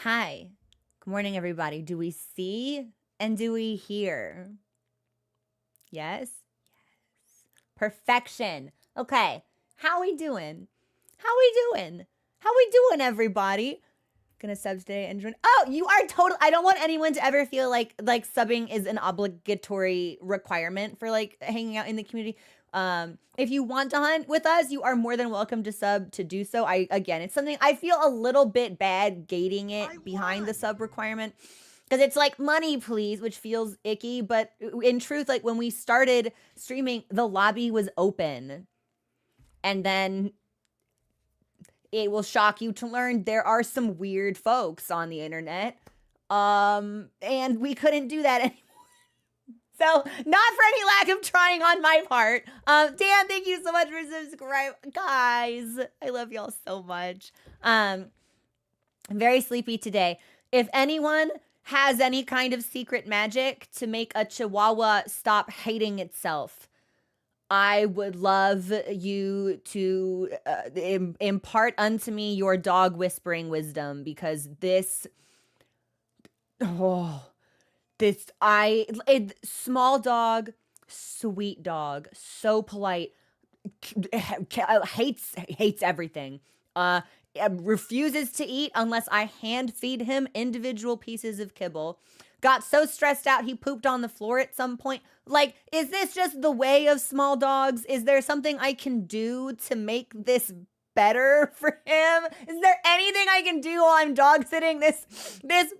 Hi. Good morning, everybody. Do we see and do we hear? Yes? Perfection. Okay. How we doing? How we doing? How we doing, everybody? Gonna sub today and join. Oh, you are total. I don't want anyone to ever feel like subbing is an obligatory requirement for like hanging out in the community. If you want to hunt with us, you are more than welcome to sub to do so. Again, it's something I feel a little bit bad gating it behind the sub requirement because it's like money, please, which feels icky. But in truth, like when we started streaming, the lobby was open, and then it will shock you to learn there are some weird folks on the internet. And we couldn't do that anymore. So, not for any lack of trying on my part. Dan, thank you so much for subscribing. Guys, I love y'all so much. I'm very sleepy today. If anyone has any kind of secret magic to make a chihuahua stop hating itself, I would love you to impart unto me your dog whispering wisdom, because small dog, sweet dog, so polite, hates everything. Refuses to eat unless I hand feed him individual pieces of kibble. Got so stressed out he pooped on the floor at some point. Like, is this just the way of small dogs? Is there something I can do to make this better for him? Is there anything I can do while I'm dog sitting this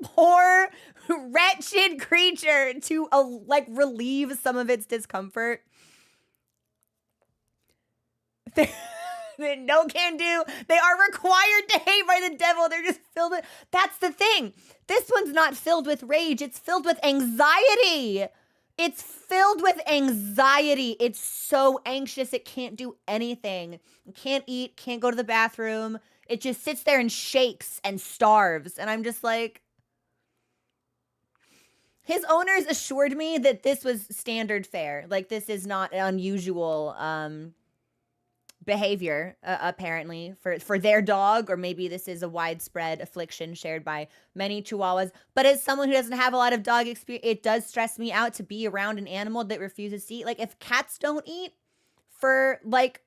poor wretched creature to like relieve some of its discomfort? No can do. They are required to hate by the devil. They're just filled with. That's the thing. This one's not filled with rage. It's filled with anxiety. It's filled with anxiety. It's so anxious it can't do anything. It can't eat, can't go to the bathroom. It just sits there and shakes and starves. And I'm just like, his owners assured me that this was standard fare. Like, this is not unusual behavior, apparently, for their dog, or maybe this is a widespread affliction shared by many chihuahuas. But as someone who doesn't have a lot of dog experience, it does stress me out to be around an animal that refuses to eat. Like, if cats don't eat for like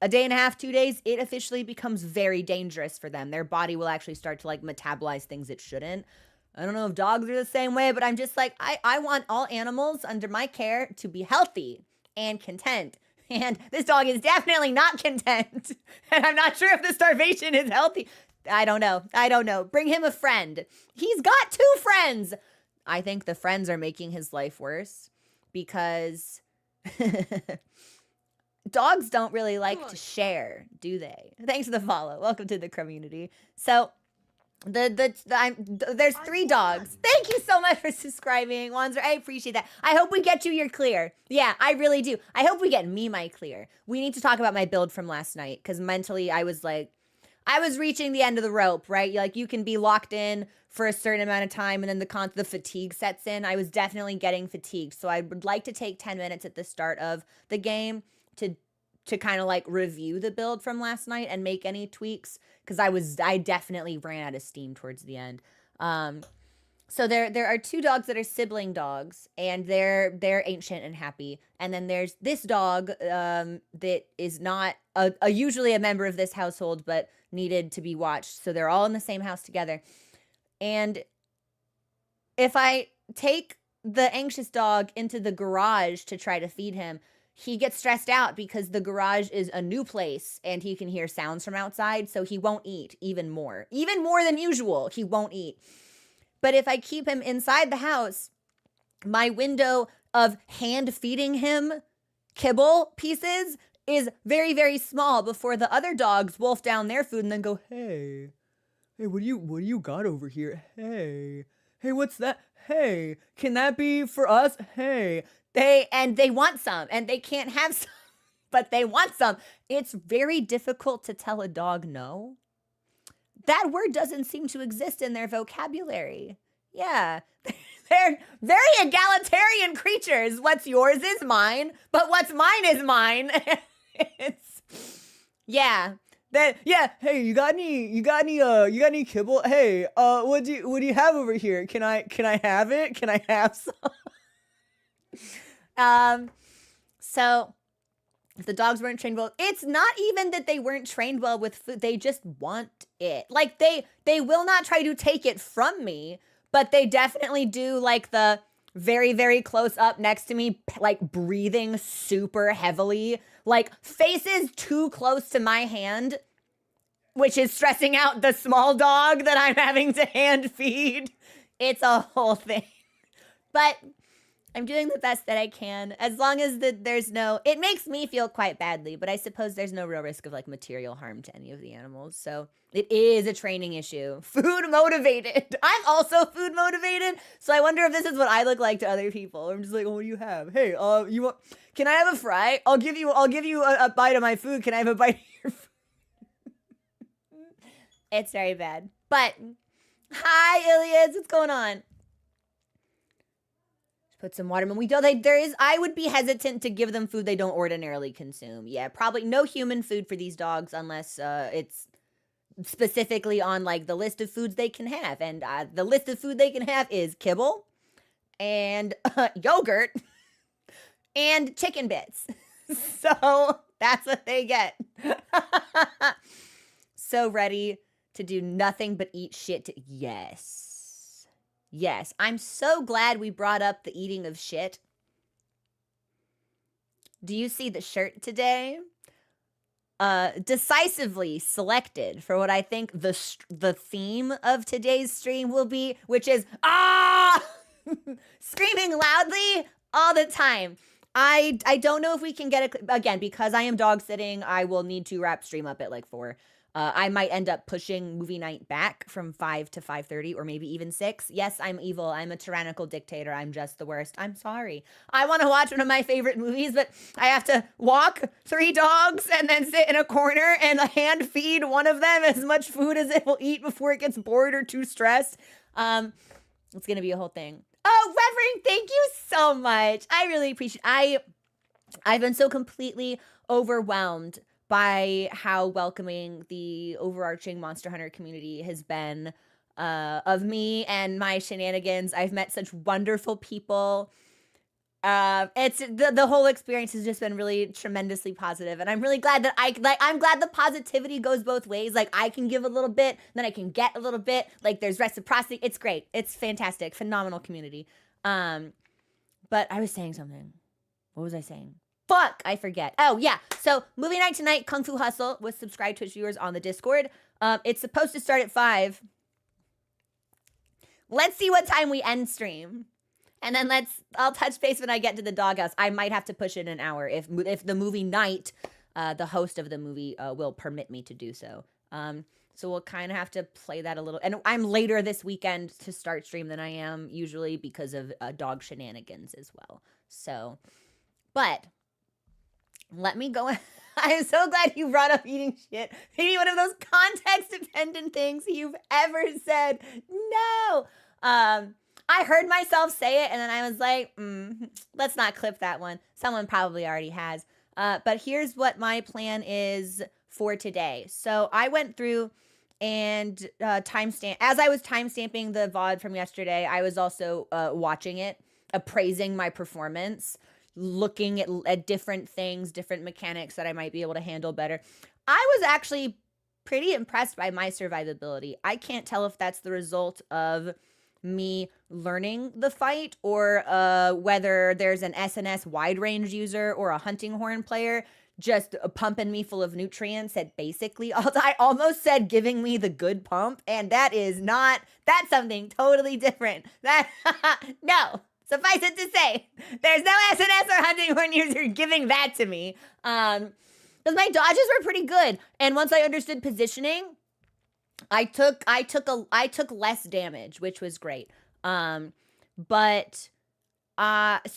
a day and a half, 2 days, it officially becomes very dangerous for them. Their body will actually start to like metabolize things it shouldn't. I don't know if dogs are the same way, but I'm just like, I want all animals under my care to be healthy and content. And this dog is definitely not content. And I'm not sure if the starvation is healthy. I don't know. Bring him a friend. He's got 2 friends. I think the friends are making his life worse because dogs don't really like to share, do they? Thanks for the follow. Welcome to the community. So there's 3 dogs. Thank you so much for subscribing, Wanzer. I appreciate that. I hope we get you your clear. Yeah, I really do. I hope we get me my clear. We need to talk about my build from last night, because mentally I was reaching the end of the rope, right? Like, you can be locked in for a certain amount of time and then the fatigue sets in. I was definitely getting fatigued. So I would like to take 10 minutes at the start of the game to kind of like review the build from last night and make any tweaks, because I definitely ran out of steam towards the end. So there are 2 dogs that are sibling dogs, and they're ancient and happy. And then there's this dog that is not usually a member of this household, but needed to be watched. So they're all in the same house together. And if I take the anxious dog into the garage to try to feed him, he gets stressed out because the garage is a new place and he can hear sounds from outside, so he won't eat even more than usual. He won't eat. But if I keep him inside the house, my window of hand feeding him kibble pieces is very, very small before the other dogs wolf down their food and then go, hey, what do you got over here? Hey, what's that? Hey, can that be for us? Hey. They want some, and they can't have some, but they want some. It's very difficult to tell a dog no. That word doesn't seem to exist in their vocabulary. Yeah, they're very egalitarian creatures. What's yours is mine, but what's mine is mine. Yeah, Then yeah, hey, you got any kibble? Hey, what do you have over here? Can I have it? Can I have some? Um, so if the dogs weren't trained well, it's not even that they weren't trained well with food. They just want it. Like they will not try to take it from me, but they definitely do like the very, very close up next to me, like breathing super heavily, like faces too close to my hand, which is stressing out the small dog that I'm having to hand feed. It's a whole thing. But I'm doing the best that I can, as long as there's no, it makes me feel quite badly, but I suppose there's no real risk of like material harm to any of the animals. So it is a training issue. Food motivated. I'm also food motivated. So I wonder if this is what I look like to other people. I'm just like, oh, what do you have? Hey, can I have a fry? I'll give you a bite of my food. Can I have a bite of your food? It's very bad. But hi, Ilias. What's going on? Put some watermelon. We don't. I would be hesitant to give them food they don't ordinarily consume. Yeah, probably no human food for these dogs unless it's specifically on like the list of foods they can have. And the list of food they can have is kibble and yogurt and chicken bits. So that's what they get. So ready to do nothing but eat shit. Yes. Yes, I'm so glad we brought up the eating of shit. Do you see the shirt today? Decisively selected for what I think the theme of today's stream will be, which is screaming loudly all the time. I don't know if we can get again, because I am dog sitting. I will need to wrap stream up at like 4. I might end up pushing movie night back from 5 to 5:30 or maybe even 6. Yes, I'm evil. I'm a tyrannical dictator. I'm just the worst. I'm sorry. I want to watch one of my favorite movies, but I have to walk 3 dogs and then sit in a corner and hand feed one of them as much food as it will eat before it gets bored or too stressed. It's going to be a whole thing. Oh, Reverend, thank you so much. I really appreciate it. I've been so completely overwhelmed by how welcoming the overarching Monster Hunter community has been of me and my shenanigans. I've met such wonderful people. It's the whole experience has just been really tremendously positive, and I'm really glad that I'm glad the positivity goes both ways. Like I can give a little bit, then I can get a little bit. Like there's reciprocity. It's great. It's fantastic. Phenomenal community. But I was saying something. What was I saying? Fuck, I forget. Oh, yeah. So, movie night tonight, Kung Fu Hustle with subscribed Twitch viewers on the Discord. It's supposed to start at 5. Let's see what time we end stream. And then I'll touch base when I get to the doghouse. I might have to push it an hour if the movie night, the host of the movie will permit me to do so. So we'll kind of have to play that a little. And I'm later this weekend to start stream than I am usually because of dog shenanigans as well. So, but let me go. I'm so glad you brought up eating shit. Maybe one of those context-dependent things you've ever said. No. I heard myself say it, and then I was like, let's not clip that one. Someone probably already has. But here's what my plan is for today. So I went through and as I was timestamping the VOD from yesterday, I was also watching it, appraising my performance, looking at different things, different mechanics that I might be able to handle better. I was actually pretty impressed by my survivability. I can't tell if that's the result of me learning the fight or whether there's an SNS wide range user or a hunting horn player just pumping me full of nutrients at basically all. I almost said giving me the good pump, and that's something totally different. No. Suffice it to say, there's no SNS or hunting horn user giving that to me. Because my dodges were pretty good. And once I understood positioning, I took less damage, which was great. So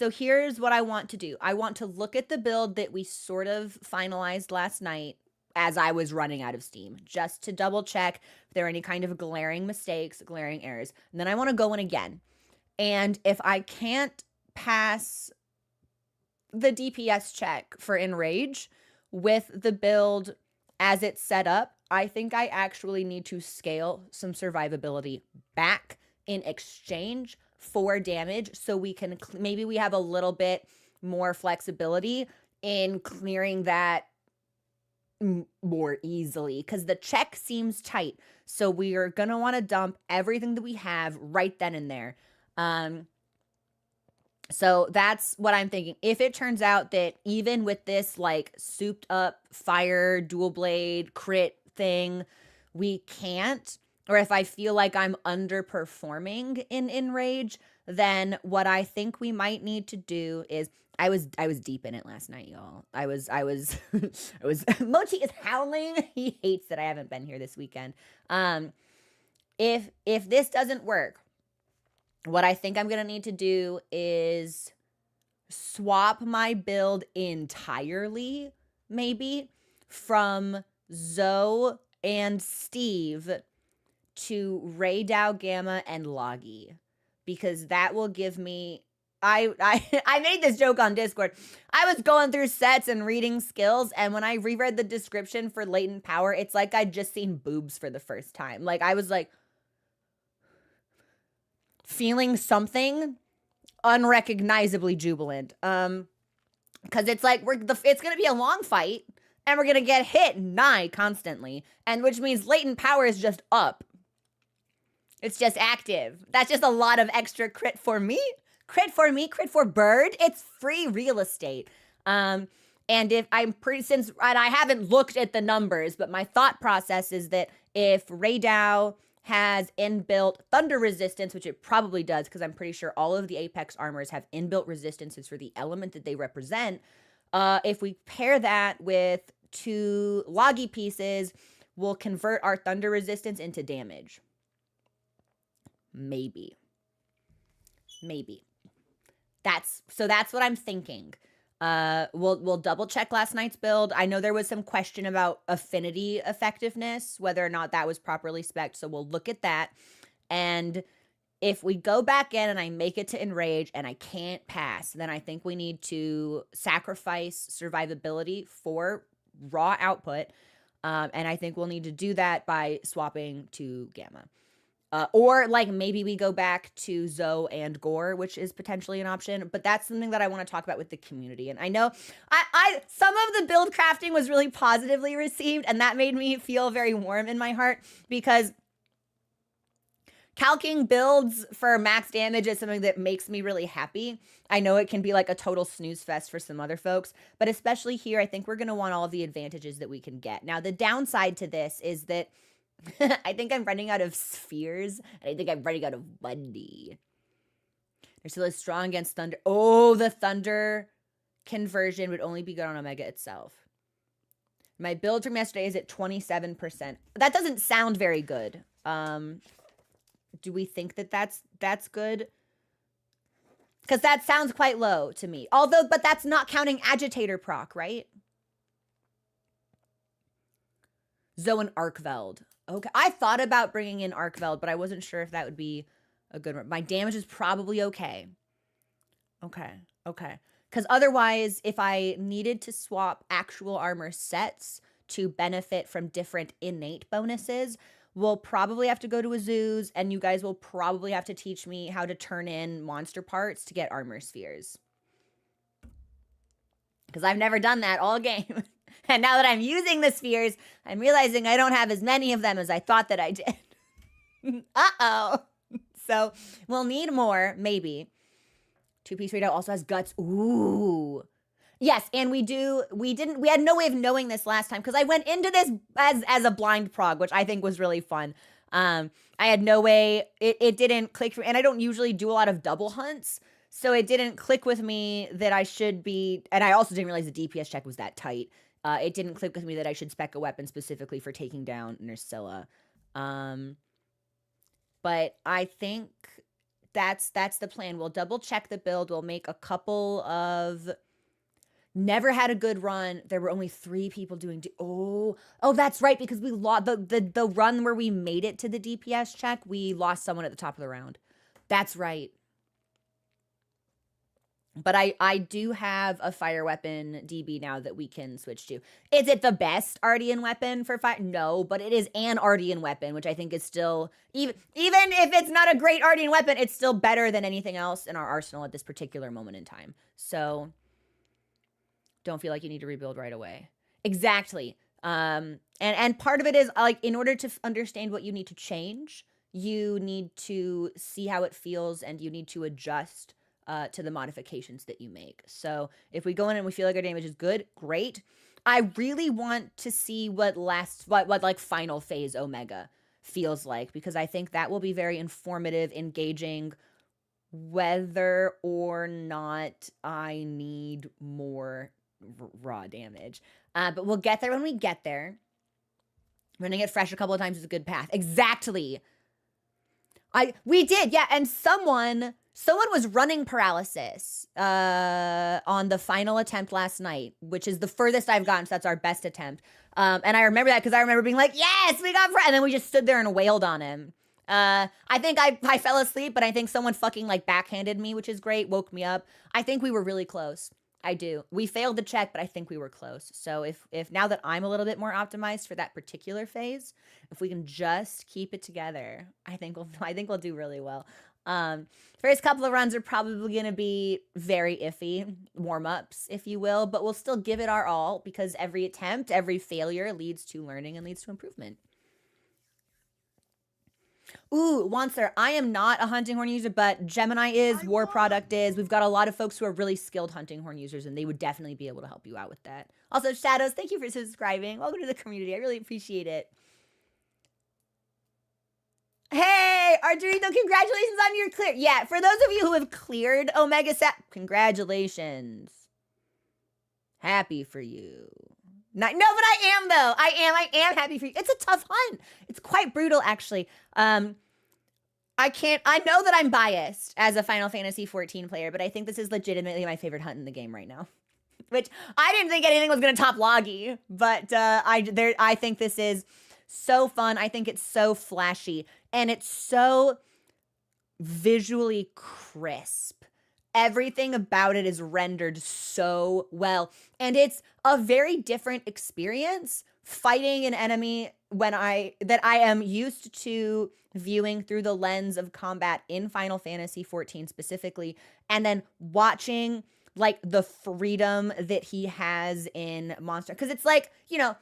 here's what I want to do. I want to look at the build that we sort of finalized last night as I was running out of steam, just to double check if there are any kind of glaring mistakes, glaring errors. And then I want to go in again. And if I can't pass the DPS check for Enrage with the build as it's set up, I think I actually need to scale some survivability back in exchange for damage so we can maybe we have a little bit more flexibility in clearing that more easily, because the check seems tight. So we are going to want to dump everything that we have right then and there. So that's what I'm thinking. If it turns out that even with this like souped up fire dual blade crit thing, we can't, or if I feel like I'm underperforming in Enrage, then what I think we might need to do is I was deep in it last night, y'all. I was Mochi is howling. He hates that I haven't been here this weekend. If this doesn't work, what I think I'm going to need to do is swap my build entirely, maybe, from Zoe and Steve to Ray Dow Gamma and Loggy, because that will give me... I made this joke on Discord. I was going through sets and reading skills, and when I reread the description for Latent Power, it's like I'd just seen boobs for the first time. Like, I was like... feeling something unrecognizably jubilant. Because it's like it's gonna be a long fight, and we're gonna get hit nigh constantly, and which means latent power is just up. It's just active. That's just a lot of extra crit for me. Crit for Bird. It's free real estate. And if I'm and I haven't looked at the numbers, but my thought process is that if Raydow has inbuilt thunder resistance, which it probably does, because I'm pretty sure all of the Apex armors have inbuilt resistances for the element that they represent. If we pair that with 2 Loggy pieces, we'll convert our thunder resistance into damage. Maybe. That's what I'm thinking. We'll double check last night's build. I know there was some question about affinity effectiveness, whether or not that was properly spec'd, so we'll look at that. And if we go back in and I make it to Enrage and I can't pass, then I think we need to sacrifice survivability for raw output. And I think we'll need to do that by swapping to Gamma. Or like maybe we go back to Zoe and Gore, which is potentially an option, but that's something that I want to talk about with the community. And I know I some of the build crafting was really positively received, and that made me feel very warm in my heart, because calcing builds for max damage is something that makes me really happy. I know it can be like a total snooze fest for some other folks, but especially here, I think we're going to want all of the advantages that we can get. Now, the downside to this is that I think I'm running out of spheres, and I think I'm running out of Bundy. They're still as strong against Thunder. Oh, the Thunder conversion would only be good on Omega itself. My build from yesterday is at 27%. That doesn't sound very good. Do we think that that's good? Because that sounds quite low to me. Although, but that's not counting Agitator proc, right? Zoe and Arkveld. Okay, I thought about bringing in Arkveld, but I wasn't sure if that would be a good one. My damage is probably okay. Okay. Because otherwise, if I needed to swap actual armor sets to benefit from different innate bonuses, we'll probably have to go to Azu's, and you guys will probably have to teach me how to turn in monster parts to get armor spheres. Because I've never done that all game. And now that I'm using the spheres, I'm realizing I don't have as many of them as I thought that I did. Uh-oh. So we'll need more, maybe. 2-piece Rado also has guts. Ooh. Yes, and we had no way of knowing this last time, because I went into this as a blind prog, which I think was really fun. I had no way, it didn't click for, and I don't usually do a lot of double hunts, so it didn't click with me that I should be, and I also didn't realize the DPS check was that tight. It didn't click with me that I should spec a weapon specifically for taking down Nursilla. But I think that's the plan. We'll double check the build. We'll make a couple of... Never had a good run. There were only 3 people doing... Oh, that's right, because we lost the run where we made it to the DPS check, we lost someone at the top of the round. That's right. But I do have a fire weapon DB now that we can switch to. Is it the best Ardian weapon for fire? No, but it is an Ardian weapon, which I think is still, even if it's not a great Ardian weapon, it's still better than anything else in our arsenal at this particular moment in time. So don't feel like you need to rebuild right away. Exactly. And part of it is like, in order to understand what you need to change, you need to see how it feels and you need to adjust to the modifications that you make. So if we go in and we feel like our damage is good, great. I really want to see what like final phase Omega feels like, because I think that will be very informative, engaging whether or not I need more raw damage. But we'll get there when we get there. Running it fresh a couple of times is a good path. Exactly. We did, yeah, and someone was running paralysis on the final attempt last night, which is the furthest I've gotten, so that's our best attempt. And I remember that because I remember being like, yes, we got and then we just stood there and wailed on him. I think I fell asleep, but I think someone fucking like backhanded me, which is great, woke me up. I think we were really close. I do. We failed the check, but I think we were close. So if now that I'm a little bit more optimized for that particular phase, if we can just keep it together, I think we'll do really well. First couple of runs are probably going to be very iffy, warm-ups, if you will, but we'll still give it our all, because every attempt, every failure leads to learning and leads to improvement. Ooh, Wanser, I am not a hunting horn user, but Gemini is, War Product is. We've got a lot of folks who are really skilled hunting horn users, and they would definitely be able to help you out with that. Also, Shadows, thank you for subscribing. Welcome to the community. I really appreciate it. Hey, Arturito, congratulations on your clear. Yeah, for those of you who have cleared Omega Set, congratulations. Happy for you. No, but I am though. I am happy for you. It's a tough hunt. It's quite brutal, actually. I know that I'm biased as a Final Fantasy 14 player, but I think this is legitimately my favorite hunt in the game right now. Which I didn't think anything was going to top Loggy, but I think this is so fun. I think it's so flashy, and it's so visually crisp. Everything about it is rendered so well, and it's a very different experience fighting an enemy that I am used to viewing through the lens of combat in Final Fantasy 14 specifically, and then watching like the freedom that he has in Monster, because it's like, you know,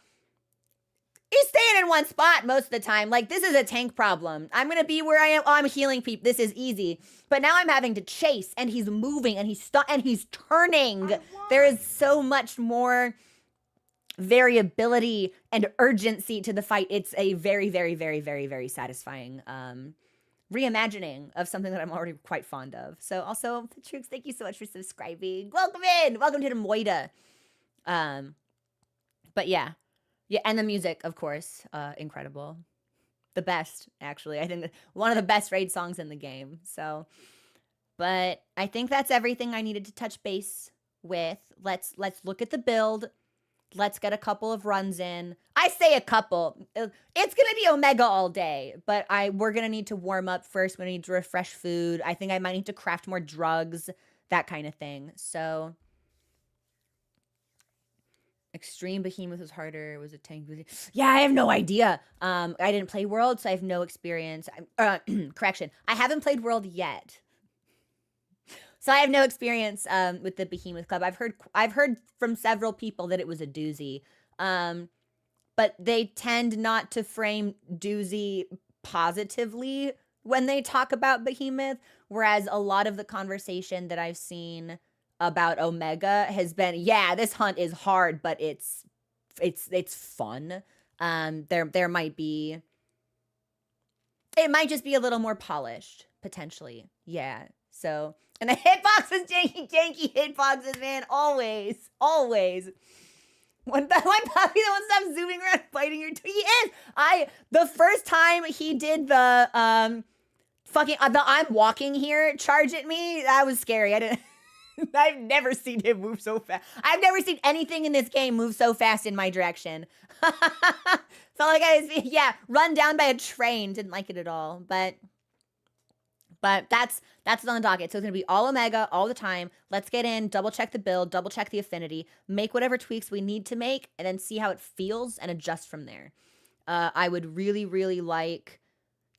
he's staying in one spot most of the time. Like, this is a tank problem. I'm going to be where I am. Oh, I'm healing people. This is easy. But now I'm having to chase, and he's moving, and he's turning. There is so much more variability and urgency to the fight. It's a very, very, very, very, very satisfying reimagining of something that I'm already quite fond of. So also, Patrooks, thank you so much for subscribing. Welcome in. Welcome to the Moida. But yeah. Yeah, and the music, of course, incredible. The best, actually. I think one of the best raid songs in the game. So, but I think that's everything I needed to touch base with. Let's look at the build. Let's get a couple of runs in. I say a couple. It's gonna be Omega all day, but we're gonna need to warm up first. We need to refresh food. I think I might need to craft more drugs, that kind of thing. So. Extreme Behemoth was harder. Was a tank? Yeah, I have no idea. I didn't play World, so I have no experience. Correction, I haven't played World yet, so I have no experience with the Behemoth Club. I've heard from several people that it was a doozy, but they tend not to frame doozy positively when they talk about Behemoth. Whereas a lot of the conversation that I've seen about Omega has been, yeah, this hunt is hard, but it's fun. There might be, it might just be a little more polished, potentially. Yeah. So, and the hitboxes, janky hitboxes, man, always. When my puppy that won't stop zooming around biting your he is. The first time he did the the I'm walking here charge at me, that was scary. I've never seen him move so fast. I've never seen anything in this game move so fast in my direction. Felt like I was, yeah, run down by a train. Didn't like it at all. But But that's on the docket. So it's going to be all Omega all the time. Let's get in, double check the build, double check the affinity, make whatever tweaks we need to make, and then see how it feels and adjust from there. I would really, really like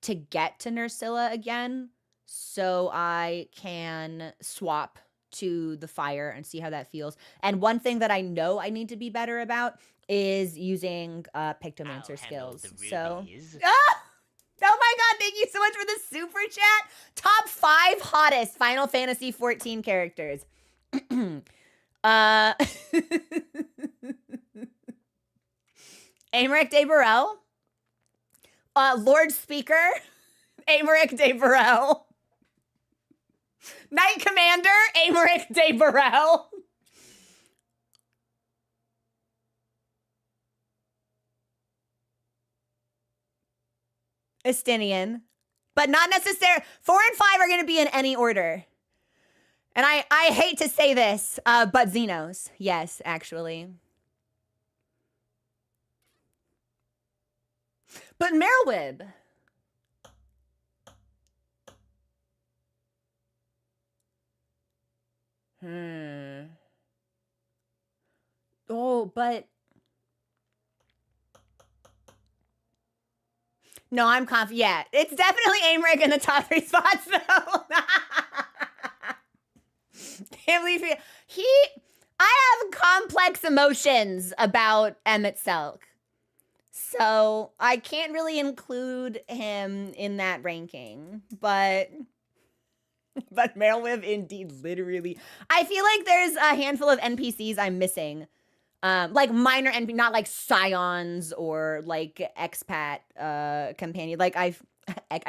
to get to Nursilla again so I can swap to the fire and see how that feels. And one thing that I know I need to be better about is using Pictomancer skills. So, oh my god, thank you so much for the super chat. Top 5 hottest Final Fantasy 14 characters. Aymeric de Burrell. Lord Speaker. Aymeric de Burrell. Knight Commander. Aymeric de Burrell. Estinian. But not necessarily. 4 and 5 are going to be in any order. And I hate to say this, but Xenos. Yes, actually. But Merylwib. Oh, but... No, I'm confident. Yeah, it's definitely Aymeric in the top 3 spots, though. Can't believe I have complex emotions about Emmett Selk. So I can't really include him in that ranking. But Merylwib indeed literally. I feel like there's a handful of NPCs I'm missing. Like minor NPC, not like Scions or like expat companion. Like I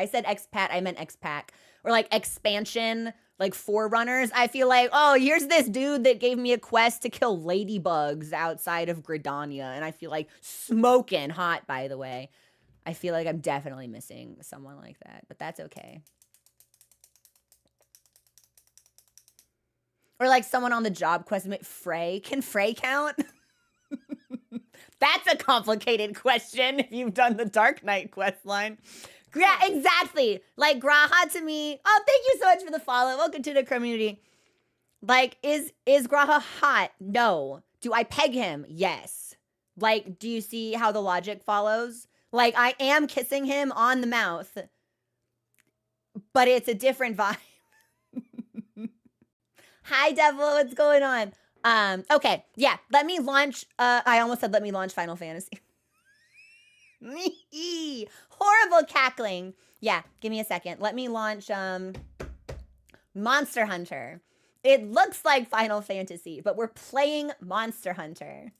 said expat, I meant expac. Or like expansion, like forerunners. I feel like, oh, here's this dude that gave me a quest to kill ladybugs outside of Gridania. And I feel like smoking hot, by the way. I feel like I'm definitely missing someone like that, but that's okay. Or like someone on the job quest, Frey. Can Frey count? That's a complicated question if you've done the Dark Knight quest line. Yeah, exactly. Like Graha to me. Oh, thank you so much for the follow. Welcome to the community. Like, is Graha hot? No. Do I peg him? Yes. Like, do you see how the logic follows? Like, I am kissing him on the mouth, but it's a different vibe. Hi, Devil. What's going on? Okay. Yeah. Let me launch. I almost said let me launch Final Fantasy. Horrible cackling. Yeah. Give me a second. Let me launch Monster Hunter. It looks like Final Fantasy, but we're playing Monster Hunter.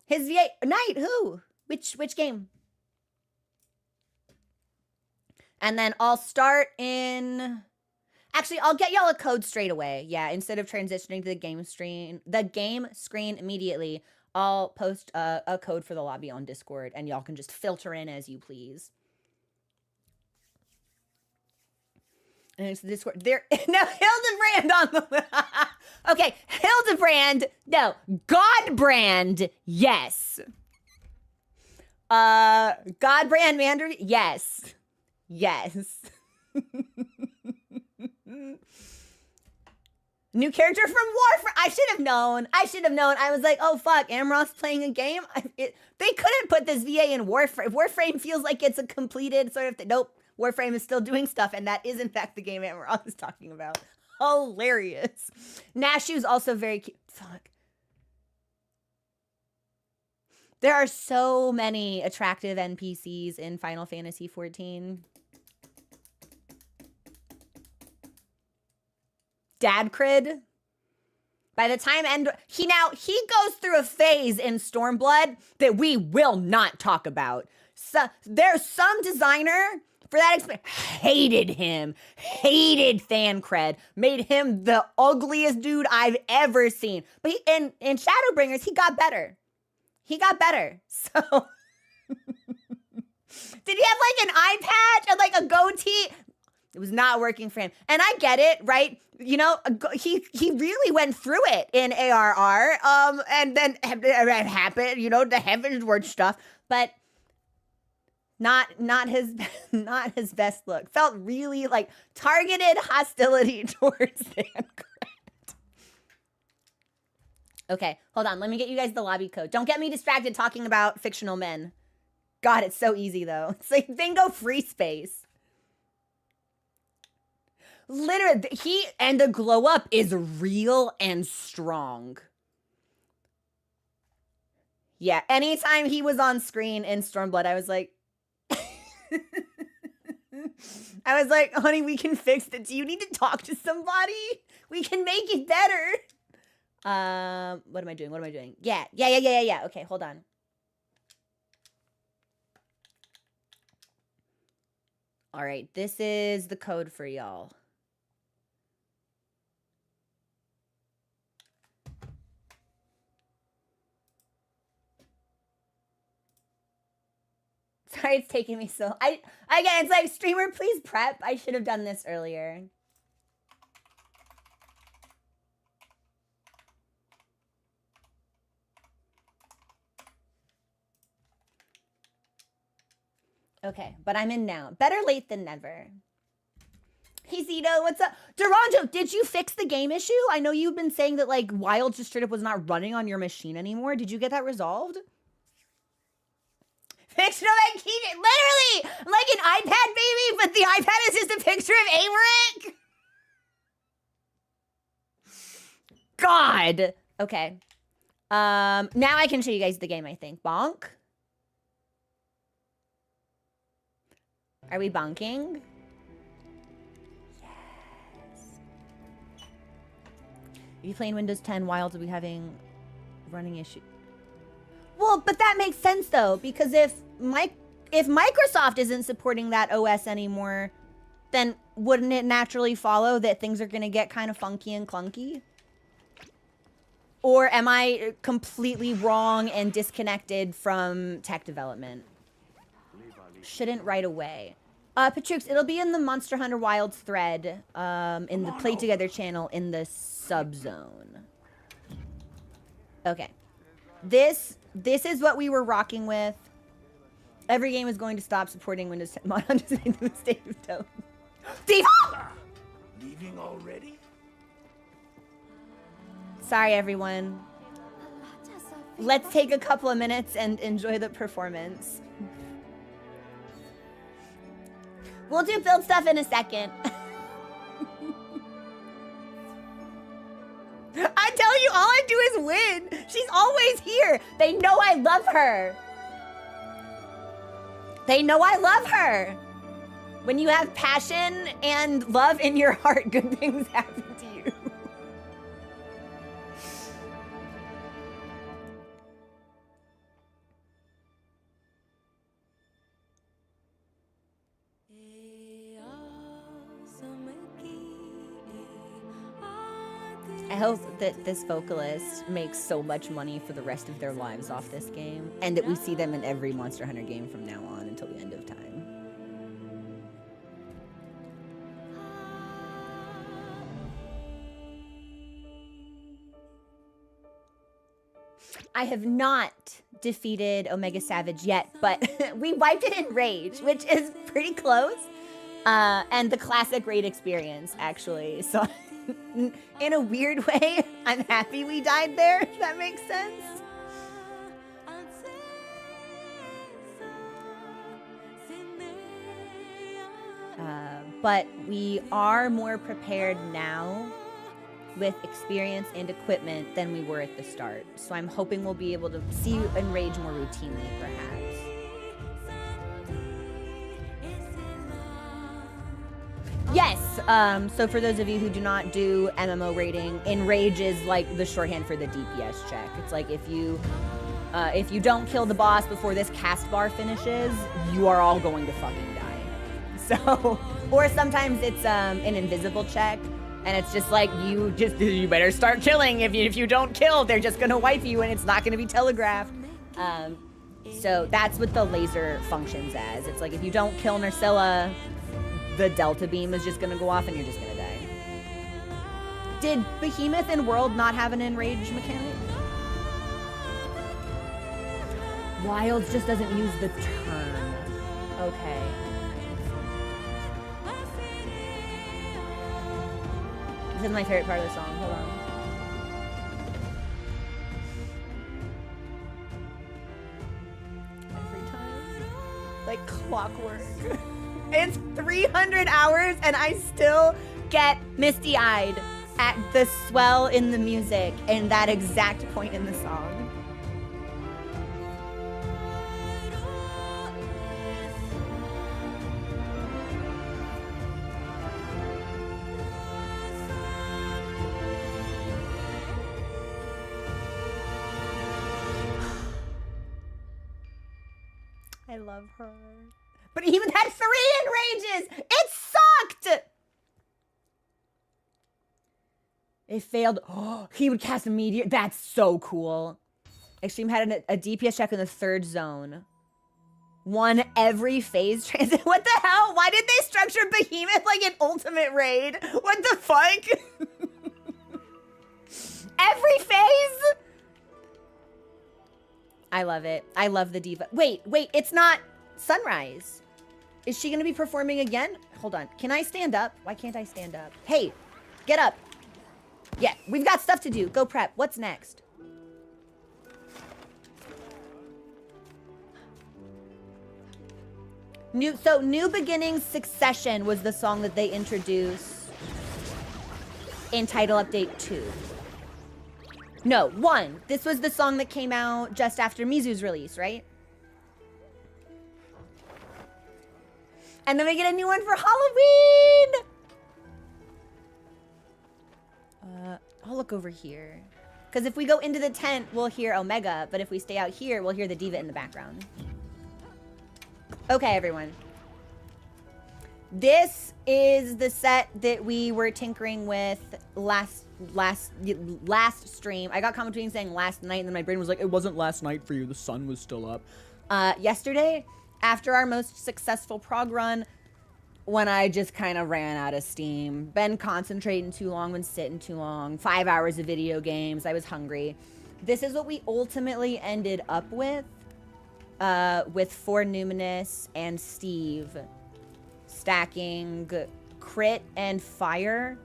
His VA Knight. Who? Which game? And then I'll start in. Actually, I'll get y'all a code straight away. Yeah, instead of transitioning to the game screen immediately, I'll post a code for the lobby on Discord, and y'all can just filter in as you please. And it's Discord. There, no, Hildebrand on the okay, Hildebrand. No, Godbrand. Yes. Godbrand Mander. Yes. Yes. New character from Warframe. I should have known. I was like, oh, fuck, Amroth's playing a game? They couldn't put this VA in Warframe. Warframe feels like it's a completed sort of thing. Nope, Warframe is still doing stuff, and that is, in fact, the game Amroth is talking about. Hilarious. Nashu's also very cute. Fuck. There are so many attractive NPCs in Final Fantasy 14. Dadcrid. By the time he goes through a phase in Stormblood that we will not talk about. So there's some designer for that experience hated him, hated Thancred, made him the ugliest dude I've ever seen. But in Shadowbringers, he got better. So did he have like an eye patch and like a goatee? It was not working for him. And I get it, right? You know, he really went through it in ARR. And then it happened, you know, the Heavensward stuff. But Not his not his best look. Felt really like targeted hostility towards Thancred. Okay, hold on. Let me get you guys the lobby code. Don't get me distracted talking about fictional men. God, it's so easy though. It's like bingo free space. Literally, and the glow up is real and strong. Yeah, anytime he was on screen in Stormblood, I was like, honey, we can fix it. Do you need to talk to somebody? We can make it better. What am I doing? Yeah. Okay, hold on. All right, this is the code for y'all. Sorry, it's taking me so... Again, it's like, streamer, please prep. I should have done this earlier. Okay, but I'm in now. Better late than never. Hey, Zito, what's up? Duranjo, did you fix the game issue? I know you've been saying that, like, Wild just straight up was not running on your machine anymore. Did you get that resolved? Fictional and Keegan, literally like an iPad baby, but the iPad is just a picture of Averick. God. Okay. Now I can show you guys the game, I think. Bonk. Are we bonking? Yes. If you play in Windows 10, Wild will be having running issue. Well, but that makes sense though, because if Microsoft isn't supporting that OS anymore, then wouldn't it naturally follow that things are going to get kind of funky and clunky? Or am I completely wrong and disconnected from tech development? Shouldn't right away. Patrix, it'll be in the Monster Hunter Wilds thread, in the Play Together channel in the subzone. Okay. This is what we were rocking with. Every game is going to stop supporting Windows 10 mod under the state of tone. Leaving already? Sorry, everyone. Let's take a couple of minutes and enjoy the performance. We'll do build stuff in a second. I tell you, all I do is win. She's always here. They know I love her. They know I love her. When you have passion and love in your heart, good things happen to you. I hope that this vocalist makes so much money for the rest of their lives off this game, and that we see them in every Monster Hunter game from now on until the end of time. I have not defeated Omega Savage yet, but we wiped it in Rage, which is pretty close, and the classic raid experience, actually, so... In a weird way, I'm happy we died there, if that makes sense. But we are more prepared now with experience and equipment than we were at the start. So I'm hoping we'll be able to see Enrage more routinely, perhaps. Yes, so for those of you who do not do MMO rating, Enrage is like the shorthand for the DPS check. It's like if you don't kill the boss before this cast bar finishes, you are all going to fucking die. So, or sometimes it's an invisible check, and it's just like you better start killing. If you don't kill, they're just gonna wipe you, and it's not gonna be telegraphed. So that's what the laser functions as. It's like if you don't kill Nursilla, the Delta Beam is just gonna go off and you're just gonna die. Did Behemoth and World not have an Enrage mechanic? Wilds just doesn't use the term. Okay. This is my favorite part of the song. Hold on. Every time. Like clockwork. It's 300 hours and I still get misty-eyed at the swell in the music in that exact point in the song. I love her. But he even had 3 enrages! It sucked! It failed. Oh, he would cast a meteor. That's so cool. Extreme had a DPS check in the 3rd zone. 1 every phase transit. What the hell? Why did they structure Behemoth like an ultimate raid? What the fuck? Every phase? I love it. I love the diva. Wait, it's not Sunrise. Is she gonna be performing again? Hold on. Can I stand up? Why can't I stand up? Hey, get up. Yeah, we've got stuff to do. Go prep. What's next? New Beginnings Succession was the song that they introduced in Title Update 2. No, 1. This was the song that came out just after Mizu's release, right? And then we get a new one for Halloween! I'll look over here. Because if we go into the tent, we'll hear Omega. But if we stay out here, we'll hear the diva in the background. Okay, everyone. This is the set that we were tinkering with last stream. I got comment tweeting saying last night, and then my brain was like, it wasn't last night for you. The sun was still up. Yesterday, after our most successful prog run, when I just kind of ran out of steam, been concentrating too long, been sitting too long, 5 hours of video games, I was hungry. This is what we ultimately ended up with For Numinous and Steve stacking crit and fire.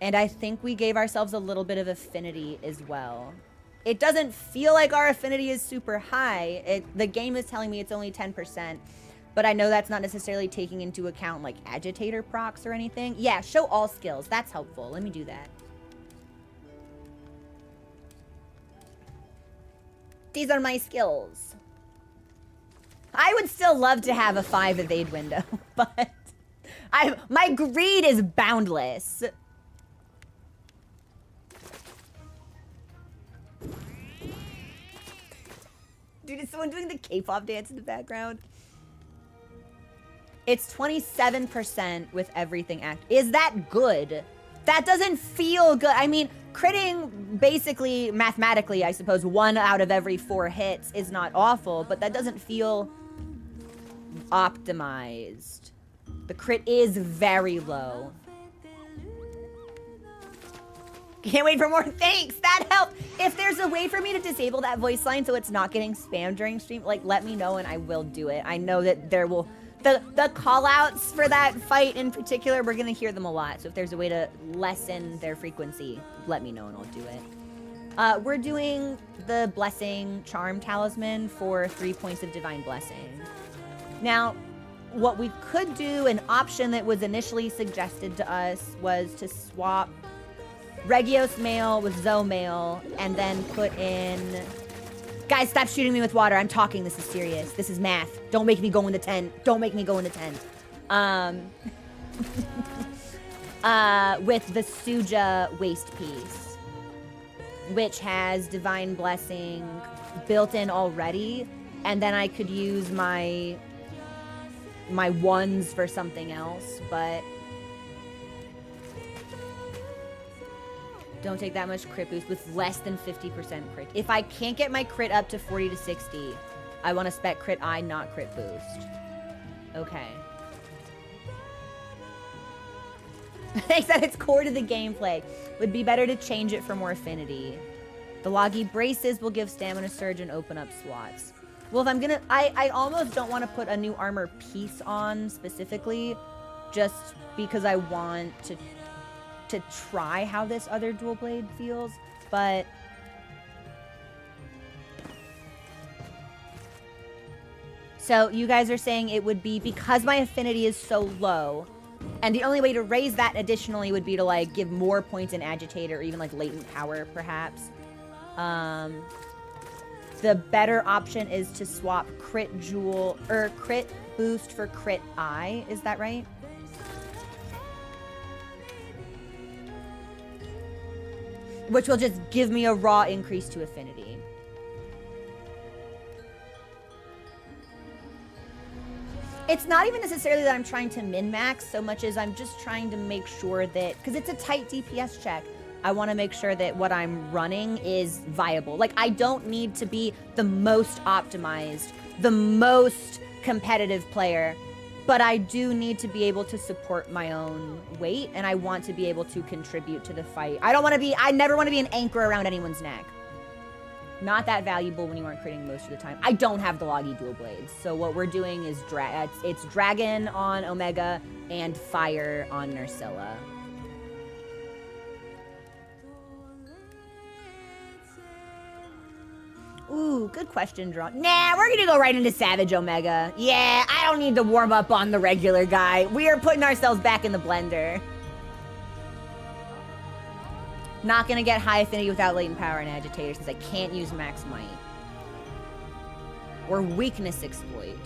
And I think we gave ourselves a little bit of affinity as well. It doesn't feel like our affinity is super high. The game is telling me it's only 10%. But I know that's not necessarily taking into account like agitator procs or anything. Yeah, show all skills. That's helpful. Let me do that. These are my skills. I would still love to have a 5 evade window, but my greed is boundless. Dude, is someone doing the K-pop dance in the background? It's 27% with everything Is that good? That doesn't feel good. I mean, critting basically, mathematically, I suppose, 1 out of every 4 hits is not awful, but that doesn't feel optimized. The crit is very low. Can't wait for more. Thanks. That helped. If there's a way for me to disable that voice line so it's not getting spammed during stream, like, let me know and I will do it. I know that there will... The call-outs for that fight in particular, we're going to hear them a lot. So if there's a way to lessen their frequency, let me know and I'll do it. We're doing the Blessing Charm Talisman for 3 points of Divine Blessing. Now, what we could do, an option that was initially suggested to us, was to swap Regios Male with Zoe Male and then put in... Guys, stop shooting me with water. I'm talking. This is serious. This is math. Don't make me go in the tent. Don't make me go in the tent. With the Suja waist piece, which has Divine Blessing built in already, and then I could use my ones for something else, but don't take that much crit boost with less than 50% crit. If I can't get my crit up to 40 to 60, I want to spec crit I, not crit boost. Okay. Thanks that it's core to the gameplay. Would be better to change it for more affinity. The Loggy Braces will give stamina surge and open up slots. Well, if I'm gonna, I almost don't want to put a new armor piece on specifically, just because I want to try how this other dual blade feels, but so you guys are saying it would be because my affinity is so low, and the only way to raise that additionally would be to like give more points in agitator or even like latent power, perhaps. The better option is to swap crit jewel or crit boost for crit eye. Is that right? Which will just give me a raw increase to affinity. It's not even necessarily that I'm trying to min-max so much as I'm just trying to make sure that, because it's a tight DPS check, I want to make sure that what I'm running is viable. Like, I don't need to be the most optimized, the most competitive player, but I do need to be able to support my own weight, and I want to be able to contribute to the fight. I never want to be an anchor around anyone's neck. Not that valuable when you aren't critting most of the time. I don't have the Loggy dual blades, so what we're doing is it's Dragon on Omega and Fire on Nursilla. Ooh, good question, Drawn. Nah, we're gonna go right into Savage Omega. Yeah, I don't need to warm up on the regular guy. We are putting ourselves back in the blender. Not gonna get high affinity without latent power and agitator since I can't use max might. Or weakness exploit.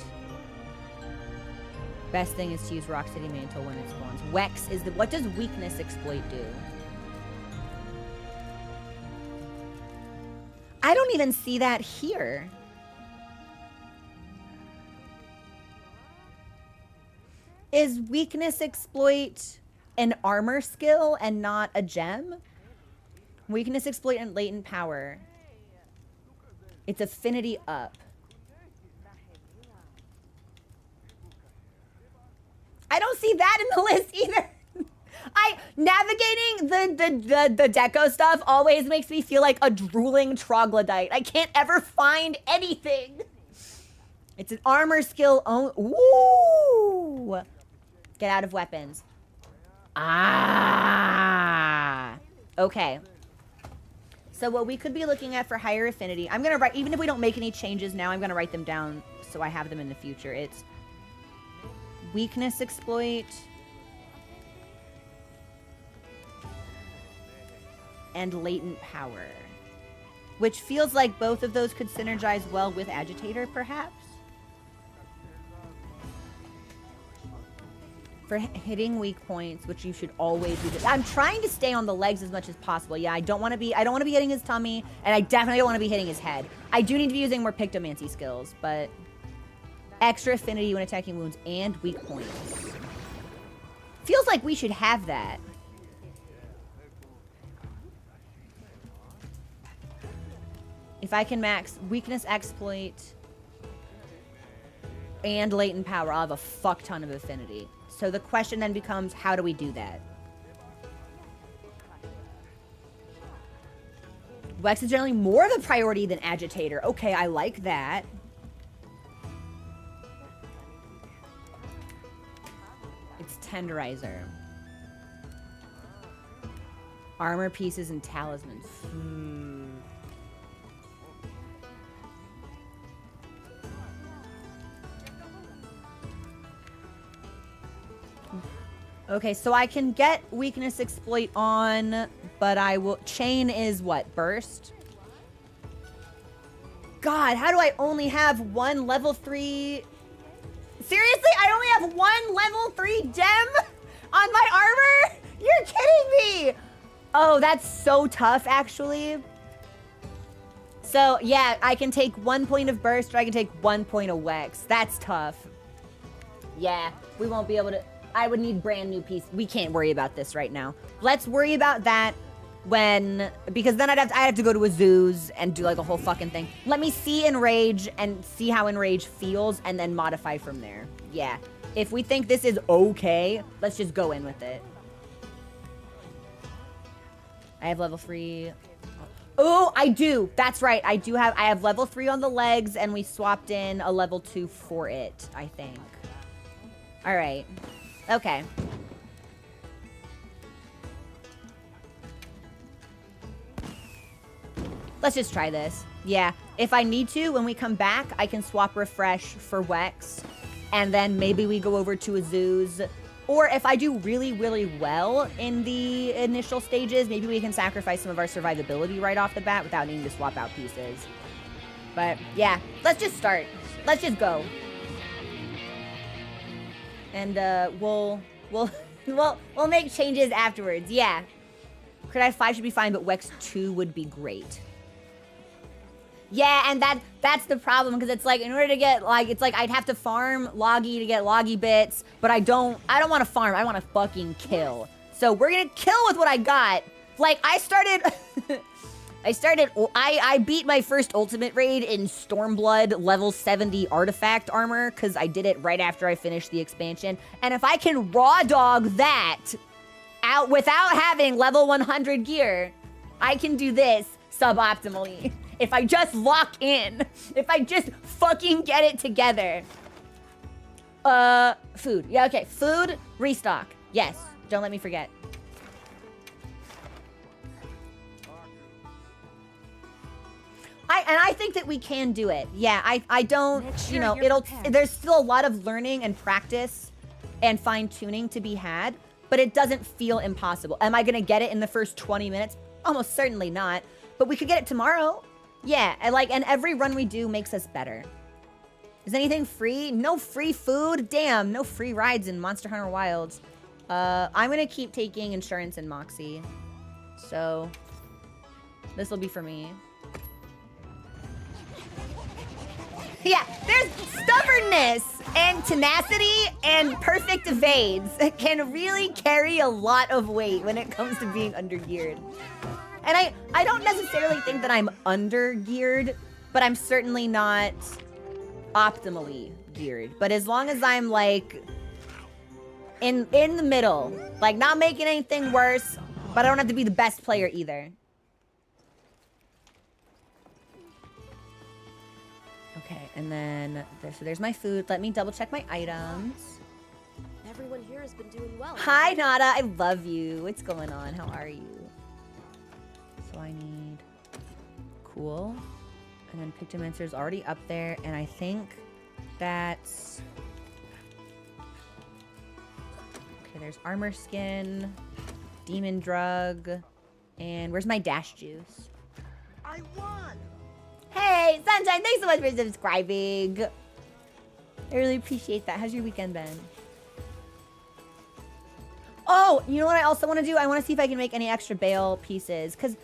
Best thing is to use Rock City Mantle when it spawns. Wex is the... What does weakness exploit do? I don't even see that here. Is weakness exploit an armor skill and not a gem? Weakness exploit and latent power. It's affinity up. I don't see that in the list either. Navigating the deco stuff always makes me feel like a drooling troglodyte. I can't ever find anything. It's an armor skill. Ooh. Get out of weapons. Ah. Okay. So what we could be looking at for higher affinity, I'm going to write, even if we don't make any changes now, I'm going to write them down so I have them in the future. It's weakness exploit and latent power, which feels like both of those could synergize well with agitator, perhaps. For hitting weak points, which you should always do. I'm trying to stay on the legs as much as possible. Yeah, I don't want to be hitting his tummy, and I definitely don't want to be hitting his head. I do need to be using more Pictomancy skills, but extra affinity when attacking wounds and weak points. Feels like we should have that. If I can max weakness exploit and latent power, I'll have a fuck ton of affinity. So the question then becomes, how do we do that? Wex is generally more of a priority than agitator. Okay, I like that. It's tenderizer. Armor pieces and talismans. Okay, so I can get weakness exploit on, but I will... Chain is what? Burst? God, how do I only have one level 3... Seriously? I only have one level 3 gem on my armor? You're kidding me! Oh, that's so tough, actually. So, yeah, I can take 1 point of burst, or I can take 1 point of Wex. That's tough. Yeah, we won't be able to... I would need brand new piece. We can't worry about this right now. Let's worry about that when... Because then I'd have to go to a Zoo's and do like a whole fucking thing. Let me see Enrage and see how Enrage feels and then modify from there. Yeah. If we think this is okay, let's just go in with it. I have level 3. Oh, I do. That's right. I have level 3 on the legs, and we swapped in a level 2 for it, I think. All right. Okay. Let's just try this. Yeah. If I need to, when we come back, I can swap refresh for Wex. And then maybe we go over to Azu's. Or if I do really, really well in the initial stages, maybe we can sacrifice some of our survivability right off the bat without needing to swap out pieces. But yeah, let's just start. Let's just go. And we'll make changes afterwards. Yeah. Crit 5 should be fine, but Wex 2 would be great. Yeah, and that's the problem, because it's like, in order to get, like, it's like I'd have to farm Loggy to get Loggy bits, but I don't want to farm, I want to fucking kill. So we're gonna kill with what I got. Like, I beat my first ultimate raid in Stormblood level 70 artifact armor, because I did it right after I finished the expansion. And if I can raw dog that out without having level 100 gear, I can do this suboptimally. If I just lock in. If I just fucking get it together. Food. Yeah, okay. Food, restock. Yes. Don't let me forget. I think that we can do it. Yeah, I don't, you know, there's still a lot of learning and practice and fine-tuning to be had, but it doesn't feel impossible. Am I gonna get it in the first 20 minutes? Almost certainly not. But we could get it tomorrow. Yeah, and every run we do makes us better. Is anything free? No free food? Damn, no free rides in Monster Hunter Wilds. I'm gonna keep taking insurance in Moxie. So, this will be for me. Yeah, there's stubbornness and tenacity and perfect evades can really carry a lot of weight when it comes to being undergeared. And I don't necessarily think that I'm under-geared, but I'm certainly not optimally geared. But as long as I'm, like, in the middle, like, not making anything worse, but I don't have to be the best player either. Okay, and then, so there's my food. Let me double-check my items. Everyone here has been doing well. Hi, Nada. I love you. What's going on? How are you? So I need cool, and then Pictomancer's already up there, and I think that's okay. There's armor skin, demon drug, and where's my dash juice? I won. Hey, Sunshine! Thanks so much for subscribing. I really appreciate that. How's your weekend been? Oh, you know what I also want to do? I want to see if I can make any extra bale pieces. Because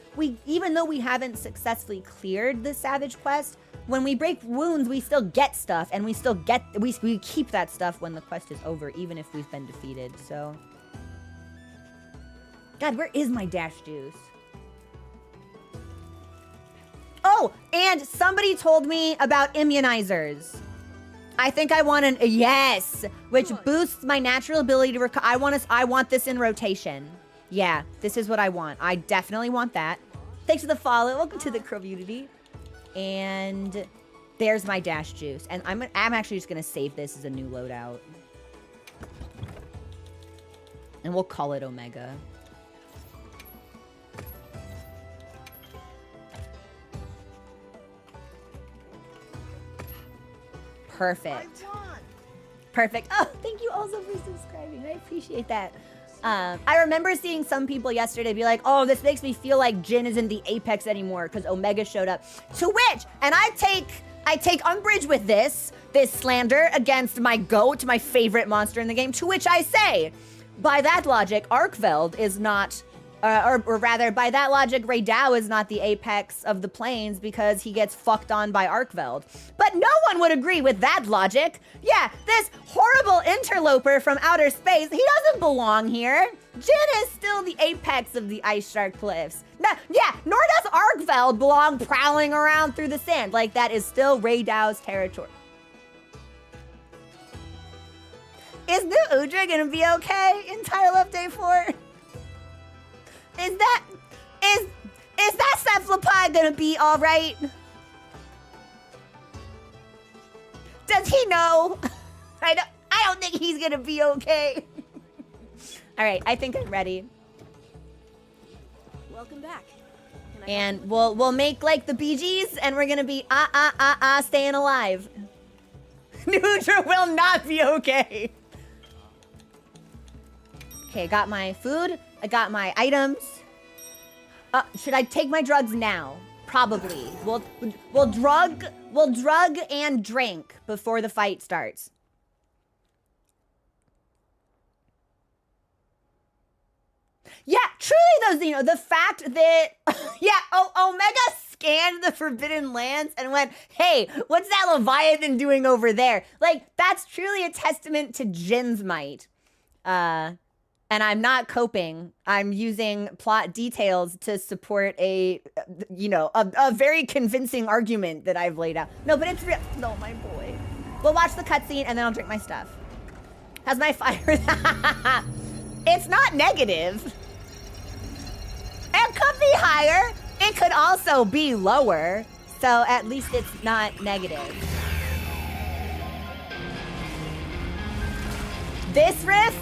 even though we haven't successfully cleared the Savage quest, when we break wounds, we still get stuff. And we still get, we keep that stuff when the quest is over, even if we've been defeated. So, God, where is my dash juice? Oh, and somebody told me about immunizers. I think I want an yes, which boosts my natural ability to recover. I want this in rotation. Yeah, this is what I want. I definitely want that. Thanks for the follow. Welcome to the community. And there's my dash juice. And I'm actually just gonna save this as a new loadout. And we'll call it Omega. Perfect. Perfect. Oh, thank you also for subscribing. I appreciate that. I remember seeing some people yesterday be like, oh, this makes me feel like Jin isn't the Apex anymore because Omega showed up. To which, and I take umbrage with this slander against my goat, my favorite monster in the game, to which I say, by that logic, Arkveld is not, or rather, by that logic, Raydao is not the apex of the plains because he gets fucked on by Arkveld. But no one would agree with that logic. Yeah, this horrible interloper from outer space, he doesn't belong here. Jin is still the apex of the Ice Shark Cliffs. No, yeah, nor does Arkveld belong prowling around through the sand. Like, that is still Raydao's territory. Is New Udra gonna be okay in Tile Update 4? Is that cephalopod gonna be all right? Does he know? I don't think he's gonna be okay. All right, I think I'm ready. Welcome back. And we'll make like the Bee Gees, and we're gonna be staying alive. Neutral will not be okay. Okay, I got my food. I got my items. Should I take my drugs now? Probably. We'll drug and drink before the fight starts. Yeah, truly those, the fact that, Omega scanned the Forbidden Lands and went, hey, what's that Leviathan doing over there? Like, that's truly a testament to Jin's might. And I'm not coping. I'm using plot details to support a very convincing argument that I've laid out. No, but it's real. No, my boy. We'll watch the cutscene and then I'll drink my stuff. How's my fire? It's not negative. It could be higher. It could also be lower. So at least it's not negative. This riff,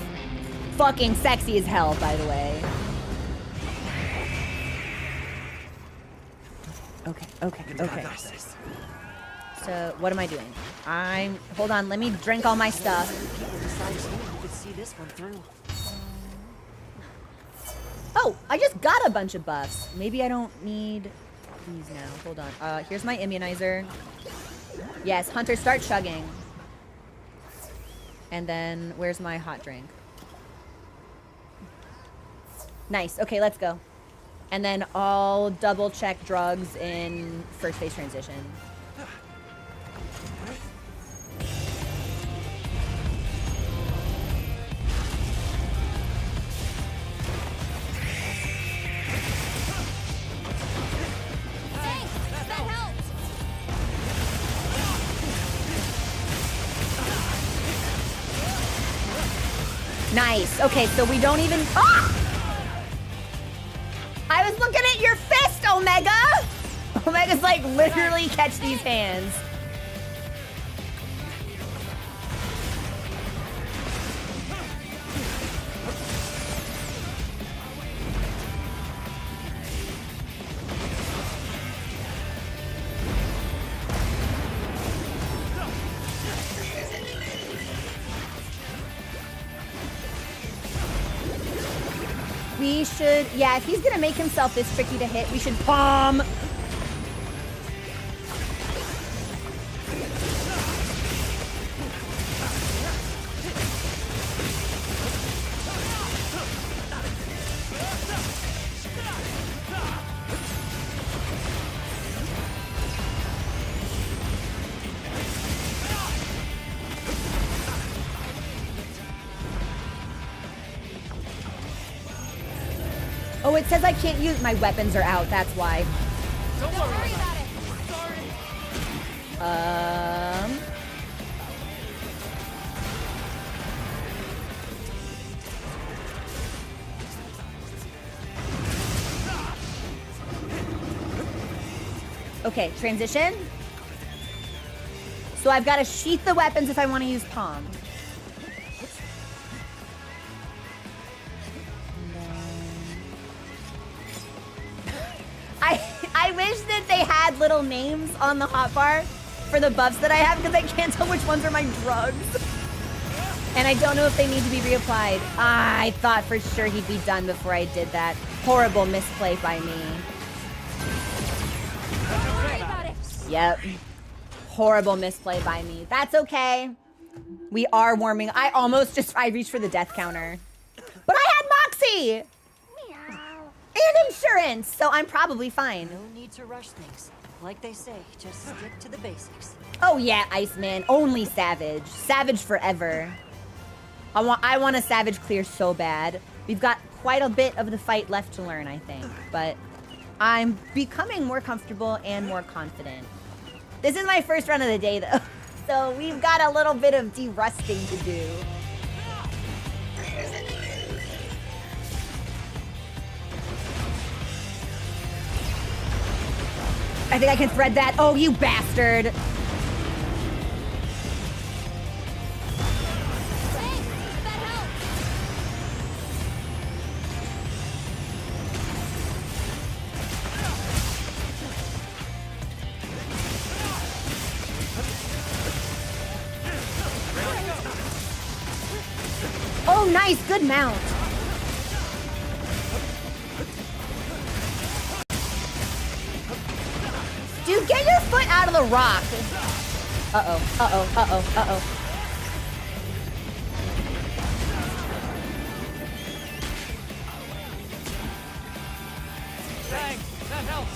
fucking sexy as hell, by the way. Okay. So what am I doing? Hold on, let me drink all my stuff. You could see this one through. Oh, I just got a bunch of buffs. Maybe I don't need these now. Hold on. Here's my immunizer. Yes, Hunter, start chugging. And then, where's my hot drink? Nice. Okay, let's go. And then I'll double check drugs in first phase transition. Nice. Okay, so we don't even... Ah! I was looking at your fist, Omega! Omega's like, literally catch these hands. We should, yeah, if he's gonna make himself this tricky to hit, we should bomb. Oh, it says I can't use, my weapons are out, that's why. Don't worry about it. Okay, transition. So I've got to sheath the weapons if I want to use palm. I wish that they had little names on the hotbar for the buffs that I have because I can't tell which ones are my drugs. And I don't know if they need to be reapplied. I thought for sure he'd be done before I did that. Horrible misplay by me. Don't worry about it. Yep. Horrible misplay by me. That's okay. We are warming. I reached for the death counter. But I had Moxie! And insurance, so I'm probably fine. No need to rush things. Like they say, just stick to the basics. Oh yeah, Iceman. Only Savage. Savage forever. I want a Savage clear so bad. We've got quite a bit of the fight left to learn, I think. But I'm becoming more comfortable and more confident. This is my first run of the day, though. So we've got a little bit of de-rusting to do. I think I can thread that. Oh, you bastard. Thanks. That helps. Oh, nice. Good mount. Dude, get your foot out of the rock. Uh-oh, uh-oh, uh-oh, uh-oh. Thanks. That helps.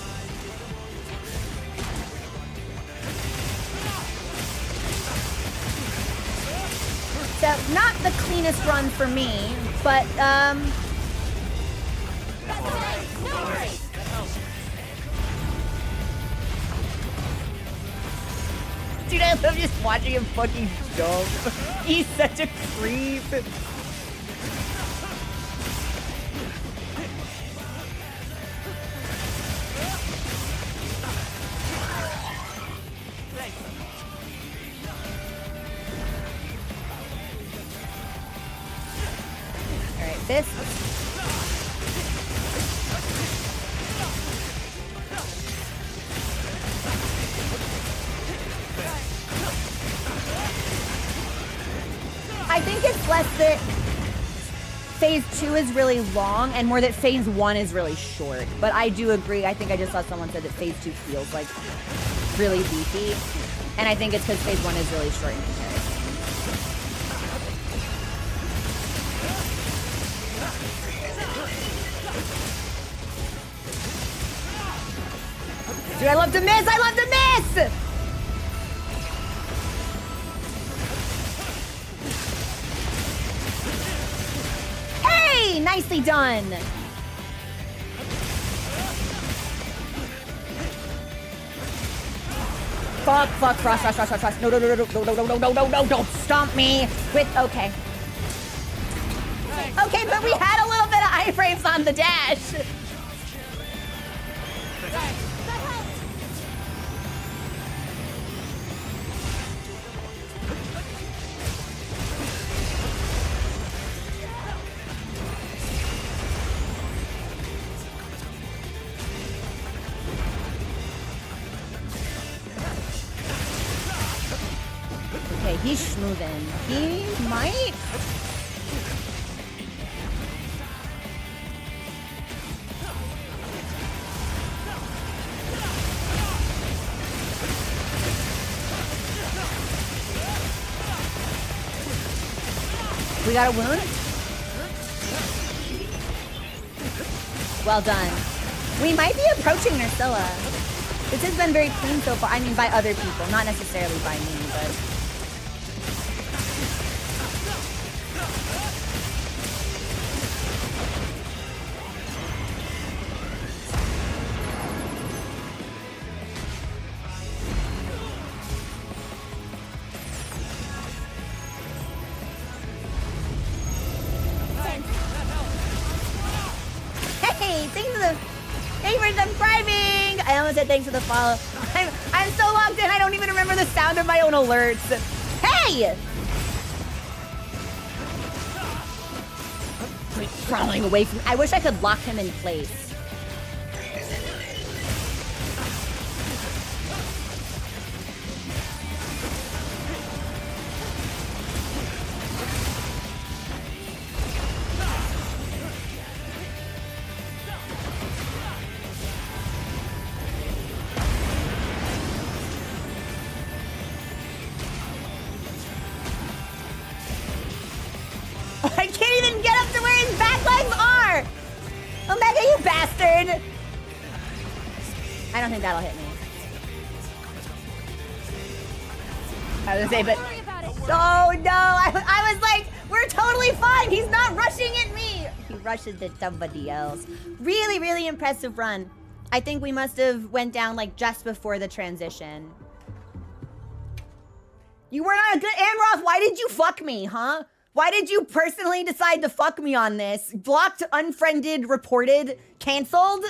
So, not the cleanest run for me, but, Thanks. No worries. dude, I love just watching him fucking jump. He's such a creep. All right, this. I think it's less that phase 2 is really long and more that phase 1 is really short. But I do agree. I think I just saw someone said that phase 2 feels like really beefy. And I think it's because phase 1 is really short in comparison. Dude, I love to miss! I love to miss! Hey! Nicely done! Fuck, fuck, frost. No, don't stomp me with, okay. Okay, but we had a little bit of iframes on the dash. Okay, he's schmoovin'. He might. We got a wound? Well done. We might be approaching Nursilla. This has been very clean so far. I mean, by other people, not necessarily by me, but... Hey, thanks for subscribing. I almost said thanks for the follow. I'm so locked in, I don't even remember the sound of my own alerts. Hey! He's crawling away from. I wish I could lock him in place. I can't even get up to where his back legs are! Omega, you bastard! I don't think that'll hit me. I was gonna say, but... Don't worry about it. Oh no, I was like, we're totally fine. He's not rushing at me. He rushes at somebody else. Really, really impressive run. I think we must have went down like just before the transition. You were not a good Amroth. Why did you fuck me, huh? Why did you personally decide to fuck me on this? Blocked, unfriended, reported, canceled?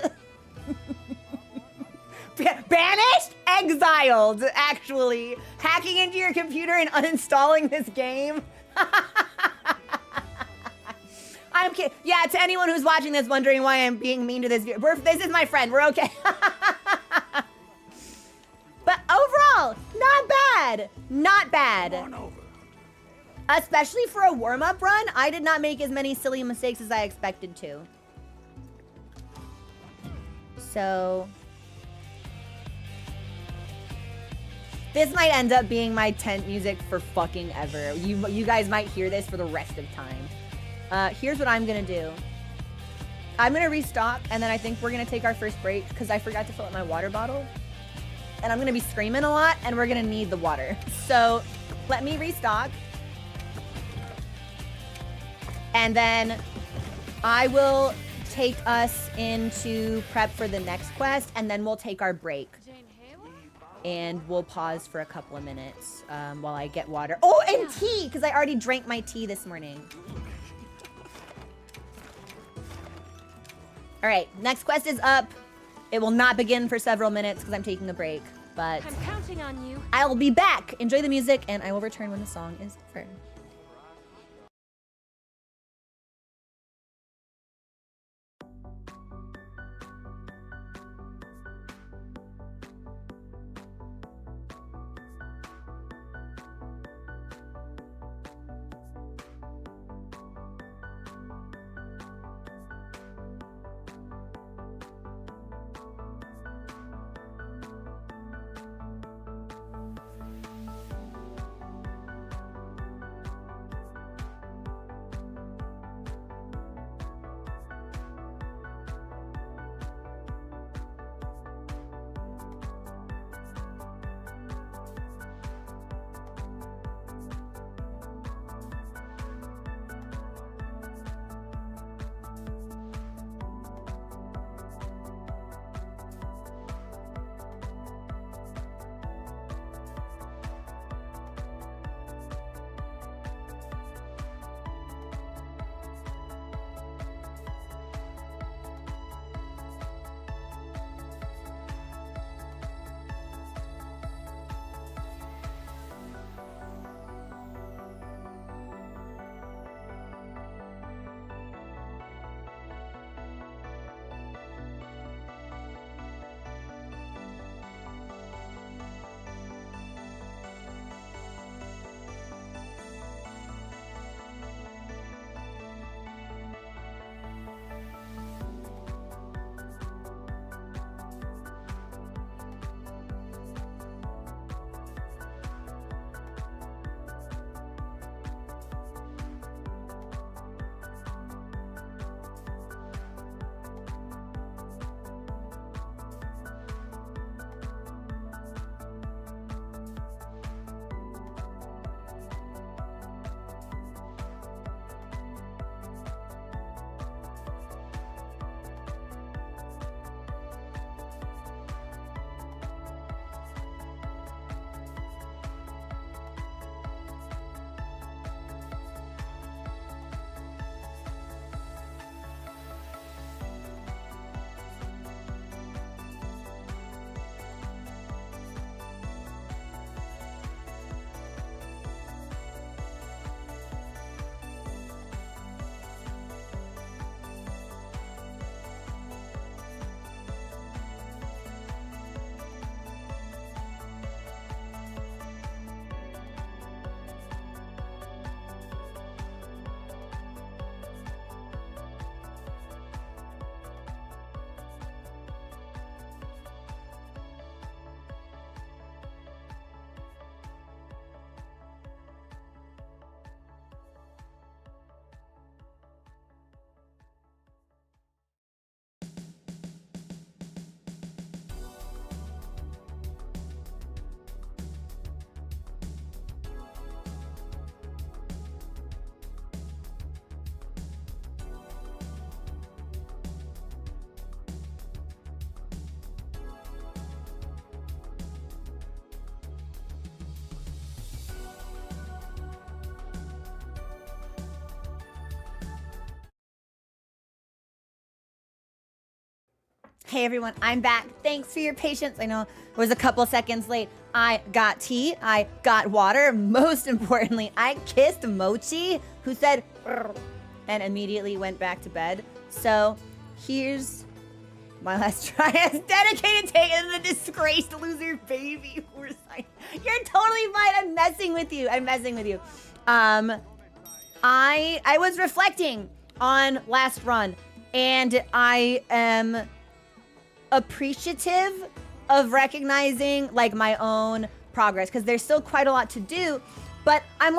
Banished? Exiled, actually. Hacking into your computer and uninstalling this game. I'm kidding. Yeah, to anyone who's watching this wondering why I'm being mean to this viewer, this is my friend. We're okay. But overall, not bad. Not bad. Especially for a warm-up run, I did not make as many silly mistakes as I expected to. So this might end up being my tent music for fucking ever. You guys might hear this for the rest of time. Here's what I'm gonna do. I'm gonna restock, and then I think we're gonna take our first break because I forgot to fill up my water bottle. And I'm gonna be screaming a lot, and we're gonna need the water. So let me restock. And then I will take us into prep for the next quest, and then we'll take our break. And we'll pause for a couple of minutes while I get water. Oh, and tea, because I already drank my tea this morning. All right, next quest is up. It will not begin for several minutes because I'm taking a break, but I'm counting on you. I will be back. Enjoy the music, and I will return when the song is over. Hey everyone, I'm back. Thanks for your patience. I know it was a couple seconds late. I got tea, I got water. Most importantly, I kissed Mochi, who said, "Brr," and immediately went back to bed. So here's my last try as dedicated taking the disgraced loser baby. You're totally fine. I'm messing with you. I'm messing with you. I was reflecting on last run, and I am appreciative of recognizing like my own progress, because there's still quite a lot to do, but I'm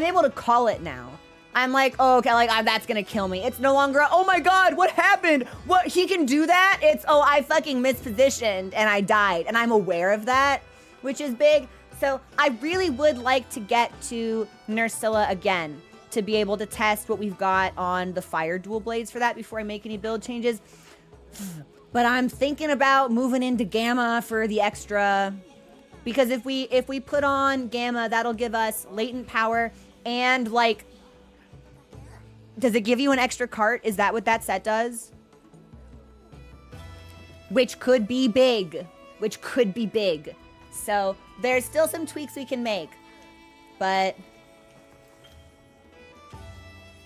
able to call it now. I'm like, oh, okay, like that's gonna kill me. It's no longer, oh my god, what happened? What, he can do that? It's, oh, I fucking mispositioned and I died, and I'm aware of that, which is big. So I really would like to get to Nursilla again to be able to test what we've got on the fire dual blades for that before I make any build changes. But I'm thinking about moving into Gamma for the extra, because if we put on Gamma, that'll give us latent power and like, does it give you an extra cart? Is that what that set does? Which could be big. Which could be big. So there's still some tweaks we can make, but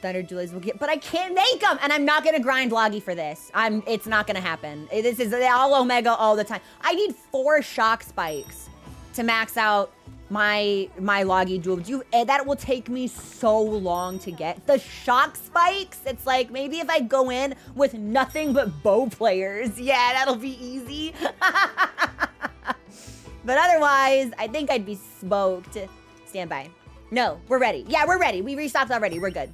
Thunder Duelies will get, but I can't make them, and I'm not gonna grind Loggy for this. It's not gonna happen. This is all Omega all the time. I need 4 shock spikes to max out my Loggy duel. That will take me so long to get. The shock spikes, it's like, maybe if I go in with nothing but bow players, yeah, that'll be easy. But otherwise, I think I'd be smoked. Stand by. No, we're ready. Yeah, we're ready. We restocked already. We're good.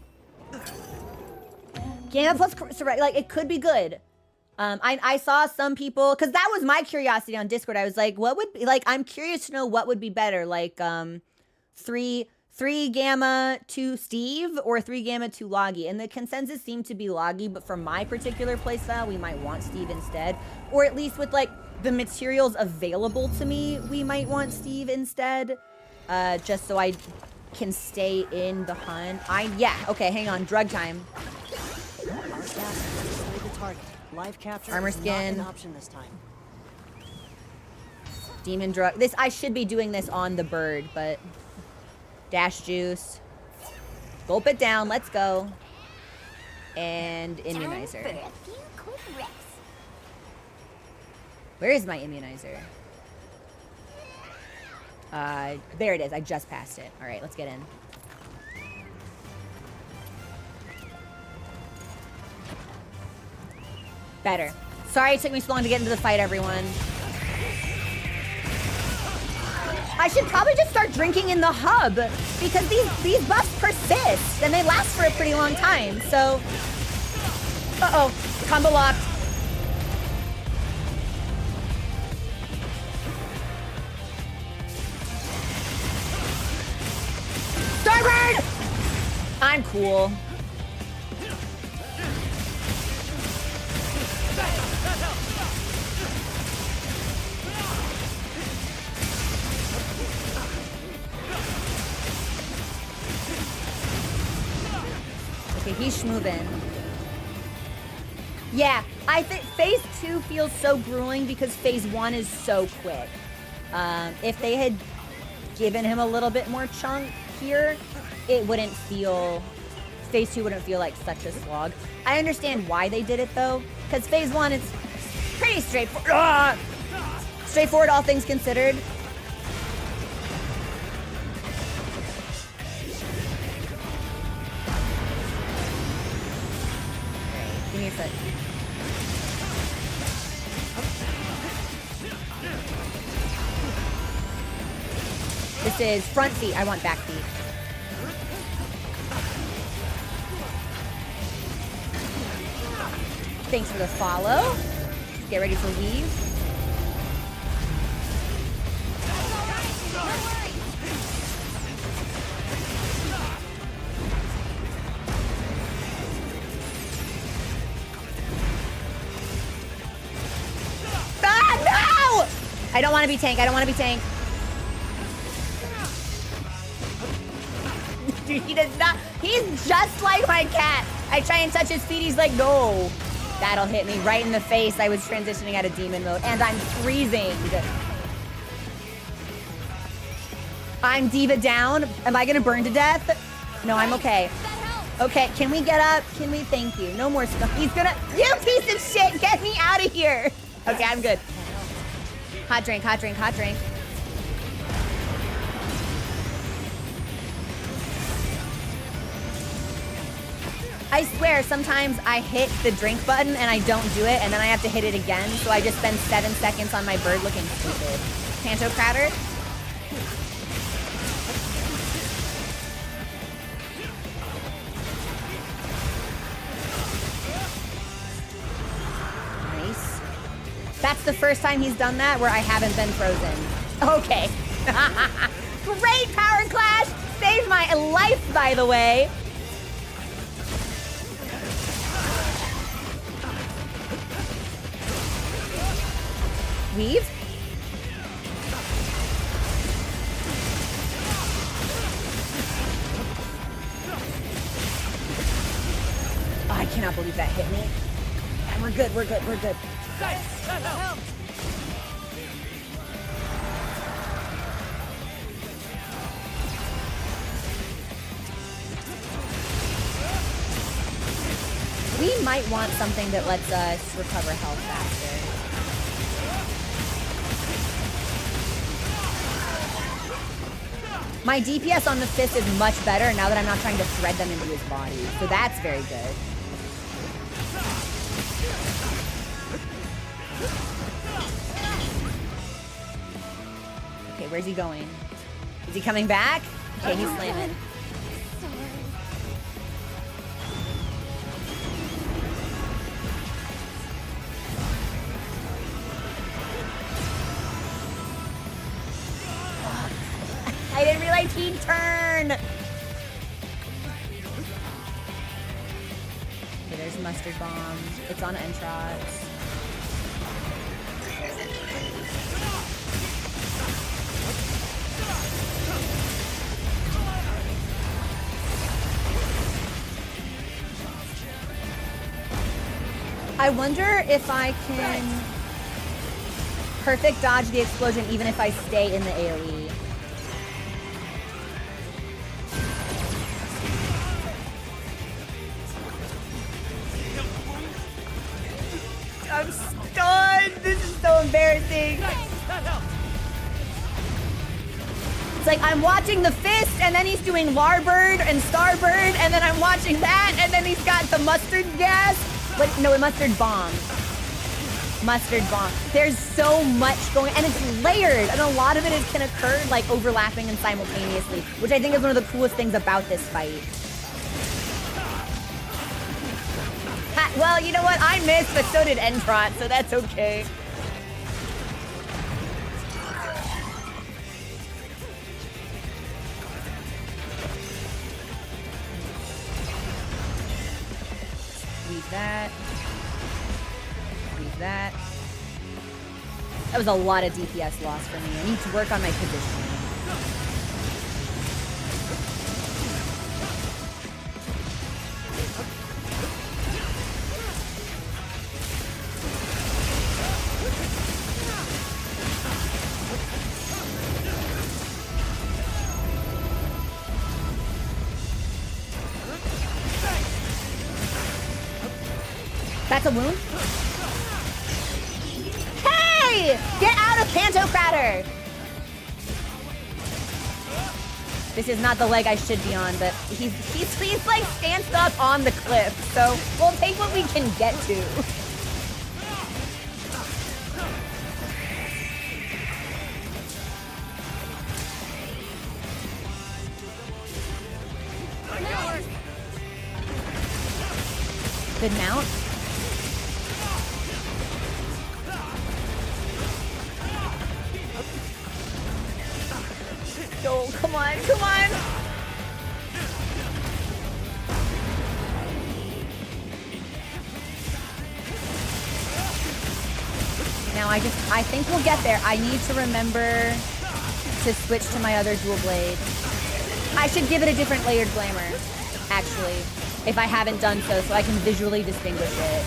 Gamma plus, like, it could be good. I saw some people, because that was my curiosity on Discord. I was like, what would be, like, I'm curious to know what would be better, like, 3 Gamma to Steve or 3 Gamma to Loggy. And the consensus seemed to be Loggy, but for my particular playstyle, we might want Steve instead. Or at least with, like, the materials available to me, we might want Steve instead. Just so I can stay in the hunt. Yeah, okay, hang on, drug time. Live capture Armor is not skin. an option this time. Demon drug. I should be doing this on the bird, but dash juice. Gulp it down. Let's go. And immunizer. Time for a few quick reps. Where is my immunizer? There it is. I just passed it. All right, let's get in. Better. Sorry it took me so long to get into the fight, everyone. I should probably just start drinking in the hub, because these buffs persist and they last for a pretty long time. So, uh-oh, combo locked. Starbird! I'm cool. Okay, he's schmoovin'. Yeah, I think phase 2 feels so grueling because phase 1 is so quick. If they had given him a little bit more chunk here, it wouldn't feel, phase 2 wouldn't feel like such a slog. I understand why they did it though, because phase 1 is pretty straightforward. Straightforward, all things considered. Give me your foot. This is front feet. I want back feet. Thanks for the follow. Get ready for weave. Ah, no! I don't want to be tank. I don't want to be tank. Dude, he does not. He's just like my cat. I try and touch his feet. He's like, no. That'll hit me right in the face. I was transitioning out of demon mode, and I'm freezing. I'm diva down. Am I gonna burn to death? No, I'm okay. That helps. Okay, can we get up? Can we? Thank you. No more stuff. He's gonna. You piece of shit! Get me out of here. Okay, I'm good. Hot drink, hot drink, hot drink. I swear, sometimes I hit the drink button and I don't do it, and then I have to hit it again, so I just spend 7 seconds on my bird looking stupid. Pantocrator? Nice. That's the first time he's done that where I haven't been frozen. Okay. Great power clash! Saved my life, by the way. Weave? Oh, I cannot believe that hit me. And we're good, we're good, we're good. We might want something that lets us recover health faster. My DPS on the fist is much better now that I'm not trying to thread them into his body. So that's very good. Okay, where's he going? Is he coming back? Okay, he's slamming. I didn't realize he'd turn. Okay, there's mustard bomb. It's on Entrox. I wonder if I can perfect dodge the explosion even if I stay in the AoE. I'm stunned. This is so embarrassing. It's like I'm watching the fist, and then he's doing Larbird and Starbird, and then I'm watching that, and then he's got the mustard gas. But no, a mustard bomb. Mustard bomb. There's so much going, and it's layered, and a lot of it can occur like overlapping and simultaneously, which I think is one of the coolest things about this fight. Well, you know what? I missed, but so did Entrot, so that's okay. Leave that. Leave that. That was a lot of DPS loss for me. I need to work on my positioning. That's a wound? Hey! Get out of Pantocrator! This is not the leg I should be on, but he's like stanced up on the cliff, so we'll take what we can get to. Good mount. Oh, come on, come on! Now I think we'll get there. I need to remember to switch to my other dual blade. I should give it a different layered glamour, actually, if I haven't done so I can visually distinguish it.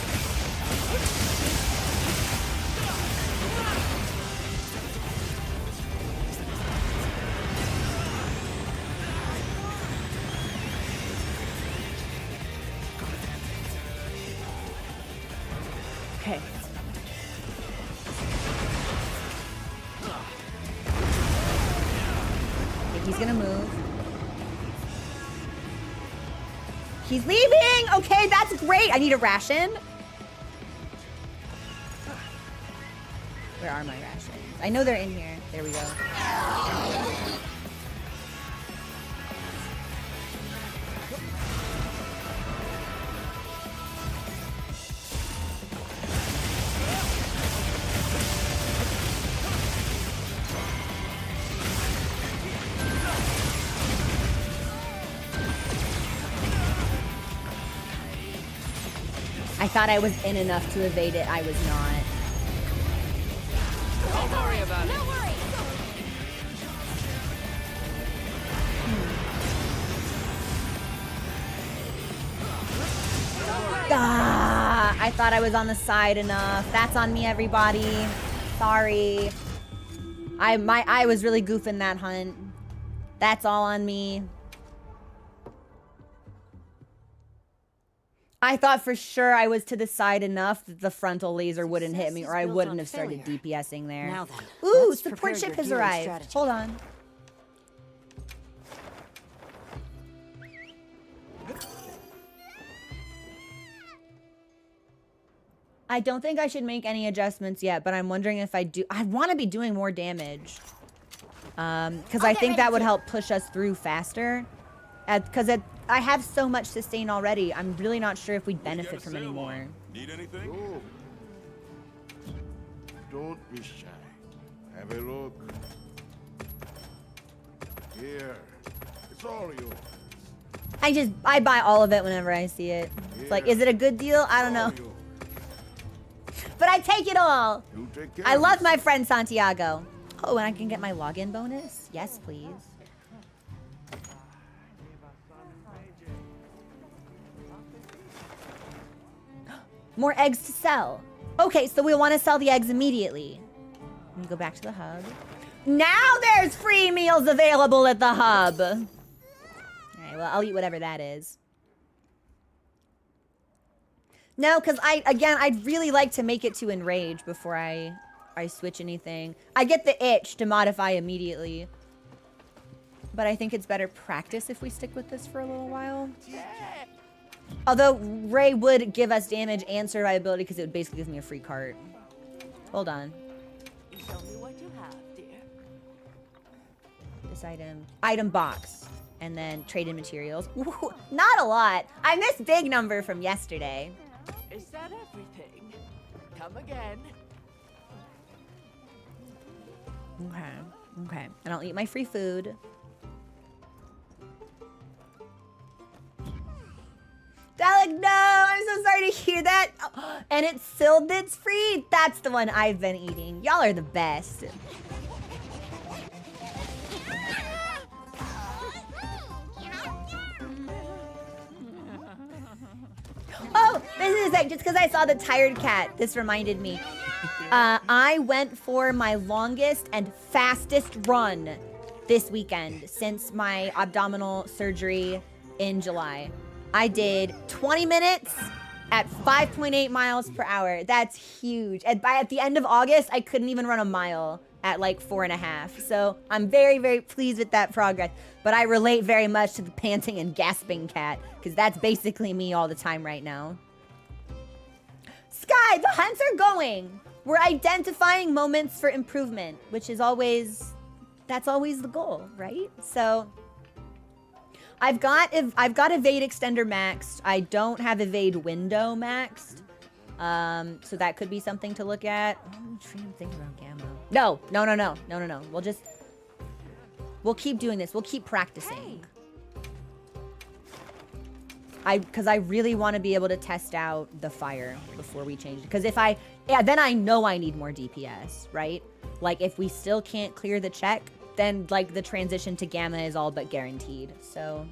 Okay. Okay, he's gonna move. He's leaving! Okay, that's great. I need a ration. Where are my rations? I know they're in here. There we go. I thought I was in enough to evade it. I was not. Don't worry about it. No worries. Ah, I thought I was on the side enough. That's on me, everybody. Sorry. I was really goofing that hunt. That's all on me. I thought for sure I was to the side enough that the frontal laser wouldn't hit me, or I wouldn't have started DPSing there. Now then, Ooh, let's prepare support ship your has healing arrived. strategy. Hold on. I don't think I should make any adjustments yet, but I'm wondering if I do. I want to be doing more damage. Because I think that would help push us through faster. Because I have so much sustain already. I'm really not sure if we'd benefit from any more. Need anything? Oh. Don't be shy. Have a look. Here. It's all yours. I buy all of it whenever I see it. It's like, is it a good deal? I don't know. All yours. But I take it all. You take care I of love my friend Santiago. Oh, and I can get my login bonus? Yes, please. More eggs to sell. Okay, so we want to sell the eggs immediately. Let me go back to the hub. Now there's free meals available at the hub. All right, well, I'll eat whatever that is. No, because I'd really like to make it to enrage before I switch anything. I get the itch to modify immediately. But I think it's better practice if we stick with this for a little while. Although Ray would give us damage and survivability because it would basically give me a free cart. Hold on. Show me what you have, dear. This item. Item box. And then trade in materials. Ooh, not a lot. I missed big number from yesterday. Is that everything? Come again. Okay. Okay. And I'll eat my free food. Dalek, no! I'm so sorry to hear that. Oh, and it's Sildit's free? That's the one I've been eating. Y'all are the best. Oh, this is like, just because I saw the tired cat, this reminded me. I went for my longest and fastest run this weekend since my abdominal surgery in July. I did 20 minutes at 5.8 miles per hour. That's huge. At the end of August, I couldn't even run a mile at like 4.5. So I'm very, very pleased with that progress. But I relate very much to the panting and gasping cat because that's basically me all the time right now. Sky, the hunts are going. We're identifying moments for improvement, which is always, that's always the goal, right? So I've got evade extender maxed. I don't have evade window maxed. So that could be something to look at. I'm trying to think about Gamma. No. We'll keep doing this. We'll keep practicing. Because I really want to be able to test out the fire before we change it. Because then I know I need more DPS, right? Like if we still can't clear the check, then like the transition to Gamma is all but guaranteed. So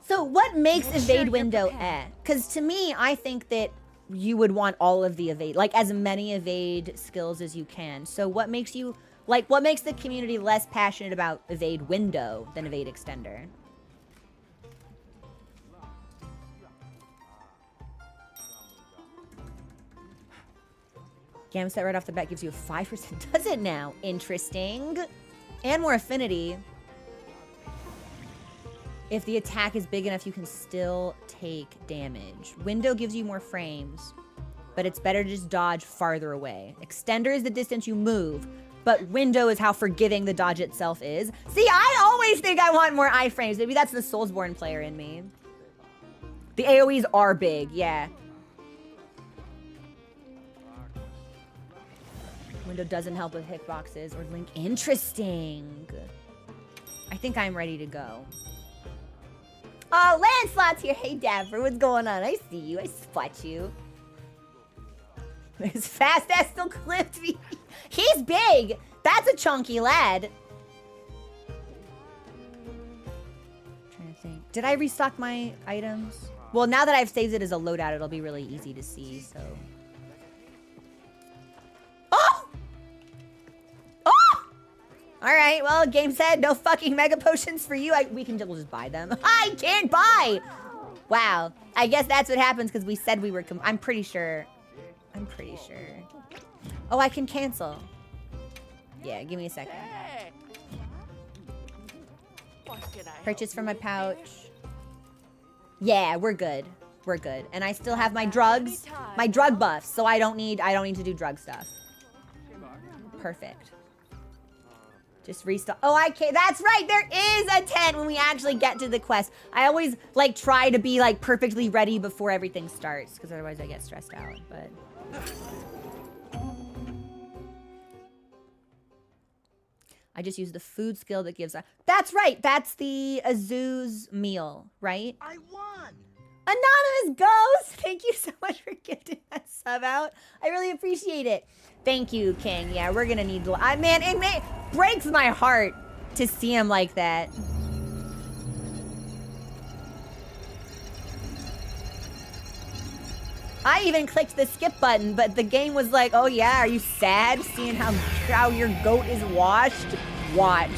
So what makes Make sure evade you're window prepared. Because to me, I think that you would want all of the evade, like as many evade skills as you can. So what makes you, like, what makes the community less passionate about evade window than evade extender? Gam set right off the bat gives you a 5%. Does it now? Interesting. And more affinity. If the attack is big enough, you can still take damage. Window gives you more frames, but it's better to just dodge farther away. Extender is the distance you move, but window is how forgiving the dodge itself is. See, I always think I want more iframes. Maybe that's the Soulsborne player in me. The AoEs are big, yeah. Window doesn't help with hitboxes or link. Interesting. I think I'm ready to go. Oh, Lancelot's here. Hey, Dapper, what's going on? I see you. I spot you. His fast ass still clipped me. He's big. That's a chunky lad. Trying to think. Did I restock my items? Well, now that I've saved it as a loadout, it'll be really easy to see, so. Oh! Oh! All right, well, game said no fucking mega potions for you. We'll just buy them. I can't buy! Wow. I guess that's what happens because we said we were, I'm pretty sure. I'm pretty sure. Oh, I can cancel. Yeah, give me a second. Hey. What can I Purchase help from you my with, pouch. dear? Yeah, we're good. We're good. And I still have my drugs, my drug buffs, so I don't need to do drug stuff. Perfect. Just restock. Oh, I can't. That's right. There is a 10 when we actually get to the quest. I always like try to be like perfectly ready before everything starts because otherwise I get stressed out. But I just use the food skill that gives. That's right. That's the Azu's meal, right? I won! Anonymous Ghost, thank you so much for gifting that sub out. I really appreciate it. Thank you, King. Yeah, we're gonna need. Man, it breaks my heart to see him like that. I even clicked the skip button, but the game was like, "Oh yeah, are you sad seeing how your goat is washed? Watch."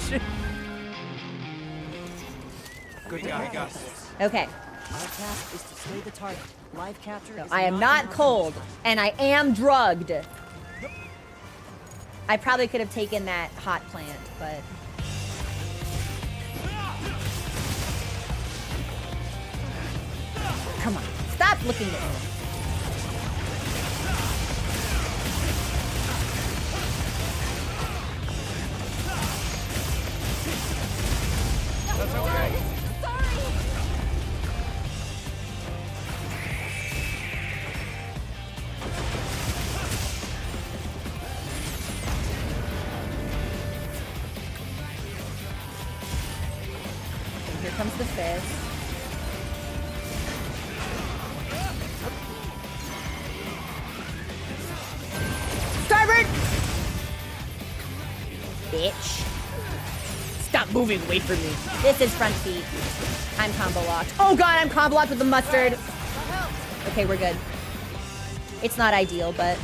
Good guy, got this. Okay. Our task is to slay the target. Live capture is I am not not cold, and I am drugged. I probably could have taken that hot plant, but... Come on, stop looking at me. That's okay. Sorry. Here comes the fist. Starboard! Bitch. Stop moving away from me. This is front feet. I'm combo locked. Oh god, I'm combo locked with the mustard. Okay, we're good. It's not ideal, but...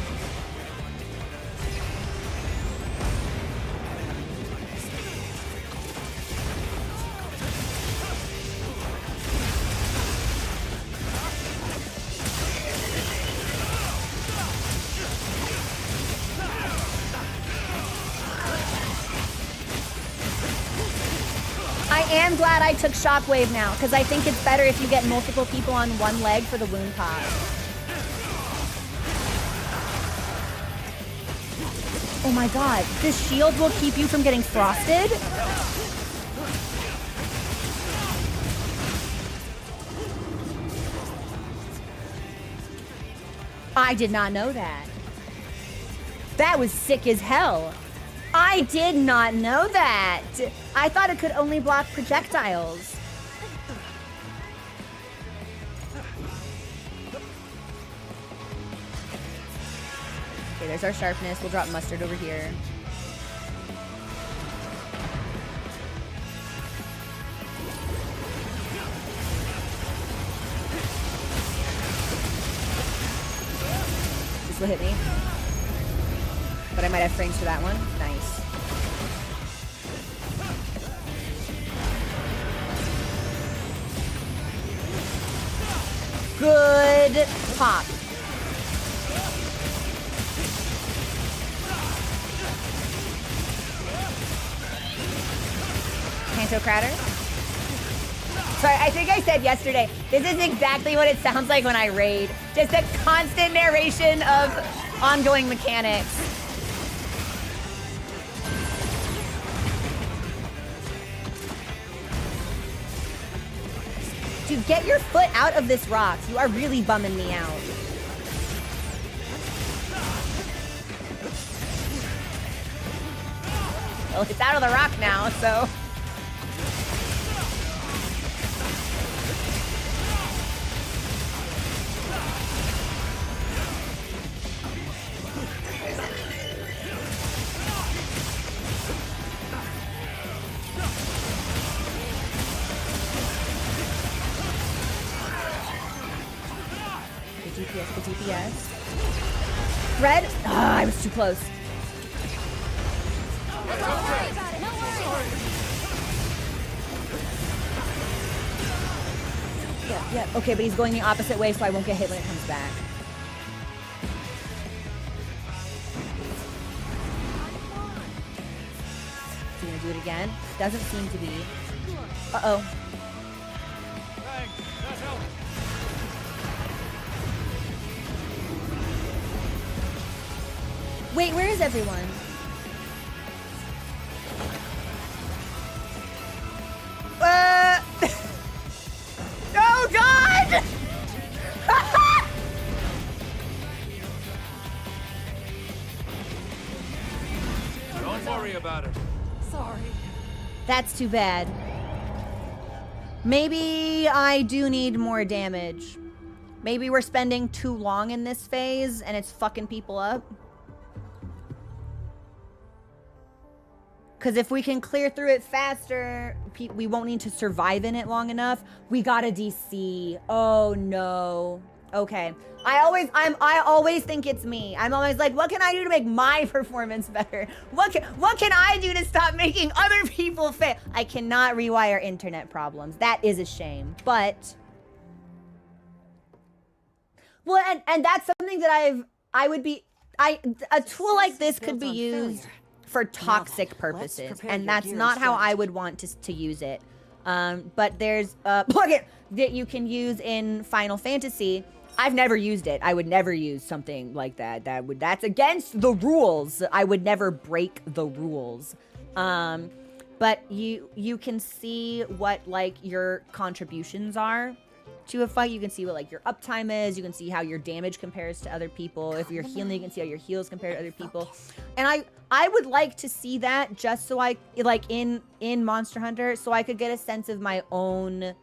I am glad I took Shockwave now, because I think it's better if you get multiple people on one leg for the wound pop. Oh my god, this shield will keep you from getting frosted? I did not know that. That was sick as hell. I did not know that. I thought it could only block projectiles. Okay, there's our sharpness. We'll drop mustard over here. will hit me. But I might have frames for that one. Nice. Good pop. Pantocrator. Sorry, I think I said yesterday, this is exactly what it sounds like when I raid. Just a constant narration of ongoing mechanics. Dude, get your foot out of this rock. You are really bumming me out. Well, it's out of the rock now, so... The DPS. Red? Ah, I was too close. Don't worry about it. No worries. Yeah. Okay, but he's going the opposite way, so I won't get hit when it comes back. Is he gonna do it again? Doesn't seem to be. Uh-oh. Thanks. That helps. Wait, where is everyone? No, God! Don't worry about it. Sorry. That's too bad. Maybe I do need more damage. Maybe we're spending too long in this phase and it's fucking people up. Because if we can clear through it faster, we won't need to survive in it long enough. We got a DC. Oh no. Okay. I always think it's me. I'm always like, what can I do to make my performance better? What can I do to stop making other people fail? I cannot rewire internet problems. That is a shame. But well, and that's something that a tool like this could be used for toxic purposes, and that's not how I would want to use it. But there's a plugin that you can use in Final Fantasy. I've never used it. I would never use something like that. That's against the rules. I would never break the rules. But you can see what like your contributions are to a fight. You can see what like your uptime is. You can see how your damage compares to other people. If you're healing, you can see how your heals compare to other people. And I would like to see that just so I like in Monster Hunter, so I could get a sense of my own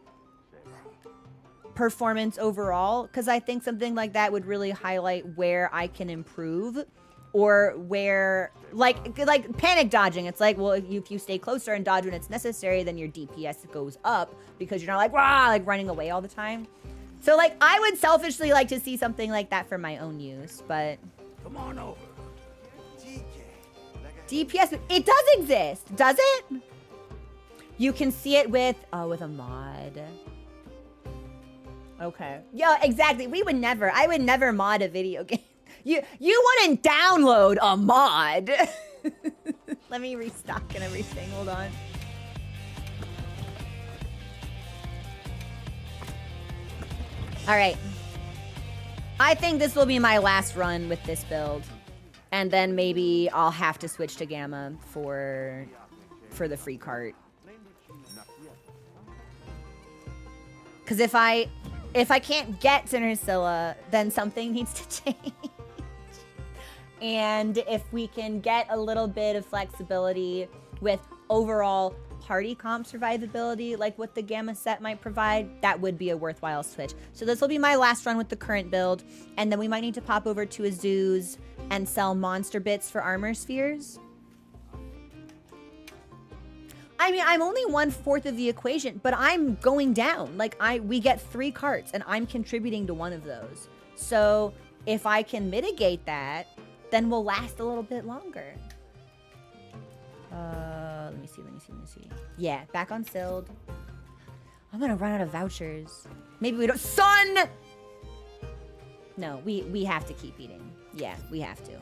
performance overall, because I think something like that would really highlight where I can improve, or where like panic dodging. It's like, well, if you stay closer and dodge when it's necessary, then your DPS goes up because you're not like rah, like running away all the time. So like I would selfishly like to see something like that for my own use, but Come on over. DPS, it does exist, does it? You can see it with a mod. Okay. Yeah, exactly. I would never mod a video game. You wouldn't download a mod. Let me restock and everything. Hold on. All right. I think this will be my last run with this build. And then maybe I'll have to switch to Gamma for the free cart. Because if I can't get Sinnersilla, then something needs to change. And if we can get a little bit of flexibility with overall party comp survivability, like what the Gamma set might provide, that would be a worthwhile switch. So this will be my last run with the current build, and then we might need to pop over to Azu's and sell monster bits for armor spheres. I mean, I'm only 1/4 of the equation, but I'm going down. Like we get 3 carts and I'm contributing to one of those. So if I can mitigate that, then we'll last a little bit longer. Let me see. Yeah, back on Sild. I'm gonna run out of vouchers. Maybe we don't. Son! No, we have to keep eating. Yeah, we have to.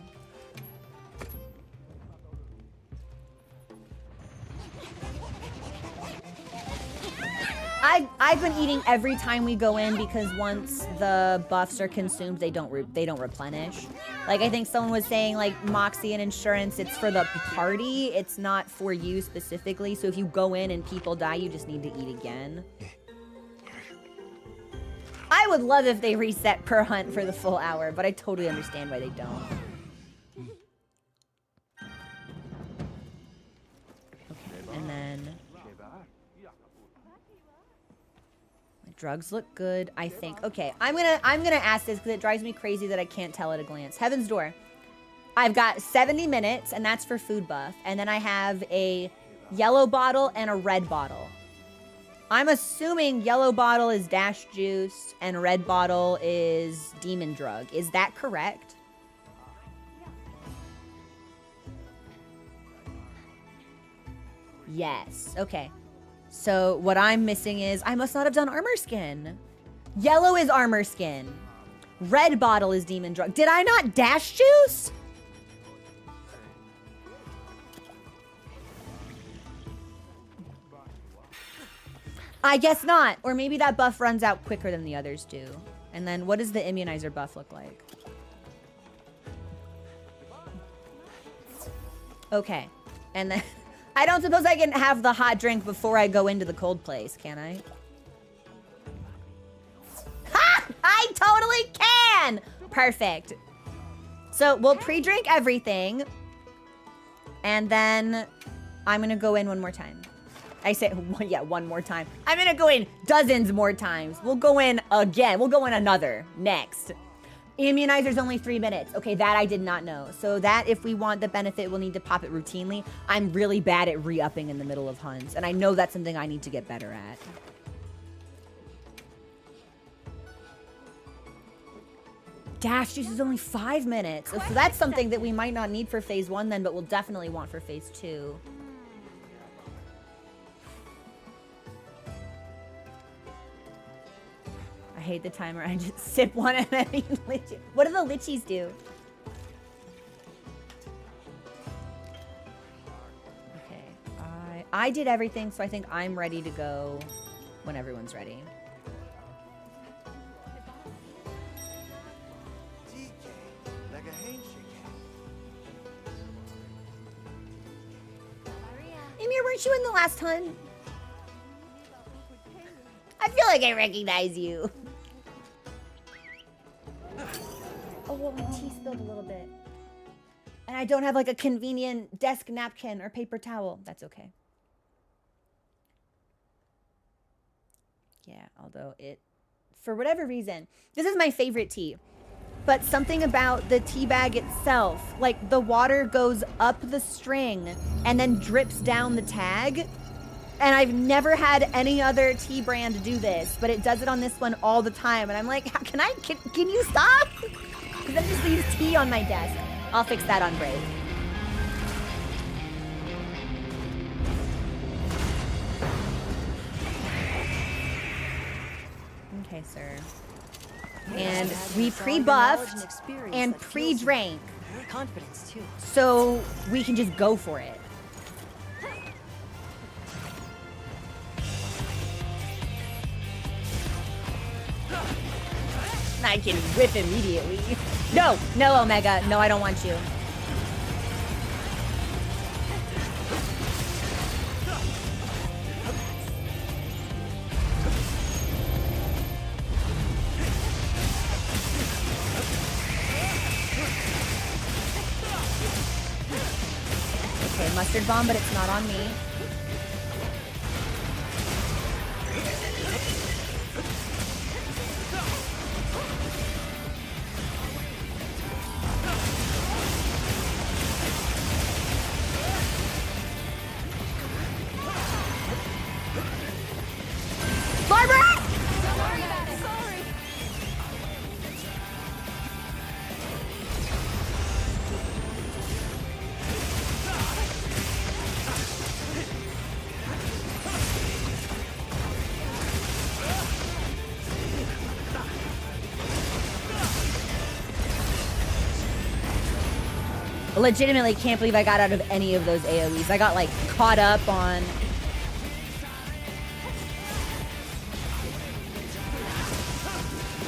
I've been eating every time we go in because once the buffs are consumed, they don't replenish. Like I think someone was saying like Moxie and insurance, it's for the party, it's not for you specifically. So if you go in and people die, you just need to eat again. I would love if they reset per hunt for the full hour, but I totally understand why they don't. Okay, and then drugs look good, I think. Okay, I'm gonna ask this because it drives me crazy that I can't tell at a glance. Heaven's Door. I've got 70 minutes, and that's for food buff. And then I have a yellow bottle and a red bottle. I'm assuming yellow bottle is dash juice and red bottle is demon drug. Is that correct? Yes. Okay. So what I'm missing is I must not have done armor skin. Yellow is armor skin. Red bottle is demon drug. Did I not dash juice? I guess not. Or maybe that buff runs out quicker than the others do. And then what does the immunizer buff look like? Okay. And then I don't suppose I can have the hot drink before I go into the cold place, can I? Ha! I totally can! Perfect. So we'll pre-drink everything. And then I'm going to go in one more time. I say, yeah, one more time. I'm going to go in dozens more times. We'll go in again. We'll go in another next. Immunizer's only 3 minutes. Okay, that I did not know. So that if we want the benefit, we'll need to pop it routinely. I'm really bad at re-upping in the middle of hunts. And I know that's something I need to get better at. Dash juice is only 5 minutes. So that's something that we might not need for phase 1 then, but we'll definitely want for phase 2. I hate the timer. I just sip one and then eat lychee. What do the lychees do? Okay, I did everything, so I think I'm ready to go when everyone's ready. Ymir, weren't you in the last hunt? I feel like I recognize you. Oh, well, my tea spilled a little bit. And I don't have like a convenient desk napkin or paper towel. That's okay. Yeah, although it, for whatever reason, this is my favorite tea. But something about the tea bag itself, like the water goes up the string and then drips down the tag. And I've never had any other tea brand do this, but it does it on this one all the time. And I'm like, can you stop? Because that just leaves tea on my desk. I'll fix that on Brave. Okay, sir. And we pre-buffed and pre-drank. Confidence too. So we can just go for it. I can whip immediately. No, no, Omega. No, I don't want you. Okay, mustard bomb, but it's not on me. Legitimately can't believe I got out of any of those AoEs. I got like caught up on...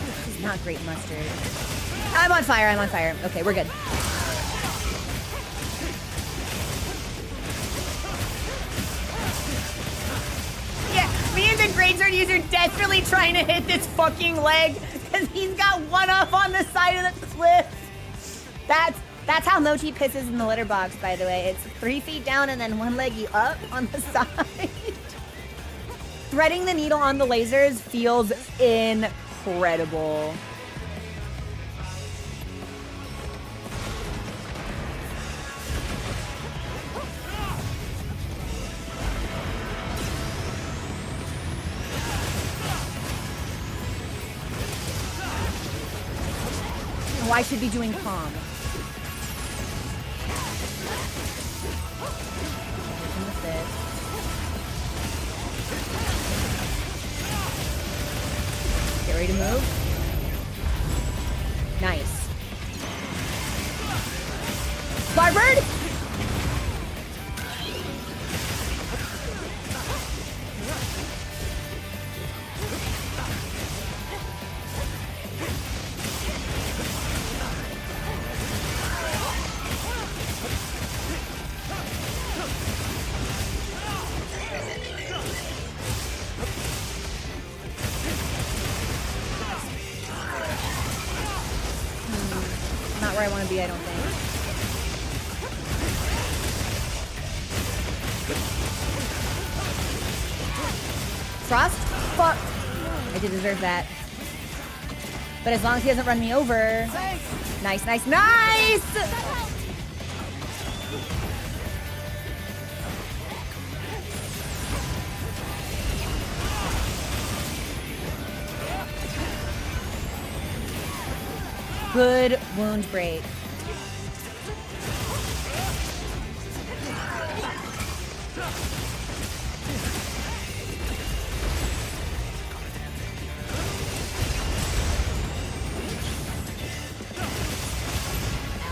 This is not great mustard. I'm on fire, I'm on fire. Okay, we're good. Yeah, me and the Greatsword user desperately trying to hit this fucking leg because he's got one up on the side of the cliff. That's how Mochi pisses in the litter box, by the way. It's 3 feet down and then one leggy up on the side. Threading the needle on the lasers feels incredible. Oh, I should be doing calm. Get ready to move. Nice. Barbird! Not where I want to be, I don't think. Frost? Fuck. I did deserve that. But as long as he doesn't run me over. Nice, nice, nice! Good wound break.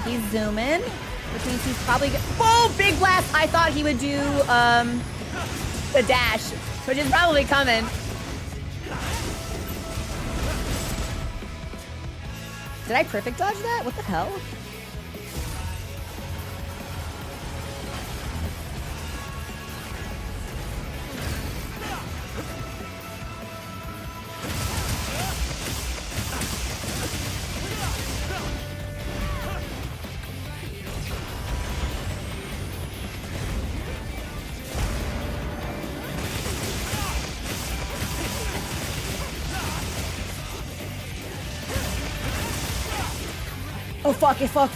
He's zooming, which means he's probably whoa, big blast! I thought he would do the dash, which is probably coming. Did I perfect dodge that? What the hell? Oh, fuck it, fuck.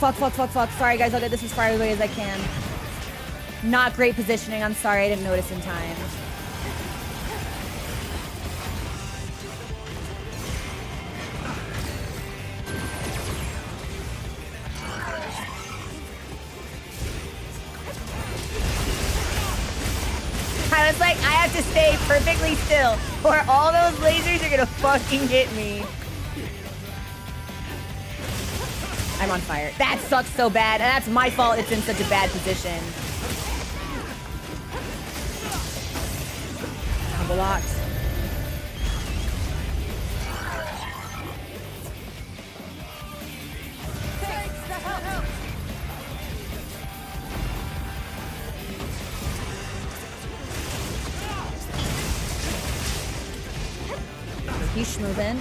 Sorry, guys, I'll get this as far away as I can. Not great positioning. I'm sorry, I didn't notice in time. I was like, I have to stay perfectly still, or all those lasers are gonna fucking hit me. I'm on fire. That sucks so bad, and that's my fault it's in such a bad position. Combo locked. He's schmoozing.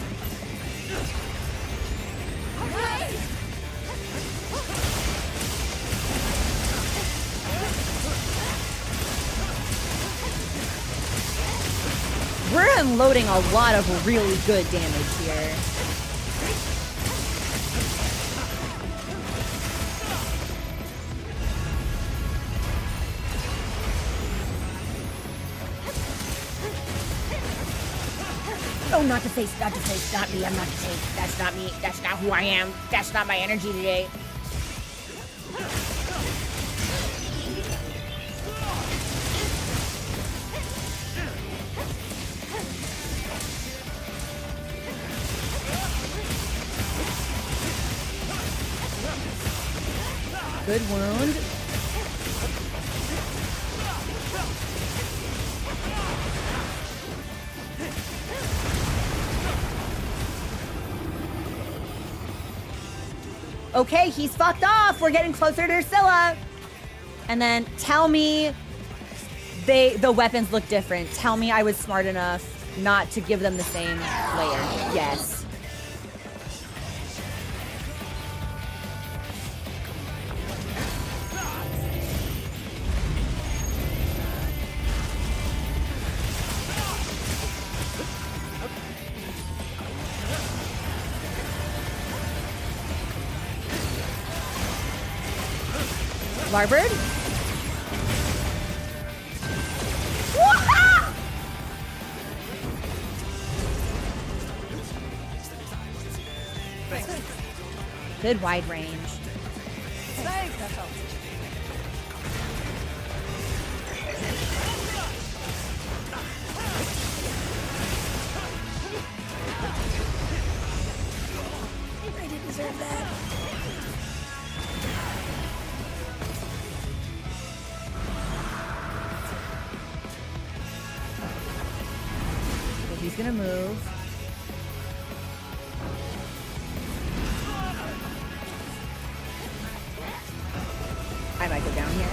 We're unloading a lot of really good damage here. Oh, not the face, not me, I'm not the face. That's not me, that's not who I am. That's not my energy today. Good wound. Okay, he's fucked off. We're getting closer to Ursula. And then tell me the weapons look different. Tell me I was smart enough not to give them the same layer. Yes. Warbird? Wah-ha! Good wide range. Thanks, that helps. I didn't deserve that. He's gonna move. I might go down here.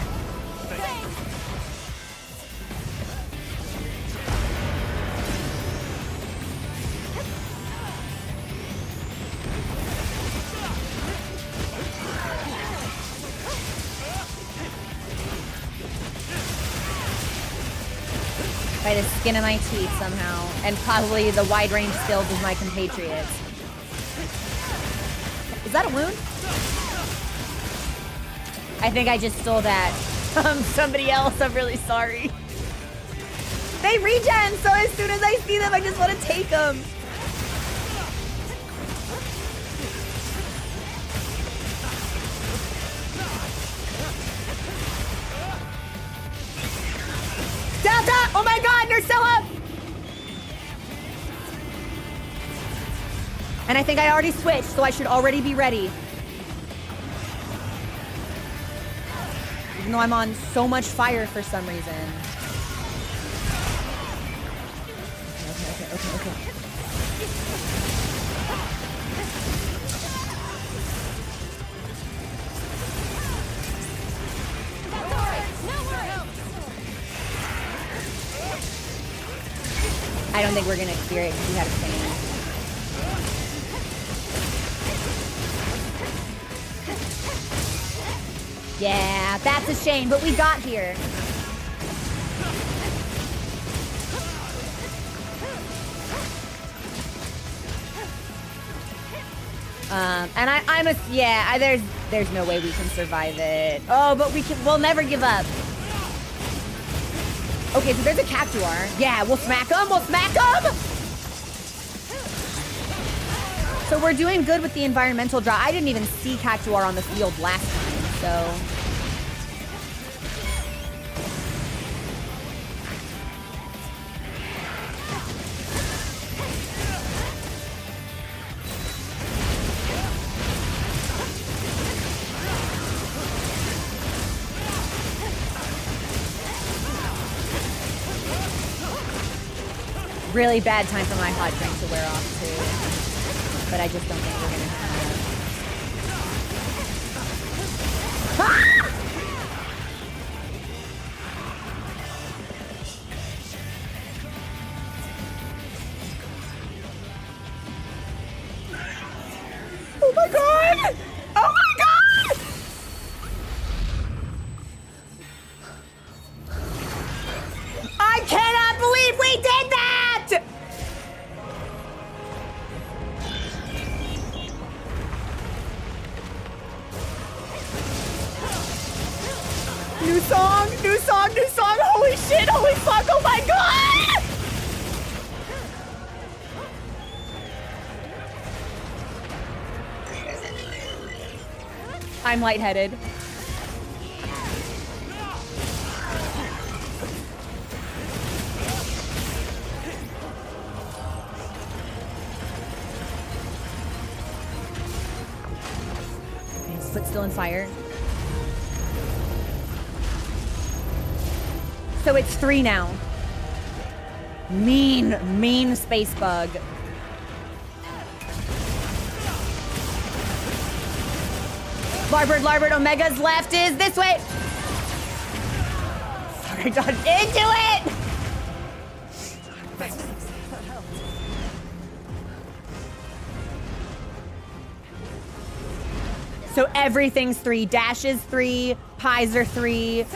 By the skin of my teeth somehow. And probably the wide range skills of my compatriots. Is that a wound? I think I just stole that from somebody else. I'm really sorry. They regen, so as soon as I see them, I just want to take them. Delta! Oh my god, Ursula! And I think I already switched, so I should already be ready. Even though I'm on so much fire for some reason. Okay. I don't think we're gonna clear it because we had a fan. Yeah, that's a shame, but we got here. And I'm a, yeah, there's no way we can survive it. Oh, but we'll never give up. Okay, so there's a Cactuar. Yeah, we'll smack him, So we're doing good with the environmental draw. I didn't even see Cactuar on the field last time, so. Really bad time for my hot drink to wear off too. But I just don't think we're gonna have it. Ah! Oh my god! Oh my god! I cannot believe we did that! New song, holy shit, holy fuck, oh my god! I'm lightheaded. His foot still in fire. So it's 3 now. Mean space bug. Larbird, Omega's left is this way. Sorry, dodge into it. So everything's 3. Dash is 3. Pies are 3.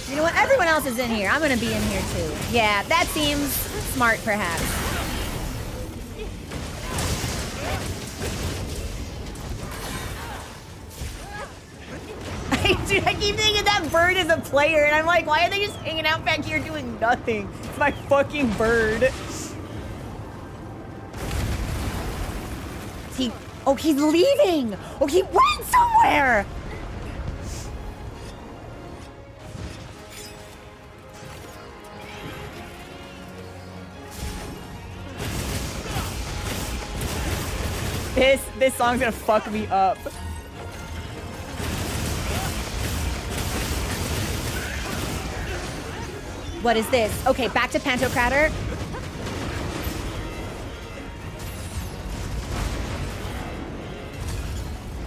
You know what? Everyone else is in here. I'm gonna be in here too. Yeah, that seems smart, perhaps. Dude, I keep thinking that bird is a player, and I'm like, why are they just hanging out back here doing nothing? It's my fucking bird. Oh, he's leaving. Oh, he went somewhere. This song's gonna fuck me up. What is this? Okay, back to Pantocrator.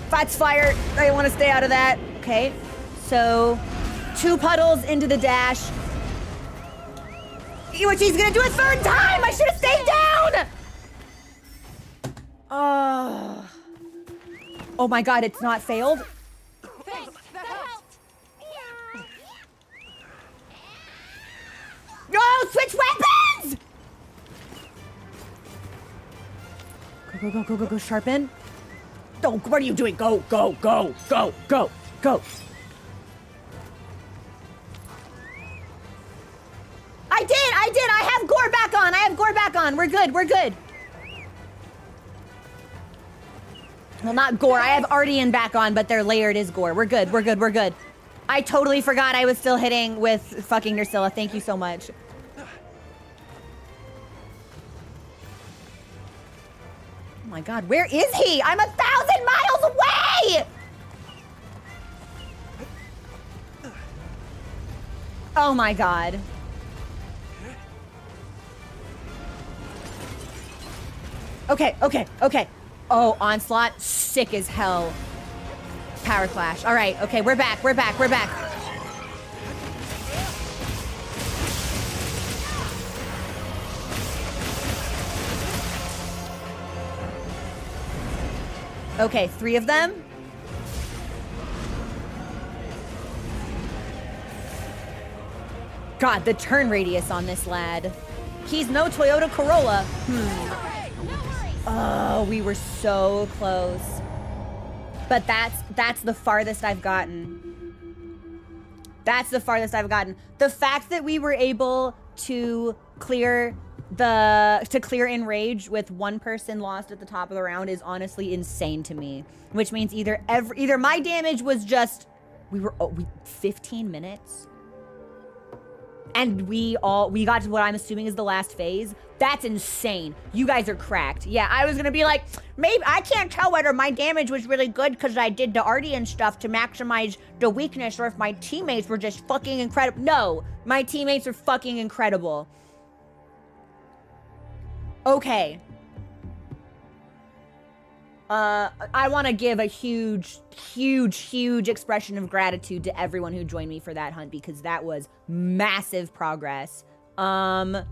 That's fire. I want to stay out of that. Okay, so 2 puddles into the dash. Which he's gonna do a 3rd time. I should have stayed down. Oh my god, it's not failed. No, switch weapons! Go, sharpen. Don't, what are you doing? Go. I did, I have Gore back on. We're good. Well, not Gore, I have Ardian back on, but their layered is Gore. We're good. I totally forgot I was still hitting with fucking Nursilla. Thank you so much. Oh my god, where is he? I'm 1,000 miles away! Oh my god. Okay. Oh, Onslaught, sick as hell. Power Clash. All right, okay, we're back. Okay, 3 of them. God, the turn radius on this lad. He's no Toyota Corolla. Oh, we were so close. But that's the farthest I've gotten. The fact that we were able to clear in rage with 1 person lost at the top of the round is honestly insane to me. Which means either my damage was just 15 minutes. And we got to what I'm assuming is the last phase. That's insane. You guys are cracked. Yeah, I was gonna be like, maybe I can't tell whether my damage was really good because I did the Ardian stuff to maximize the weakness, or if my teammates were just fucking incredible. No, my teammates are fucking incredible. Okay. I want to give a huge expression of gratitude to everyone who joined me for that hunt, because that was massive progress. I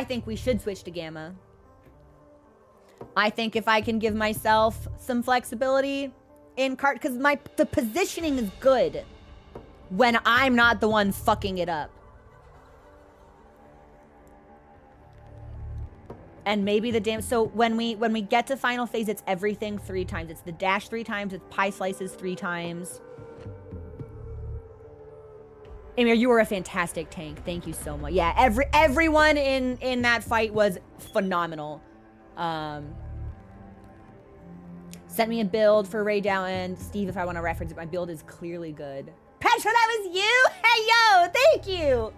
think we should switch to Gamma. I think if I can give myself some flexibility in cart, because the positioning is good when I'm not the one fucking it up. And maybe the damn, so when we get to final phase, it's everything 3 times. It's the dash 3 times, it's pie slices 3 times. Amir, you were a fantastic tank. Thank you so much. Yeah, everyone in that fight was phenomenal. Sent me a build for Ray Down and Steve if I want to reference it. My build is clearly good. Petra, that was you? Hey, yo, thank you.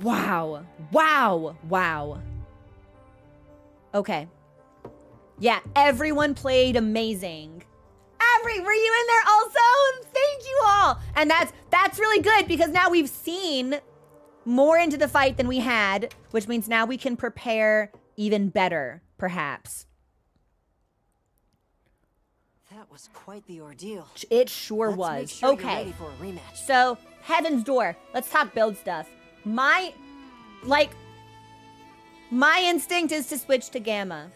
Wow. Wow. Wow. Okay. Yeah, everyone played amazing. Were you in there also? Thank you all. And that's really good because now we've seen more into the fight than we had, which means now we can prepare even better, perhaps. That was quite the ordeal. It sure Let's was. make sure you're Okay. ready for a rematch. So, Heaven's Door. Let's talk build stuff. My instinct is to switch to Gamma.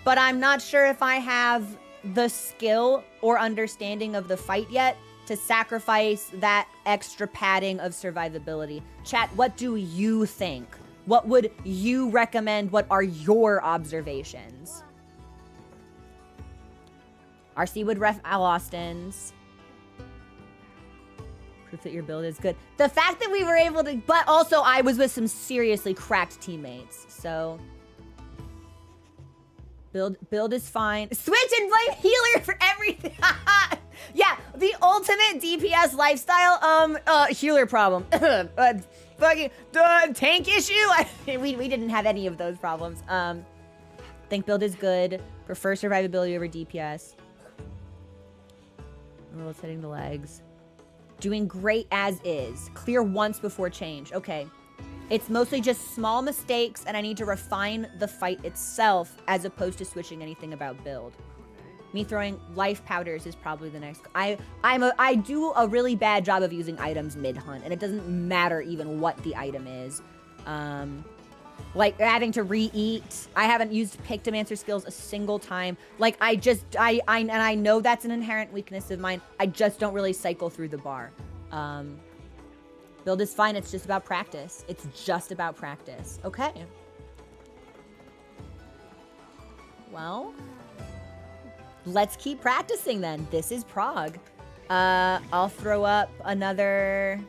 But I'm not sure if I have the skill or understanding of the fight yet to sacrifice that extra padding of survivability. Chat, what do you think? What would you recommend? What are your observations? RC would ref Al Austin's. Proof that your build is good. The fact that we were able to, but also I was with some seriously cracked teammates, so. Build is fine. Switch and blame healer for everything. Yeah, the ultimate DPS lifestyle. Healer problem. Fucking tank issue. We didn't have any of those problems. Think build is good. Prefer survivability over DPS. Roll hitting the legs. Doing great as is. Clear once before change. Okay. It's mostly just small mistakes, and I need to refine the fight itself as opposed to switching anything about build. Me throwing life powders is probably the next. I do a really bad job of using items mid-hunt, and it doesn't matter even what the item is. Like having to re-eat. I haven't used Pictomancer skills a single time. Like and I know that's an inherent weakness of mine. I just don't really cycle through the bar. Build is fine. It's just about practice. It's just about practice. Okay. Well, let's keep practicing then. This is Prague. I'll throw up another.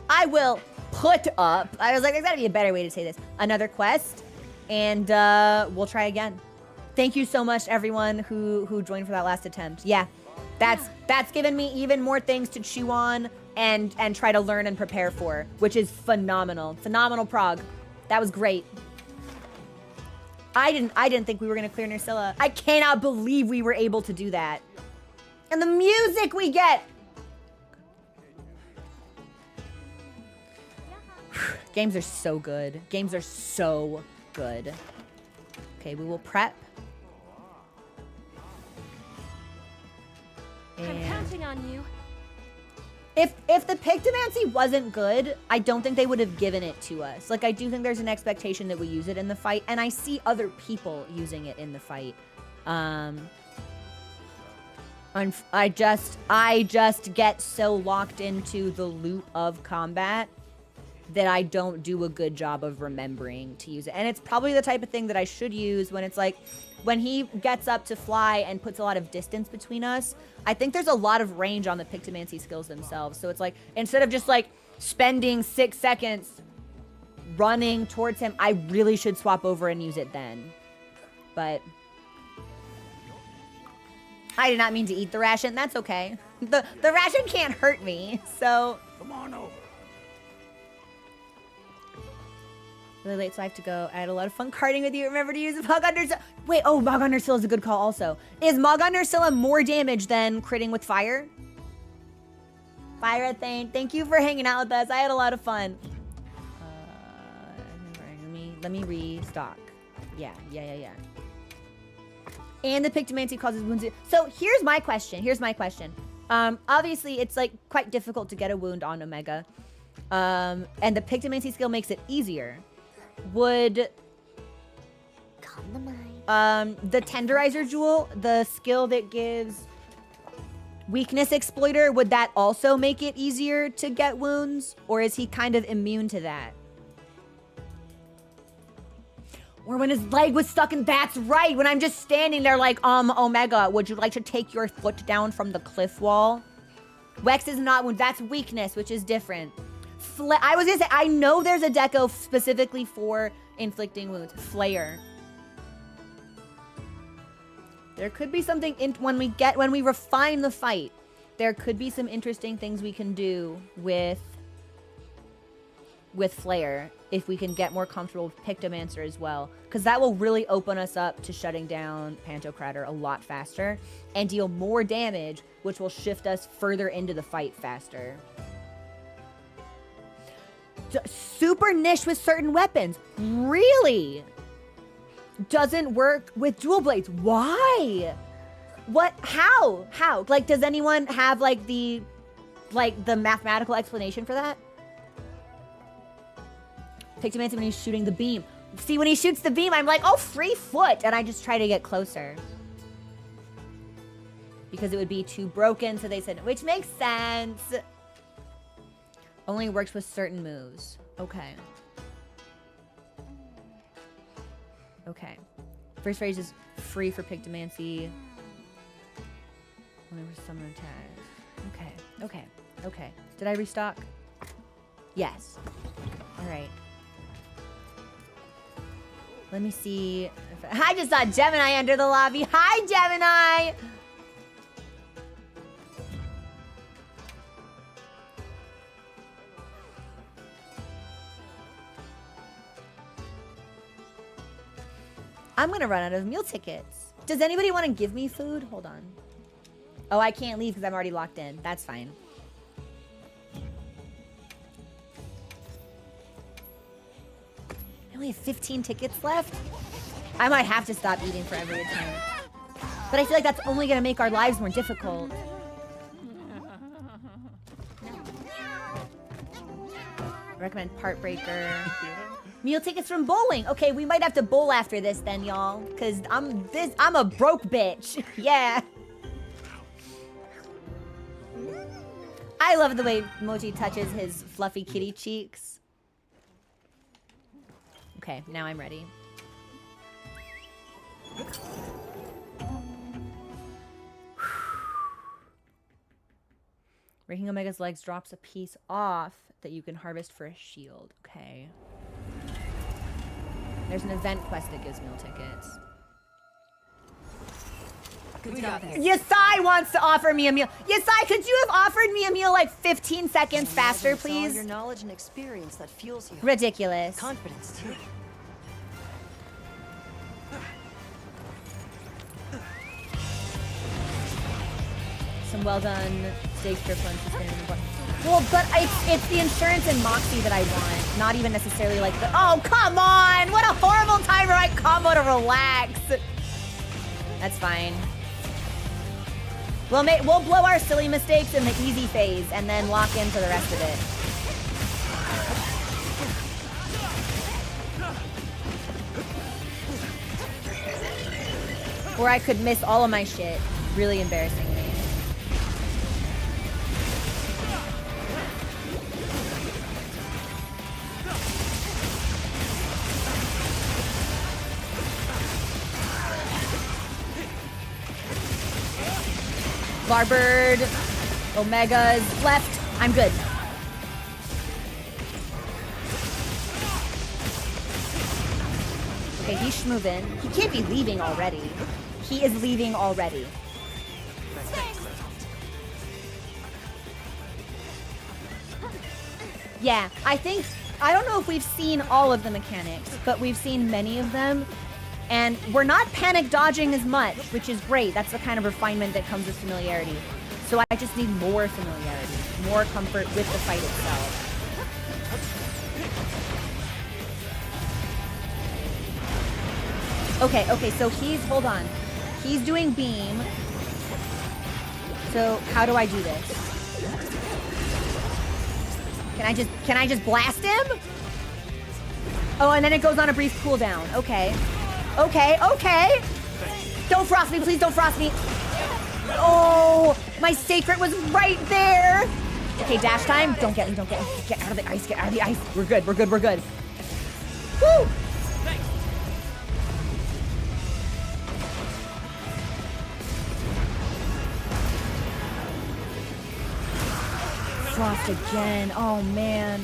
I will put up. I was like, there's gotta be a better way to say this. Another quest, and we'll try again. Thank you so much, everyone who joined for that last attempt. Yeah. That's given me even more things to chew on and try to learn and prepare for, which is phenomenal. Phenomenal, Prague. That was great. I didn't think we were gonna clear Nursilla. I cannot believe we were able to do that. And the music we get. Games are so good. Games are so good. Okay, we will prep. I'm counting on you. If the Pictomancy wasn't good, I don't think they would have given it to us. Like, I do think there's an expectation that we use it in the fight, and I see other people using it in the fight. I just get so locked into the loop of combat that I don't do a good job of remembering to use it. And it's probably the type of thing that I should use when it's like, when he gets up to fly and puts a lot of distance between us, I think there's a lot of range on the Pictomancy skills themselves. So it's like, instead of just like spending 6 seconds running towards him, I really should swap over and use it then. But I did not mean to eat the ration. That's okay. The ration can't hurt me, so. Come on over. Really late, so I have to go. I had a lot of fun karting with you. Remember to use Mog Under. Wait, oh, Mog Under Scylla is a good call also. Is Mog Under Scylla more damage than critting with fire? Fire thing. Thank you for hanging out with us. I had a lot of fun. Let me restock. Yeah. And the Pictomancy causes wounds. So here's my question. Obviously, it's like quite difficult to get a wound on Omega. And the Pictomancy skill makes it easier. Would the Tenderizer Jewel, the skill that gives Weakness Exploiter, would that also make it easier to get wounds? Or is he kind of immune to that? Or when his leg was stuck in, that's right, when I'm just standing there like, Omega, would you like to take your foot down from the cliff wall? Wex is not wound, that's weakness, which is different. I was gonna say, I know there's a deco specifically for inflicting wounds. Flare. There could be something when we refine the fight. There could be some interesting things we can do with Flare if we can get more comfortable with Pictomancer as well, because that will really open us up to shutting down Pantocrator a lot faster and deal more damage, which will shift us further into the fight faster. Super niche with certain weapons. Really? Doesn't work with dual blades. Why? What? How? Like, does anyone have like the mathematical explanation for that? Pictomancer when he's shooting the beam. See, when he shoots the beam, I'm like, oh, free foot, and I just try to get closer because it would be too broken. So they said, which makes sense. Only works with certain moves. Okay. Okay. First phase is free for Pictomancy. Only for summon attacks. Okay. Did I restock? Yes. All right. Let me see. I just saw Gemini under the lobby. Hi, Gemini! I'm gonna run out of meal tickets. Does anybody want to give me food? Hold on. Oh, I can't leave because I'm already locked in. That's fine. I only have 15 tickets left. I might have to stop eating for every attempt. But I feel like that's only gonna make our lives more difficult. Recommend Part Breaker. Meal tickets from bowling. Okay, we might have to bowl after this then, y'all. Cause I'm a broke bitch. Yeah. I love the way Mochi touches his fluffy kitty cheeks. Okay, now I'm ready. Breaking Omega's legs drops a piece off that you can harvest for a shield. Okay. There's an event quest that gives meal tickets. Good job there. Yasai wants to offer me a meal. Yasai, could you have offered me a meal like 15 seconds faster, It's all please? your knowledge and experience that fuels you. Ridiculous. Confidence too. Some well done steak strip lunch. Well, but it's the insurance and Moxie that I want, not even necessarily like the. Oh, come on! What a horrible time to write combo to relax. That's fine. We'll blow our silly mistakes in the easy phase and then lock in for the rest of it. Or I could miss all of my shit. Really embarrassing me. Barbird, Omega's left. I'm good. Okay, he's schmovin'. He can't be leaving already. He is leaving already. Yeah, I don't know if we've seen all of the mechanics, but we've seen many of them. And we're not panic dodging as much, which is great. That's the kind of refinement that comes with familiarity. So I just need more familiarity, more comfort with the fight itself. Okay, so hold on. He's doing beam. So how do I do this? Can I just blast him? Oh, and then it goes on a brief cooldown. Okay. Don't frost me, please don't frost me. Oh, my sacred was right there. Okay, dash time. Don't get me. Get out of the ice, We're good. Woo! Frost again. Oh, man.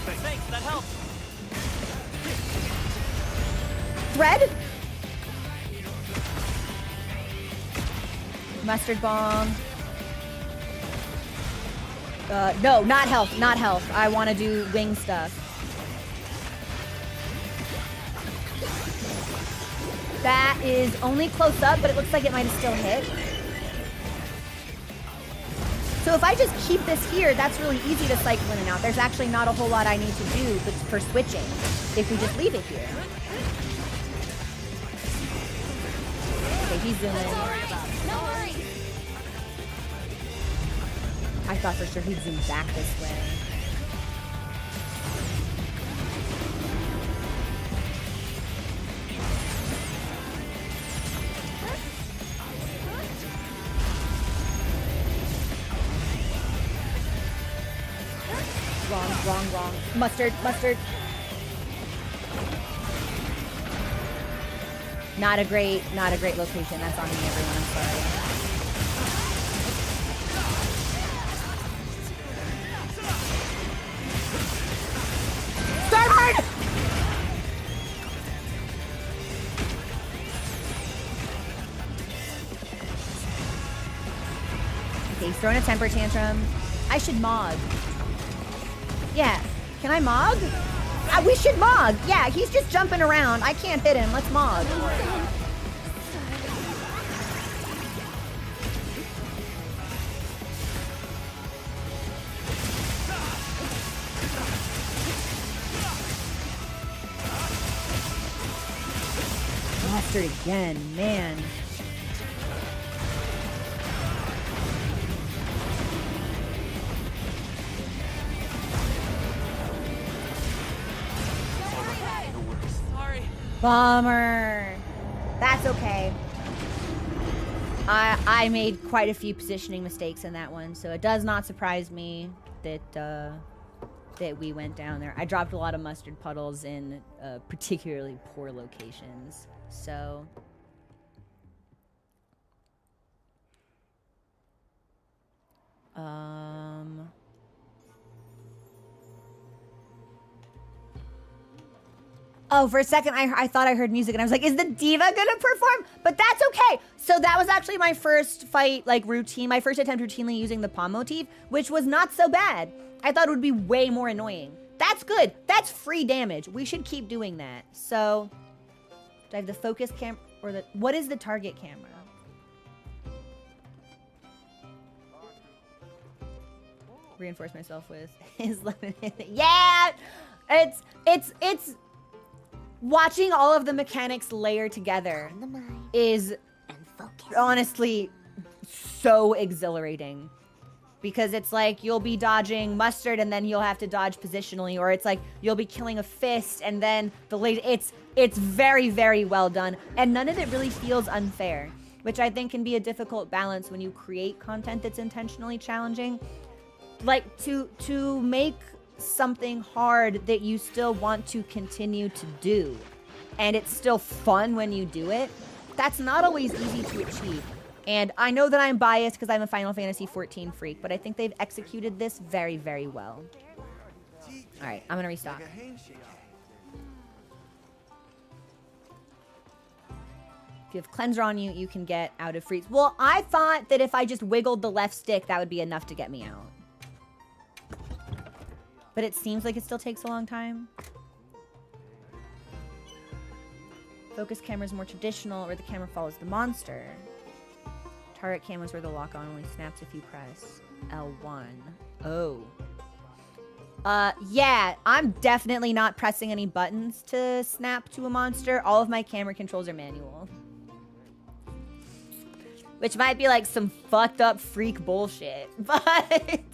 Thanks, that helps. Thread? Mustard bomb. No, not health, not health. I want to do wing stuff. That is only close up, but it looks like it might have still hit. So if I just keep this here, that's really easy to cycle in and out. There's actually not a whole lot I need to do for switching if we just leave it here. Okay, he's zooming. No worries. I thought for sure he'd zoom back this way. Wrong. Mustard. Not a great location. That's on me, everyone. I'm sorry. Starboard! Okay, he's throwing a temper tantrum. I should mog. Yeah. Can I mog? We should mog. Yeah, he's just jumping around. I can't hit him. Let's mog. Bastard again, man. Bummer. That's okay. I made quite a few positioning mistakes in that one, so it does not surprise me that that we went down there. I dropped a lot of mustard puddles in particularly poor locations, so. Oh, for a second, I thought I heard music, and I was like, is the diva gonna perform? But that's okay. So that was actually my first fight, like, routine, my first attempt routinely using the palm motif, which was not so bad. I thought it would be way more annoying. That's good. That's free damage. We should keep doing that. So, do I have the focus cam, or the, what is the target camera? Reinforce myself with his yeah! It's watching all of the mechanics layer together is honestly so exhilarating, because it's like you'll be dodging mustard and then you'll have to dodge positionally, or it's like you'll be killing a fist and then the late it's very, very well done, and none of it really feels unfair, which I think can be a difficult balance when you create content that's intentionally challenging. Like to make something hard that you still want to continue to do, and it's still fun when you do it, that's not always easy to achieve. And I know that I'm biased because I'm a Final Fantasy XIV freak, but I think they've executed this very, very well. All right, I'm gonna restock. If you have cleanser on you, you can get out of freeze. Well, I thought that if I just wiggled the left stick, that would be enough to get me out. But it seems like it still takes a long time. Focus camera is more traditional, where the camera follows the monster. Target cam is where the lock-on only snaps if you press L1. Oh. Yeah, I'm definitely not pressing any buttons to snap to a monster. All of my camera controls are manual. Which might be like some fucked up freak bullshit, but...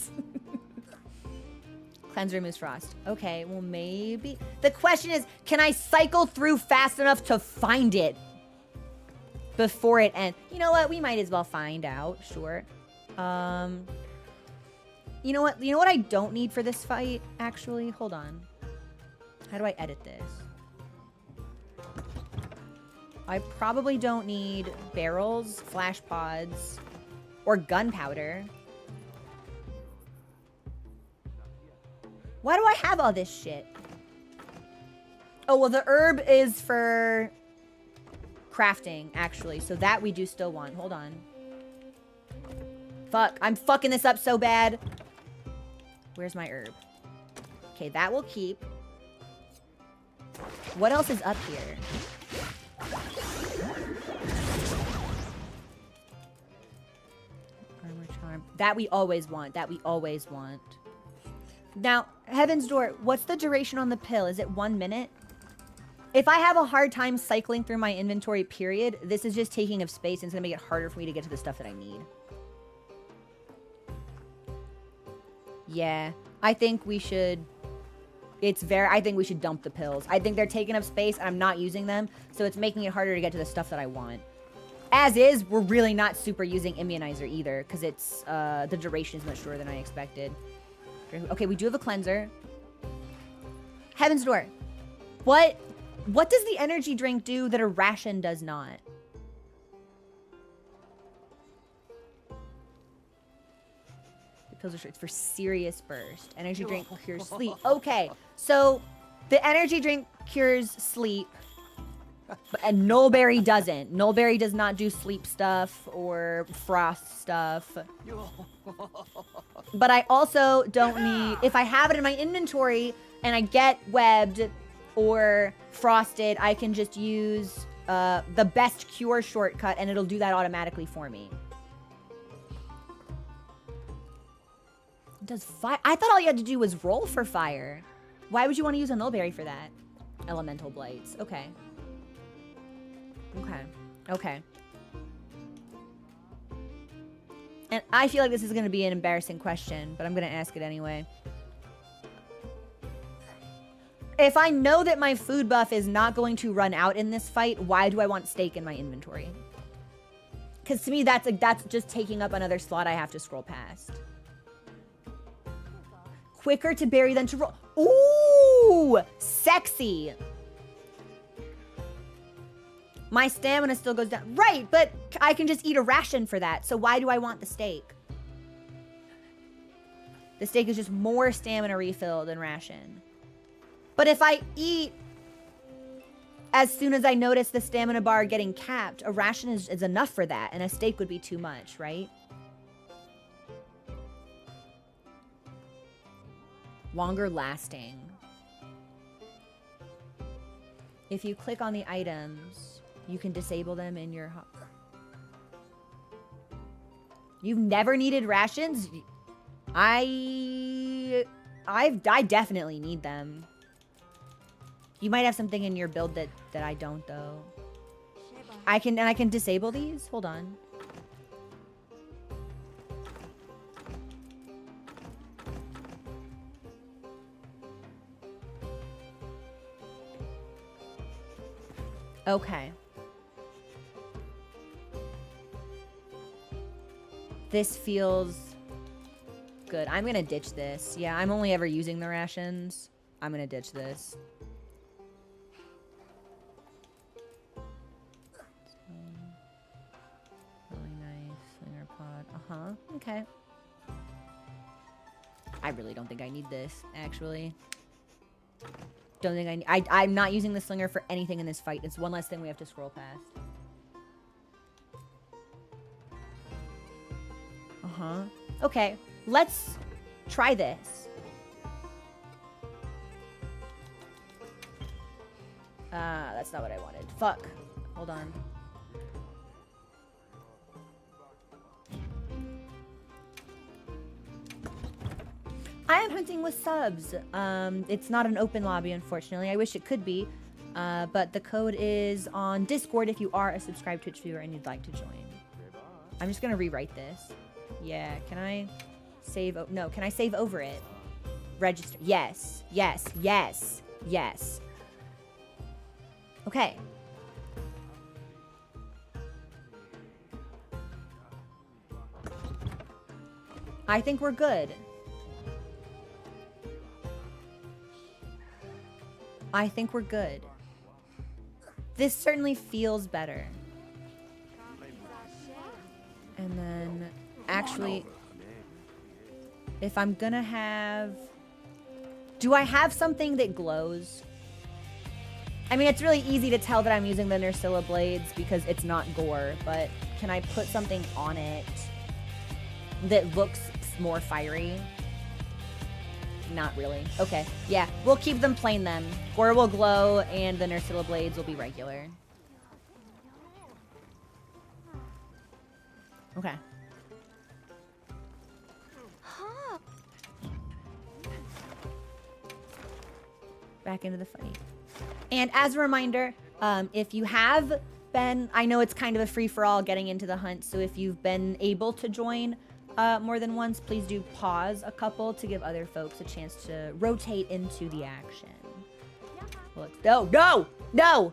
Cleanse removes frost. Okay, well maybe. The question is, can I cycle through fast enough to find it before it ends? You know what? We might as well find out. Sure. You know what? You know what I don't need for this fight? Actually, hold on. How do I edit this? I probably don't need barrels, flash pods, or gunpowder. Why do I have all this shit? Oh, well, the herb is for crafting, actually. So that we do still want. Hold on. Fuck. I'm fucking this up so bad. Where's my herb? Okay, that will keep. What else is up here? Armor charm. That we always want. That we always want. Now, Heaven's Door, what's the duration on the pill? Is it 1 minute? If I have a hard time cycling through my inventory, period, this is just taking up space and it's going to make it harder for me to get to the stuff that I need. Yeah, I think we should... I think we should dump the pills. I think they're taking up space and I'm not using them, so it's making it harder to get to the stuff that I want. As is, we're really not super using Immunizer either, because it's, the duration is much shorter than I expected. Okay, we do have a cleanser. Heaven's Door. What does the energy drink do that a ration does not? Pills are it's for serious burst. Energy drink cures sleep. Okay, so the energy drink cures sleep, and Nullberry doesn't. Nullberry does not do sleep stuff or frost stuff. But I also don't need, if I have it in my inventory and I get webbed or frosted, I can just use the best cure shortcut and it'll do that automatically for me. Does fire? I thought all you had to do was roll for fire. Why would you want to use a Nullberry for that? Elemental blights. Okay. Okay. Okay. And I feel like this is going to be an embarrassing question, but I'm going to ask it anyway. If I know that my food buff is not going to run out in this fight, why do I want steak in my inventory? Because to me, that's just taking up another slot I have to scroll past. Quicker to bury than to roll. Ooh, sexy. My stamina still goes down. Right, but I can just eat a ration for that. So why do I want the steak? The steak is just more stamina refill than ration. But if I eat as soon as I notice the stamina bar getting capped, a ration is enough for that. And a steak would be too much, right? Longer lasting. If you click on the items, you can disable them in your... You've never needed rations? I definitely need them. You might have something in your build that I don't, though. I can disable these? Hold on. Okay. This feels good. I'm gonna ditch this. Yeah, I'm only ever using the rations. I'm gonna ditch this. Really nice. Slinger pod. Uh-huh. Okay. I really don't think I need this, actually. Don't think I'm not using the slinger for anything in this fight. It's one less thing we have to scroll past. Uh-huh. Okay, let's try this. That's not what I wanted. Fuck. Hold on. I am hunting with subs. It's not an open lobby, unfortunately. I wish it could be. But the code is on Discord if you are a subscribed Twitch viewer and you'd like to join. I'm just going to rewrite this. Yeah, can I save? No, can I save over it? Register. Yes, yes, yes, yes. Okay. I think we're good. I think we're good. This certainly feels better. And then, actually, if I'm gonna have... Do I have something that glows? I mean, it's really easy to tell that I'm using the Nursilla blades because it's not gore, but can I put something on it that looks more fiery? Not really. Okay, yeah, we'll keep them plain then. Gore will glow and the Nursilla blades will be regular. Okay. Back into the fight. And as a reminder, if you have been, I know it's kind of a free-for-all getting into the hunt, so if you've been able to join more than once, please do pause a couple to give other folks a chance to rotate into the action. No, no, no!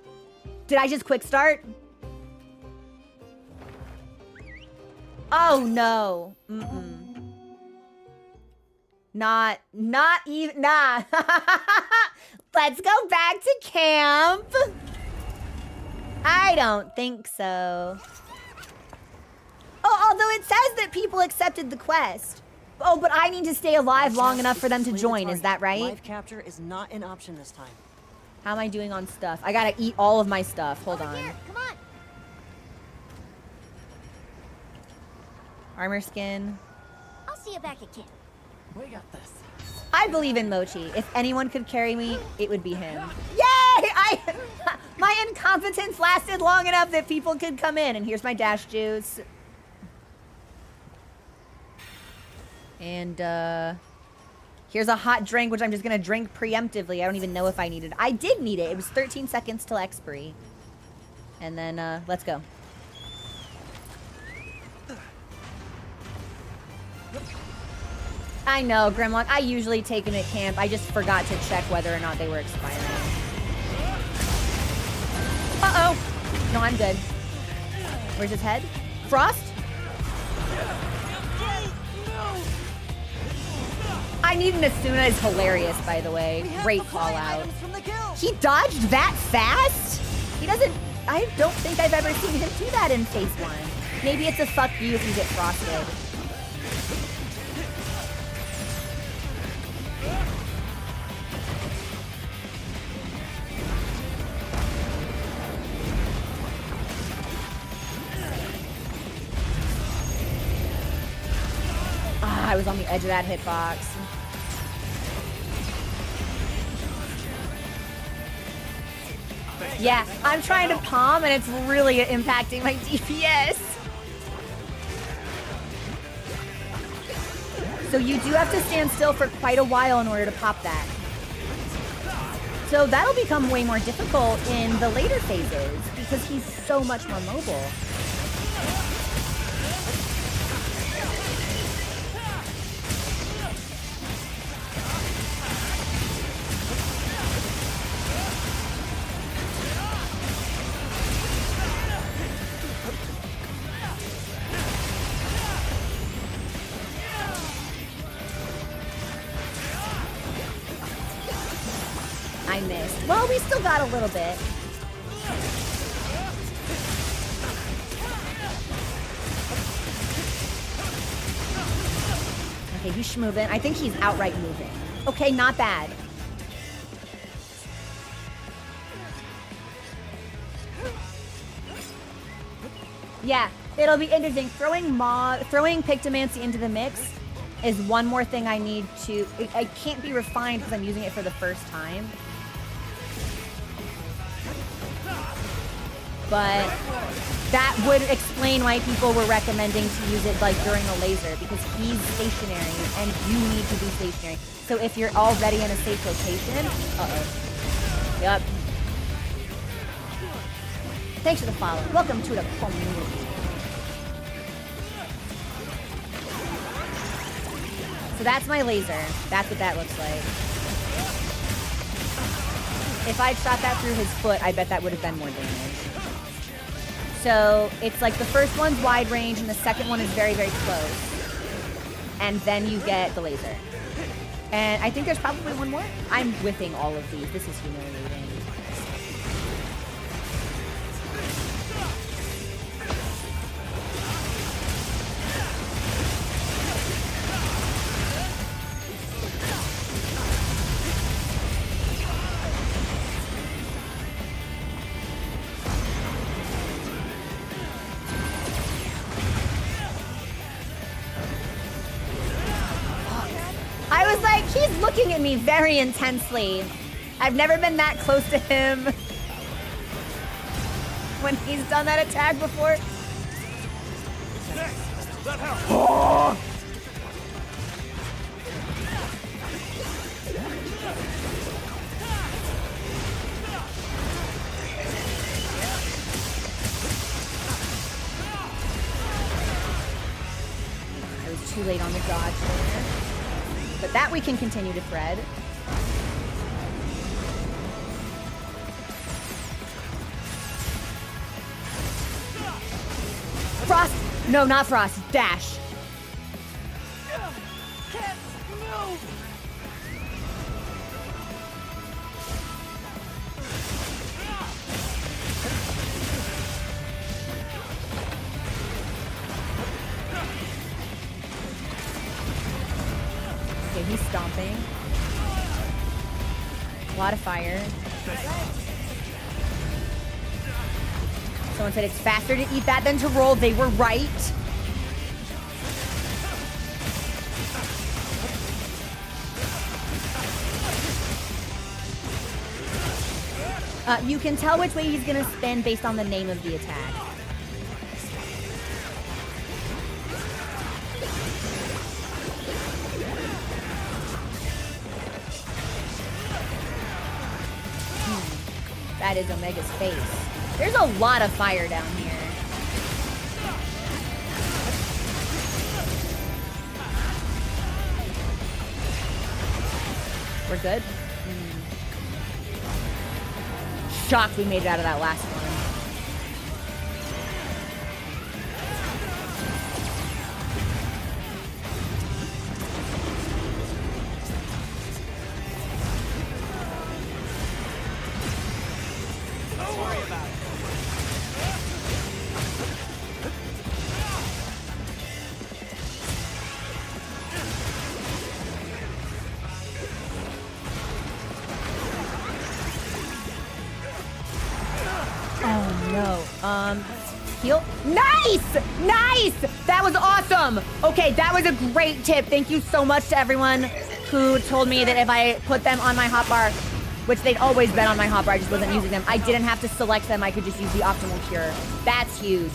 Did I just quick start? Oh no. Not even, nah. Let's go back to camp. I don't think so. Oh, although it says that people accepted the quest. Oh, but I need to stay alive long enough for them to join, is that right? Live capture is not an option this time. How am I doing on stuff? I gotta eat all of my stuff. Hold on. Here, come on. Armor skin. I'll see you back at camp. We got this. I believe in Mochi. If anyone could carry me, it would be him. Yay! My incompetence lasted long enough that people could come in. And here's my dash juice. And here's a hot drink, which I'm just gonna drink preemptively. I don't even know if I needed it. I did need it. It was 13 seconds till expiry. And then let's go. I know, Grimlock. I usually take them at camp. I just forgot to check whether or not they were expiring. Uh-oh. No, I'm good. Where's his head? Frost? I need an Asuna is hilarious, by the way. Great call out. He dodged that fast? He doesn't... I don't think I've ever seen him do that in Phase 1. Maybe it's a fuck you if you get frosted. I was on the edge of that hitbox. Yeah, I'm trying to palm and it's really impacting my DPS. So you do have to stand still for quite a while in order to pop that. So that'll become way more difficult in the later phases because he's so much more mobile. I missed. Well, we still got a little bit. Okay, he's schmoving. I think he's outright moving. Okay, not bad. Yeah, it'll be interesting. Throwing Pictomancy into the mix is one more thing I need to... I can't be refined because I'm using it for the first time. But that would explain why people were recommending to use it like during a laser, because he's stationary and you need to be stationary. So if you're already in a safe location, Yep. Thanks for the follow. Welcome to the community. So that's my laser. That's what that looks like. If I'd shot that through his foot, I bet that would have been more damage. So it's like the first one's wide range and the second one is very, very close. And then you get the laser. And I think there's probably one more. I'm whiffing all of these. This is humiliating. looking at me very intensely. I've never been that close to him when he's done that attack before. That helps. Oh! I was too late on the dodge there. But that we can continue to thread. Frost! No, not Frost. Dash. Can't move. Okay, he's stomping. A lot of fire. Someone said it's faster to eat that than to roll. They were right. You can tell which way he's gonna spin based on the name of the attack. That is Omega's face. There's a lot of fire down here. We're good? Shocked we made it out of that last one. Don't worry about it. Oh no. Heal. Nice! Nice! That was awesome! Okay, that was a great tip. Thank you so much to everyone who told me that if I put them on my hotbar, which they'd always been on my hotbar, I just wasn't using them, I didn't have to select them, I could just use the optimal cure. That's huge.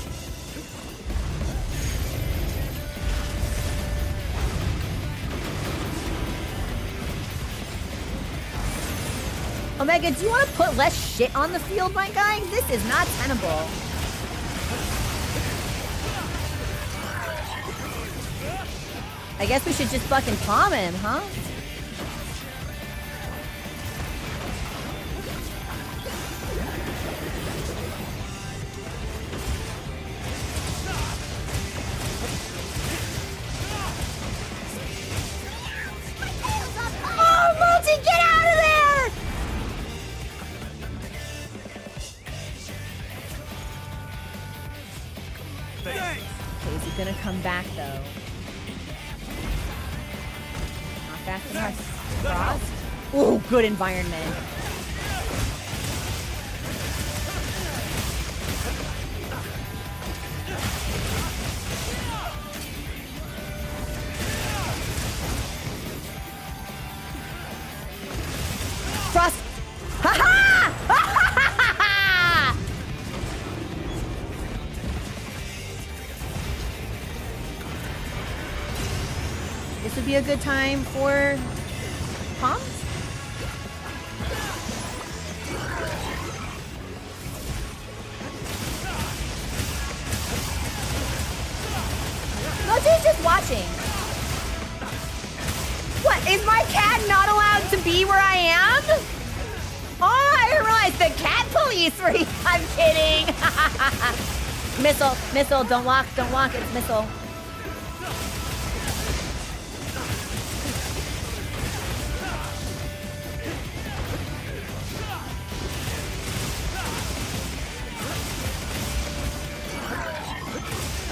Omega, do you want to put less shit on the field, my guy? This is not tenable. I guess we should just fucking palm him, huh? Oh, Multi, get out of there! Thanks. Okay, is he gonna come back though? Not fast enough. Frost? Ooh, good environment. Frost! Ha ha! This would be a good time for palms? No, she's just watching. What, is my cat not allowed to be where I am? Oh, I didn't realize the cat police were here. I'm kidding. Missile, don't walk, it's missile.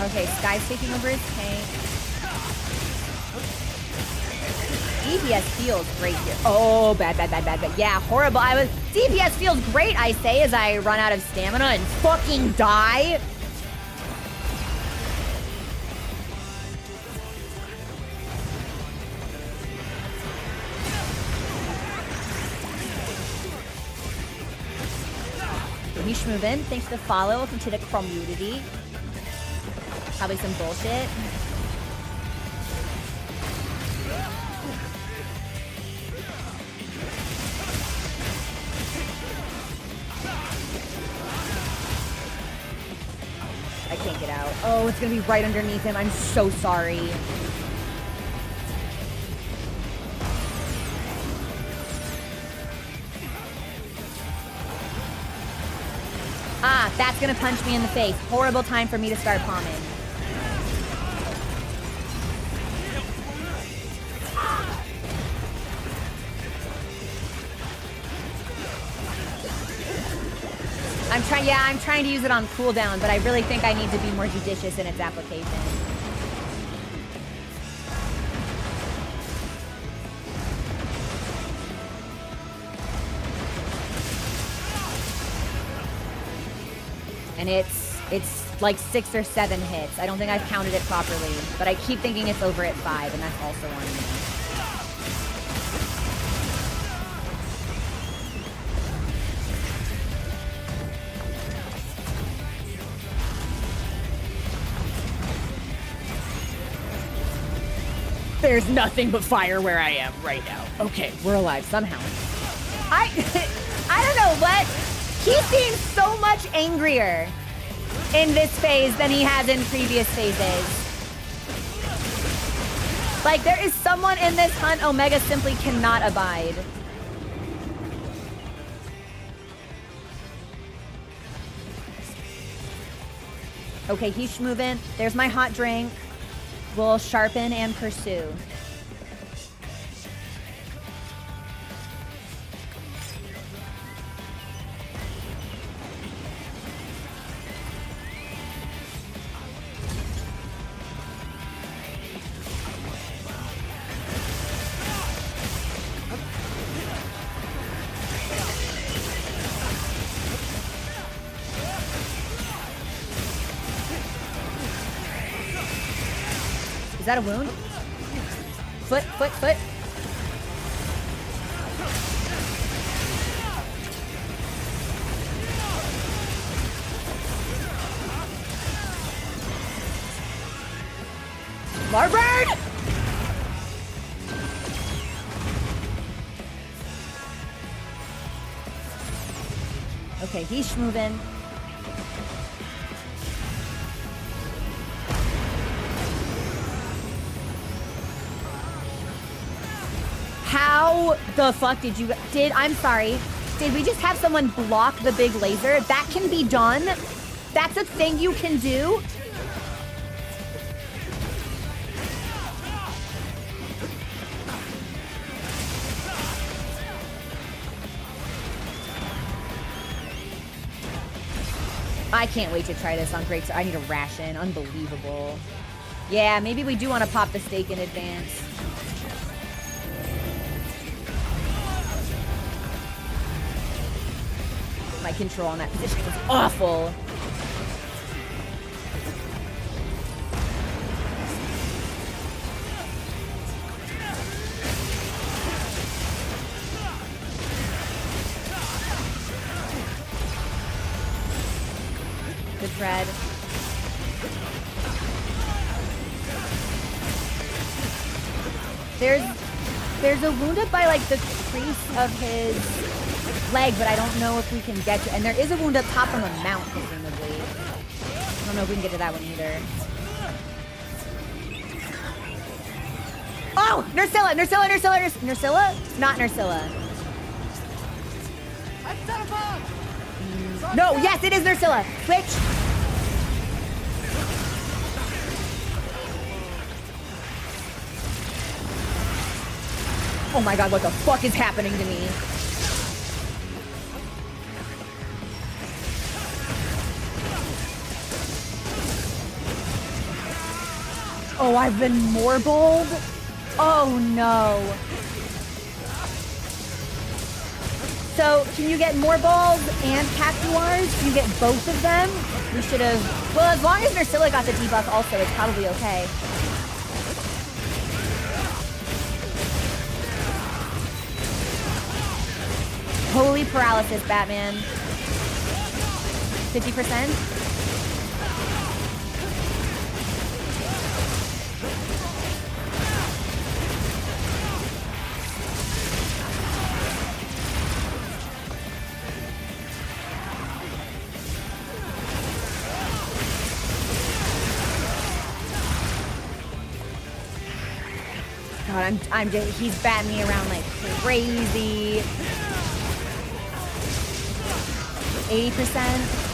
Okay, Sky's taking over his tank. DPS feels great here. Oh, bad. Yeah, horrible. DPS feels great, I say, as I run out of stamina and fucking die. He's moving. Thanks for the follow. Welcome to the community. Probably some bullshit. I can't get out. Oh, it's gonna be right underneath him. I'm so sorry. Ah, that's gonna punch me in the face. Horrible time for me to start palming. I'm trying to use it on cooldown, but I really think I need to be more judicious in its application. And it's like 6 or 7 hits. I don't think I've counted it properly, but I keep thinking it's over at 5, and that's also on me. There's nothing but fire where I am right now. Okay, we're alive somehow. I don't know what. He seems so much angrier in this phase than he has in previous phases. Like, there is someone in this hunt Omega simply cannot abide. Okay, he's moving. There's my hot drink. We'll sharpen and pursue. Is that a wound? Foot. Larbird! Okay, he's moving. How the fuck did you... I'm sorry. Did we just have someone block the big laser? That can be done? That's a thing you can do? I can't wait to try this on Great... I need a ration. Unbelievable. Yeah, maybe we do want to pop the steak in advance. My control on that position was awful. Good thread. There's a wound up by like the crease of his leg, but I don't know if we can get to. And there is a wound up top from a mount, presumably. I don't know if we can get to that one either. Oh! Nursilla! Nursilla? Not Nursilla. No, yes, it is Nursilla. Switch. Oh my god, what the fuck is happening to me? Oh, I've been more bold? Oh no. So, can you get more balls and cactuars? Can you get both of them? We should have... Well, as long as Nursilla got the debuff also, it's probably okay. Holy paralysis, Batman. 50%. God, I'm just, he's batting me around like crazy. 80%.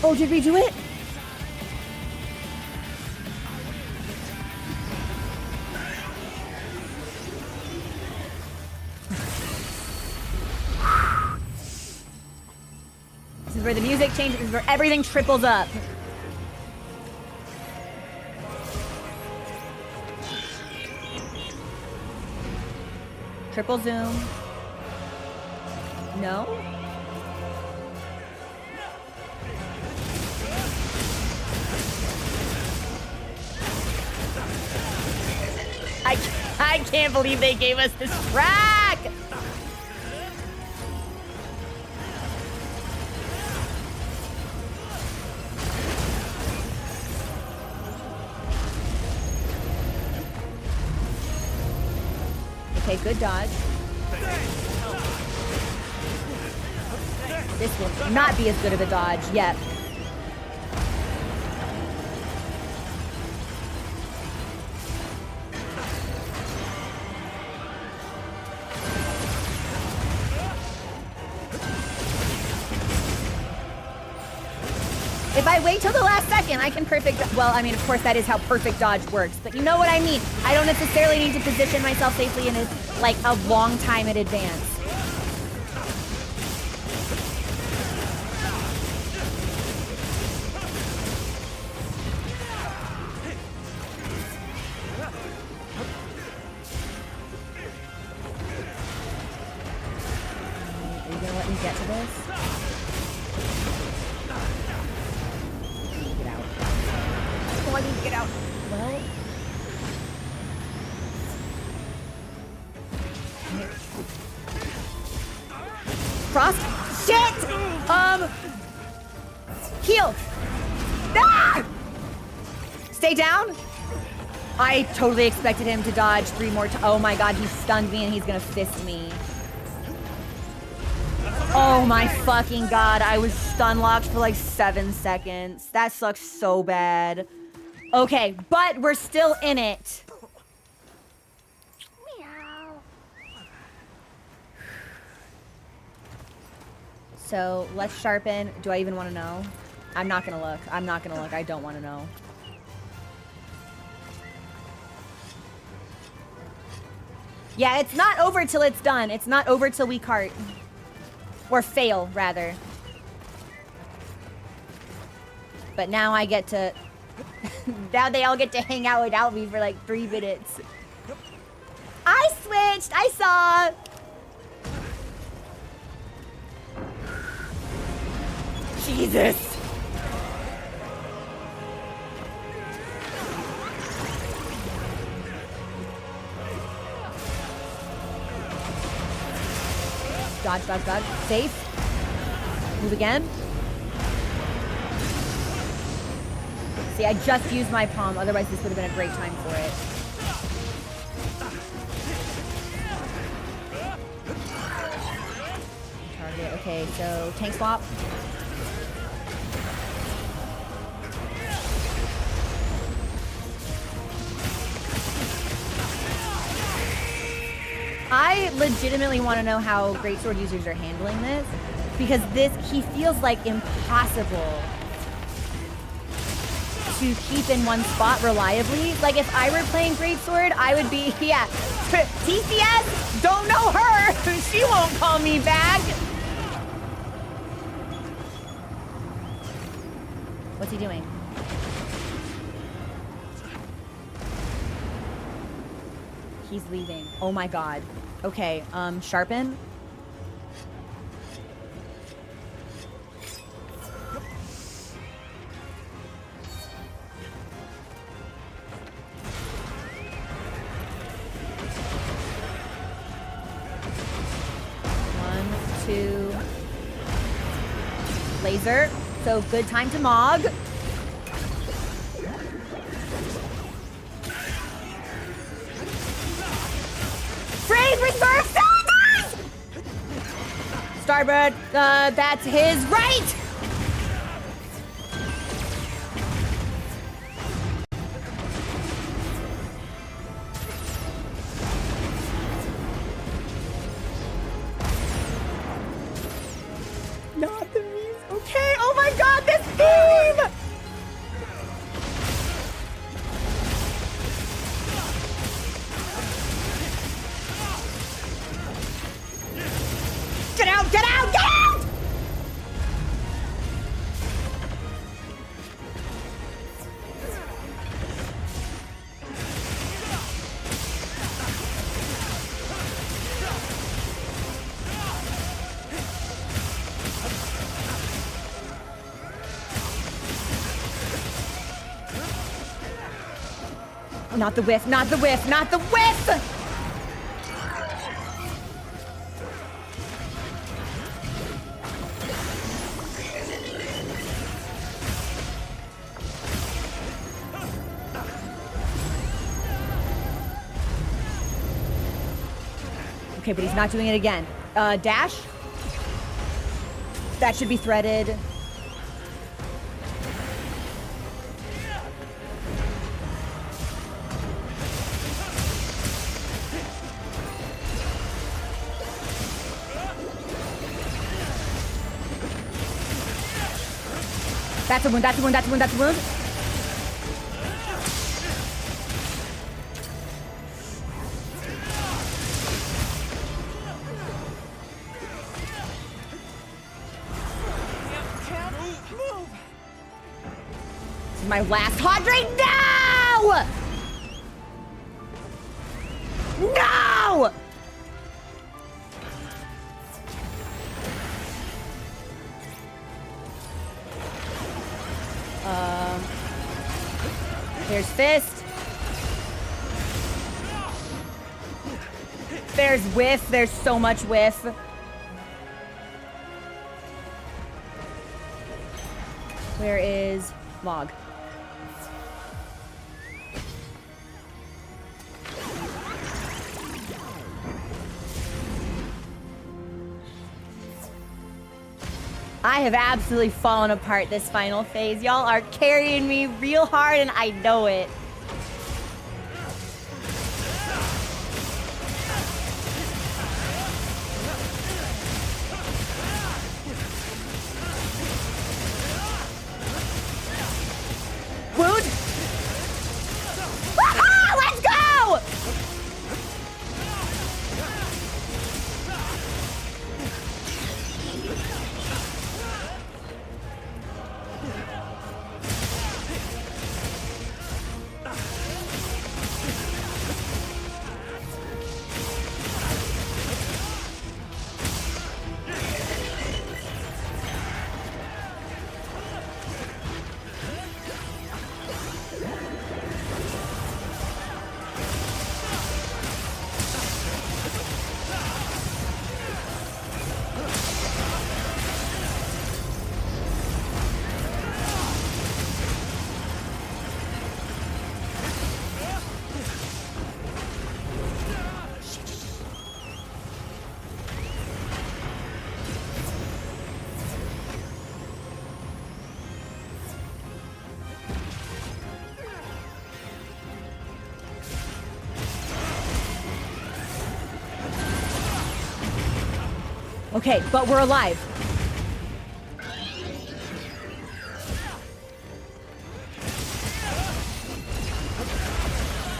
Oh, did we do it? This is where the music changes. This is where everything triples up. Triple zoom. No? I can't believe they gave us this track! Okay, good dodge. This will not be as good of a dodge yet. If I wait till the last second, I can perfect... Well, I mean, of course, that is how perfect dodge works. But you know what I mean. I don't necessarily need to position myself safely in like a long time in advance. Are you gonna let me get to this? I need to get out. Well. Frost? Shit! Heal! Ah! Stay down? I totally expected him to dodge 3 more times. Oh my god, he stunned me and he's gonna fist me. Oh my fucking god, I was stun locked for like 7 seconds. That sucks so bad. Okay, but we're still in it. Meow. So let's sharpen. Do I even want to know? I'm not gonna look. I'm not gonna look. I don't want to know. Yeah, it's not over till it's done. It's not over till we cart. Or fail, rather. But now I get to... Now they all get to hang out without me for like 3 minutes. I switched! I saw! Jesus! Dodge, dodge, dodge. Safe. Move again. See, I just used my palm, otherwise this would have been a great time for it. Target, okay, so tank swap. I legitimately want to know how greatsword users are handling this, because he feels like impossible to keep in one spot reliably. Like if I were playing greatsword, I would be, yeah, TCS, don't know her, she won't call me back. What's he doing? He's leaving. Oh my god. Okay, sharpen. laser. So good time to Mog. Freeze! Reverse! Starbird, that's his right! Not the music. Okay, oh my god, this theme! Get out, get out, get out! Not the whiff, not the whiff, not the whiff! Okay, but he's not doing it again. Dash? That should be threaded. That's a wound, that's a wound, that's a wound, that's a wound. This is my last hydrate. No! No! There's fist. There's whiff. There's so much whiff. Where is Log? I have absolutely fallen apart this final phase. Y'all are carrying me real hard and I know it. Wound! Woohoo! Let's go! Okay, but we're alive.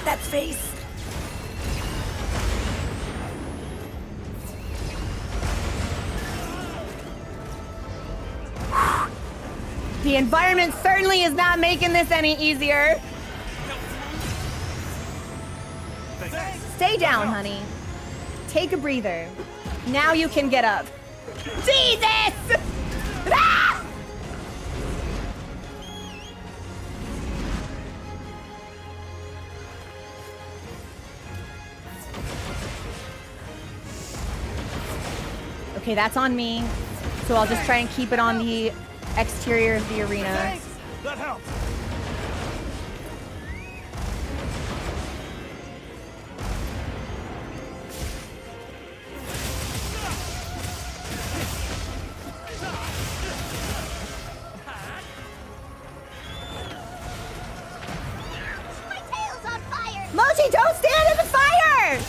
That's face. The environment certainly is not making this any easier. Stay down, honey. Take a breather. Now you can get up. Jesus! Ah! Okay, that's on me. So I'll just try and keep it on the exterior of the arena. Thanks! That helps! My tail's on fire! Mochi, don't stand in the fire!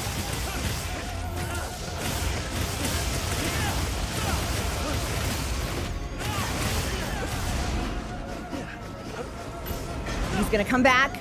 He's gonna come back.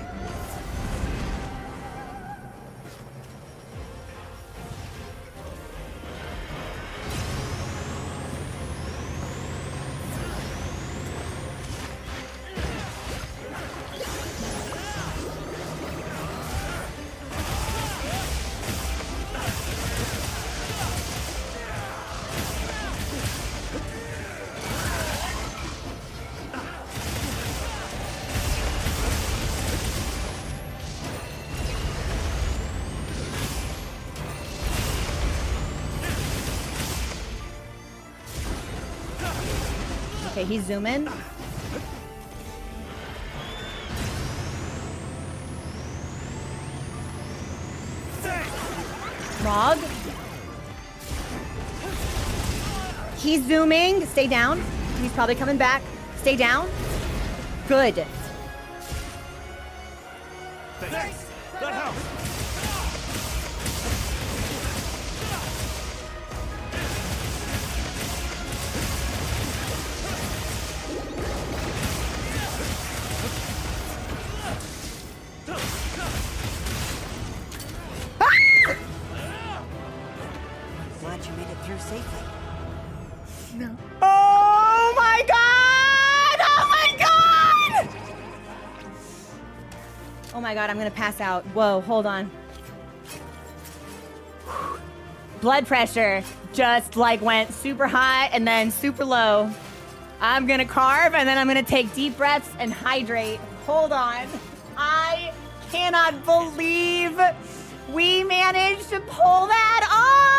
Okay, he's zooming. Rog. He's zooming. Stay down. He's probably coming back. Stay down. Good. Thanks! That helps! Glad you made it through safely. Oh my god! Oh my god! Oh my god, I'm gonna pass out. Whoa, hold on. Blood pressure just like went super high and then super low. I'm gonna carve and then I'm gonna take deep breaths and hydrate. Hold on. I cannot believe we managed to pull that off!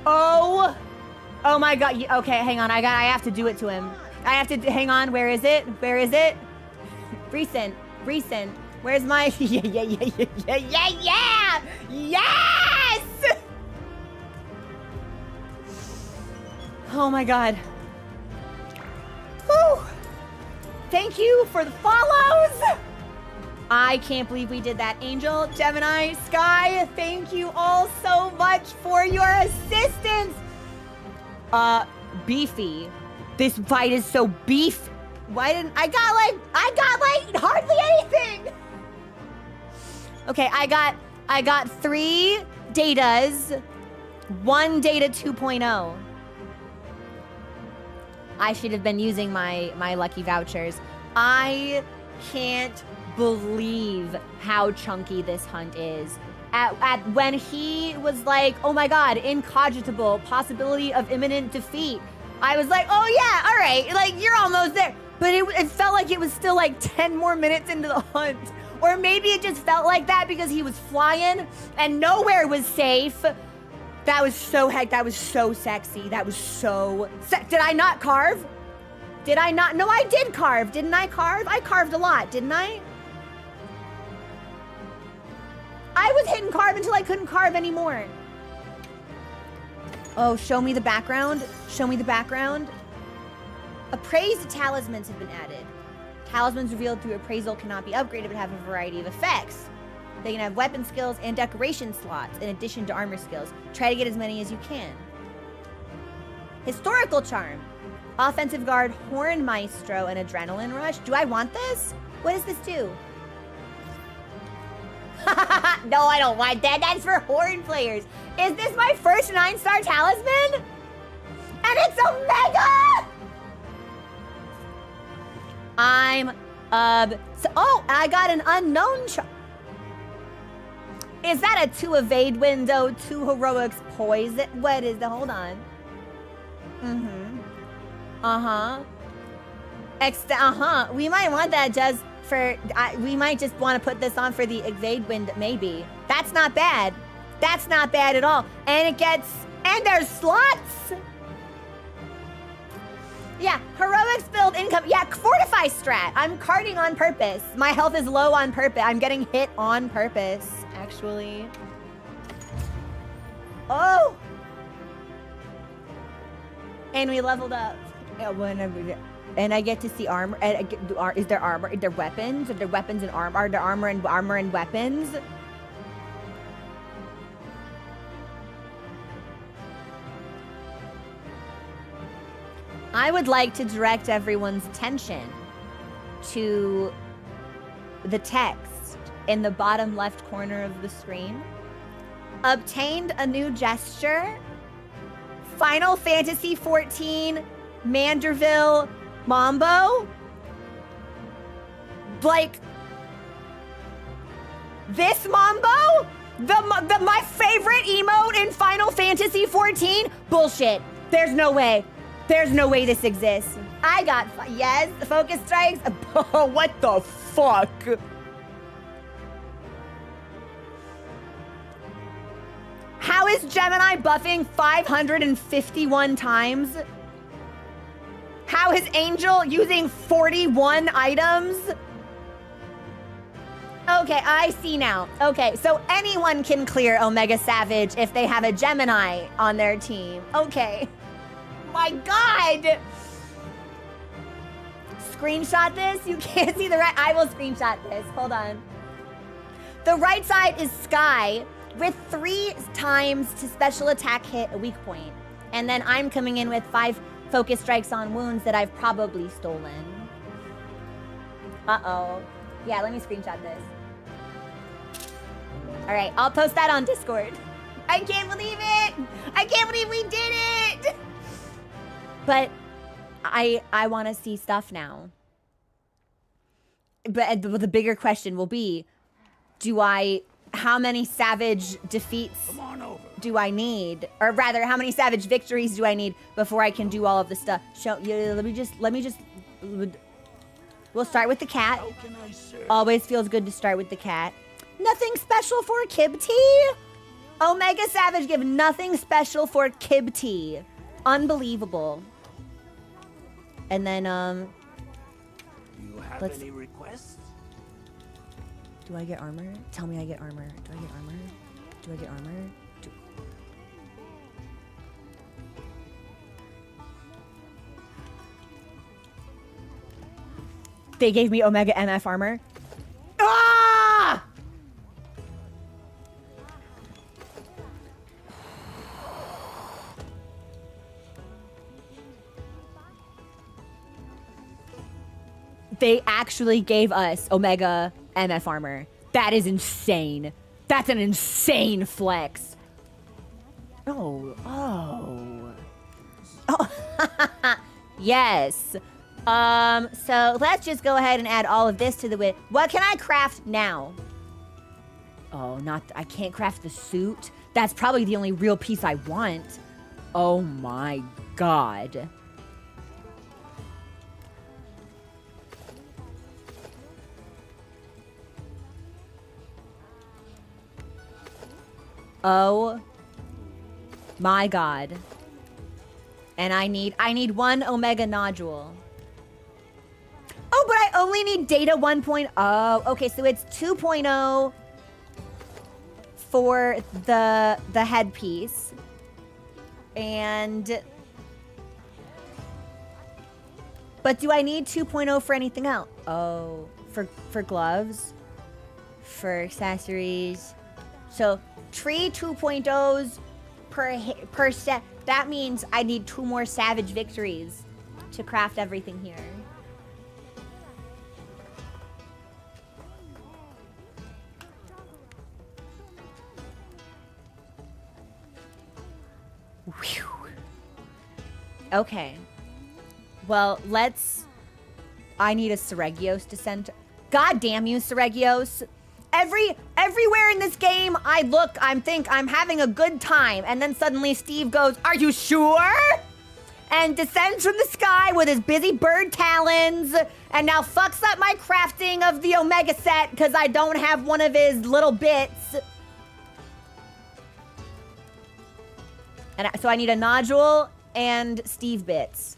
Oh my god. Okay, hang on. I have to do it to him. I have to hang on. Where is it? Where is it? Recent. Where's my yeah. Yes! Oh my god. Whew. Thank you for the follows. I can't believe we did that. Angel, Gemini, Sky, thank you all so much for your assistance. Beefy. This fight is so beef. Why didn't I got like hardly anything. Okay, I got 3 datas, 1 data 2.0. I should have been using my lucky vouchers. I can't believe how chunky this hunt is. At when he was like, oh my god, incogitable, possibility of imminent defeat, I was like, oh yeah, all right, like you're almost there. But it felt like it was still like 10 more minutes into the hunt. Or maybe it just felt like that because he was flying and nowhere was safe. That was so sexy. That was so did I not carve? Did I not? No, I did carve. Didn't I carve? I carved a lot, didn't I? I was hitting carve until I couldn't carve anymore. Oh, show me the background. Show me the background. Appraised talismans have been added. Talismans revealed through appraisal cannot be upgraded but have a variety of effects. They can have weapon skills and decoration slots in addition to armor skills. Try to get as many as you can. Historical charm. Offensive guard, Horn Maestro, and Adrenaline Rush. Do I want this? What does this do? No, I don't want that. That's for Horn players. Is this my first 9-star talisman? And it's a mega! Oh, I got an unknown charm. Is that a 2 evade window, 2 heroics poison? What is the, hold on. We might want that just for, we might just want to put this on for the evade window, maybe. That's not bad. That's not bad at all. And it gets, and there's slots. Yeah, heroics build income. Yeah, fortify strat. I'm carding on purpose. My health is low on purpose. I'm getting hit on purpose, actually. Oh! And we leveled up. Yeah, and I get to see armor. Is there armor? Is there weapons? Are there weapons and armor? Are there armor and weapons? I would like to direct everyone's attention to the text in the bottom left corner of the screen. Obtained a new gesture. Final Fantasy XIV Manderville Mambo. Like this Mambo? My favorite emote in Final Fantasy XIV? Bullshit. There's no way. There's no way this exists. I got, yes, focus strikes. What the fuck? How is Gemini buffing 551 times? How is Angel using 41 items? Okay, I see now. Okay, so anyone can clear Omega Savage if they have a Gemini on their team. Okay. My God! Screenshot this? You can't see the right. I will screenshot this. Hold on. The right side is Sky with 3 times to special attack hit a weak point. And then I'm coming in with 5 focus strikes on wounds that I've probably stolen. Uh-oh. Yeah, let me screenshot this. All right, I'll post that on Discord. I can't believe it! I can't believe we did it! But I want to see stuff now. But the bigger question will be, how many savage defeats do I need? Or rather, how many savage victories do I need before I can do all of the stuff? Let me just, we'll start with the cat. Always feels good to start with the cat. Nothing special for Kibti? Omega Savage give nothing special for Kibti. Unbelievable. And then, You have any requests? do I get armor? Tell me I get armor. Do I get armor? Do I get armor? They gave me Omega MF armor. Ah! They actually gave us Omega MF armor. That is insane. That's an insane flex. Oh. Yes. So let's just go ahead and add all of this to the wit. What can I craft now? Oh, I can't craft the suit. That's probably the only real piece I want. Oh my God. Oh my God. And I need 1 Omega nodule. Oh, but I only need data 1.0. Okay, so it's 2.0 for the headpiece. But do I need 2.0 for anything else? Oh, for gloves, for accessories. So 3 2.0s per set. That means I need 2 more Savage Victories to craft everything here. Whew. Okay. Well, I need a Seregios to send. God damn you, Seregios. Everywhere in this game I look, I'm having a good time, and then suddenly Steve goes, "Are you sure?" And descends from the sky with his busy bird talons, and now fucks up my crafting of the Omega set because I don't have one of his little bits. And so I need a nodule and Steve bits.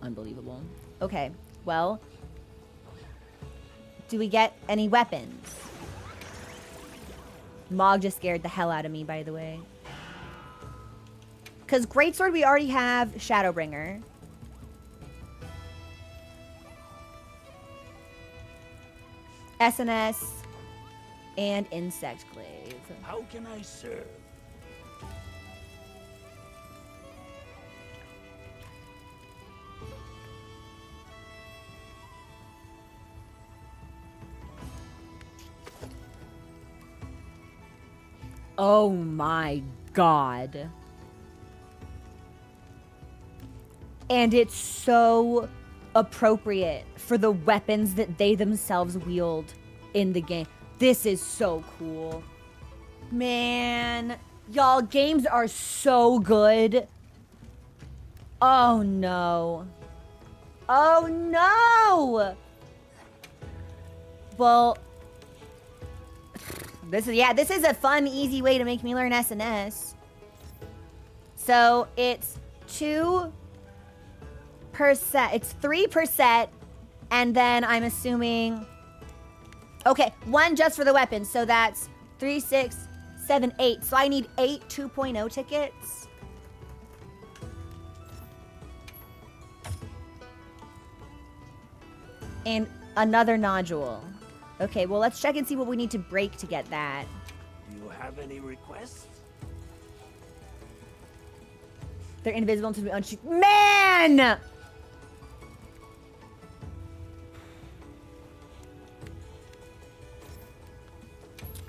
Unbelievable. Okay, well, do we get any weapons? Mog just scared the hell out of me, by the way. Because Greatsword, we already have Shadowbringer. SNS and Insect Glaive. How can I serve? Oh my god. And it's so appropriate for the weapons that they themselves wield in the game. This is so cool. Man, y'all, games are so good. Oh no. Oh no. Well, this is a fun, easy way to make me learn SNS. So it's 2%, it's 3%, and then I'm assuming, okay, 1 just for the weapons. So that's 3, 6, 7, 8. So I need 8 2.0 tickets. And another nodule. Okay, well, let's check and see what we need to break to get that. Do you have any requests? They're invisible until we unshoot. Man!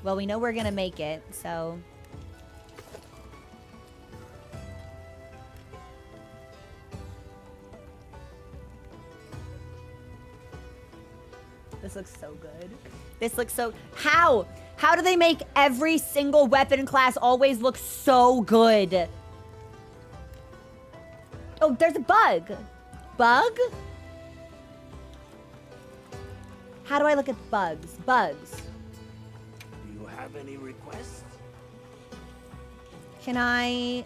Well, we know we're gonna make it, so... This looks so good. This looks so... How? How do they make every single weapon class always look so good? Oh, there's a bug. Bug? How do I look at bugs? Bugs. Do you have any requests? Can I...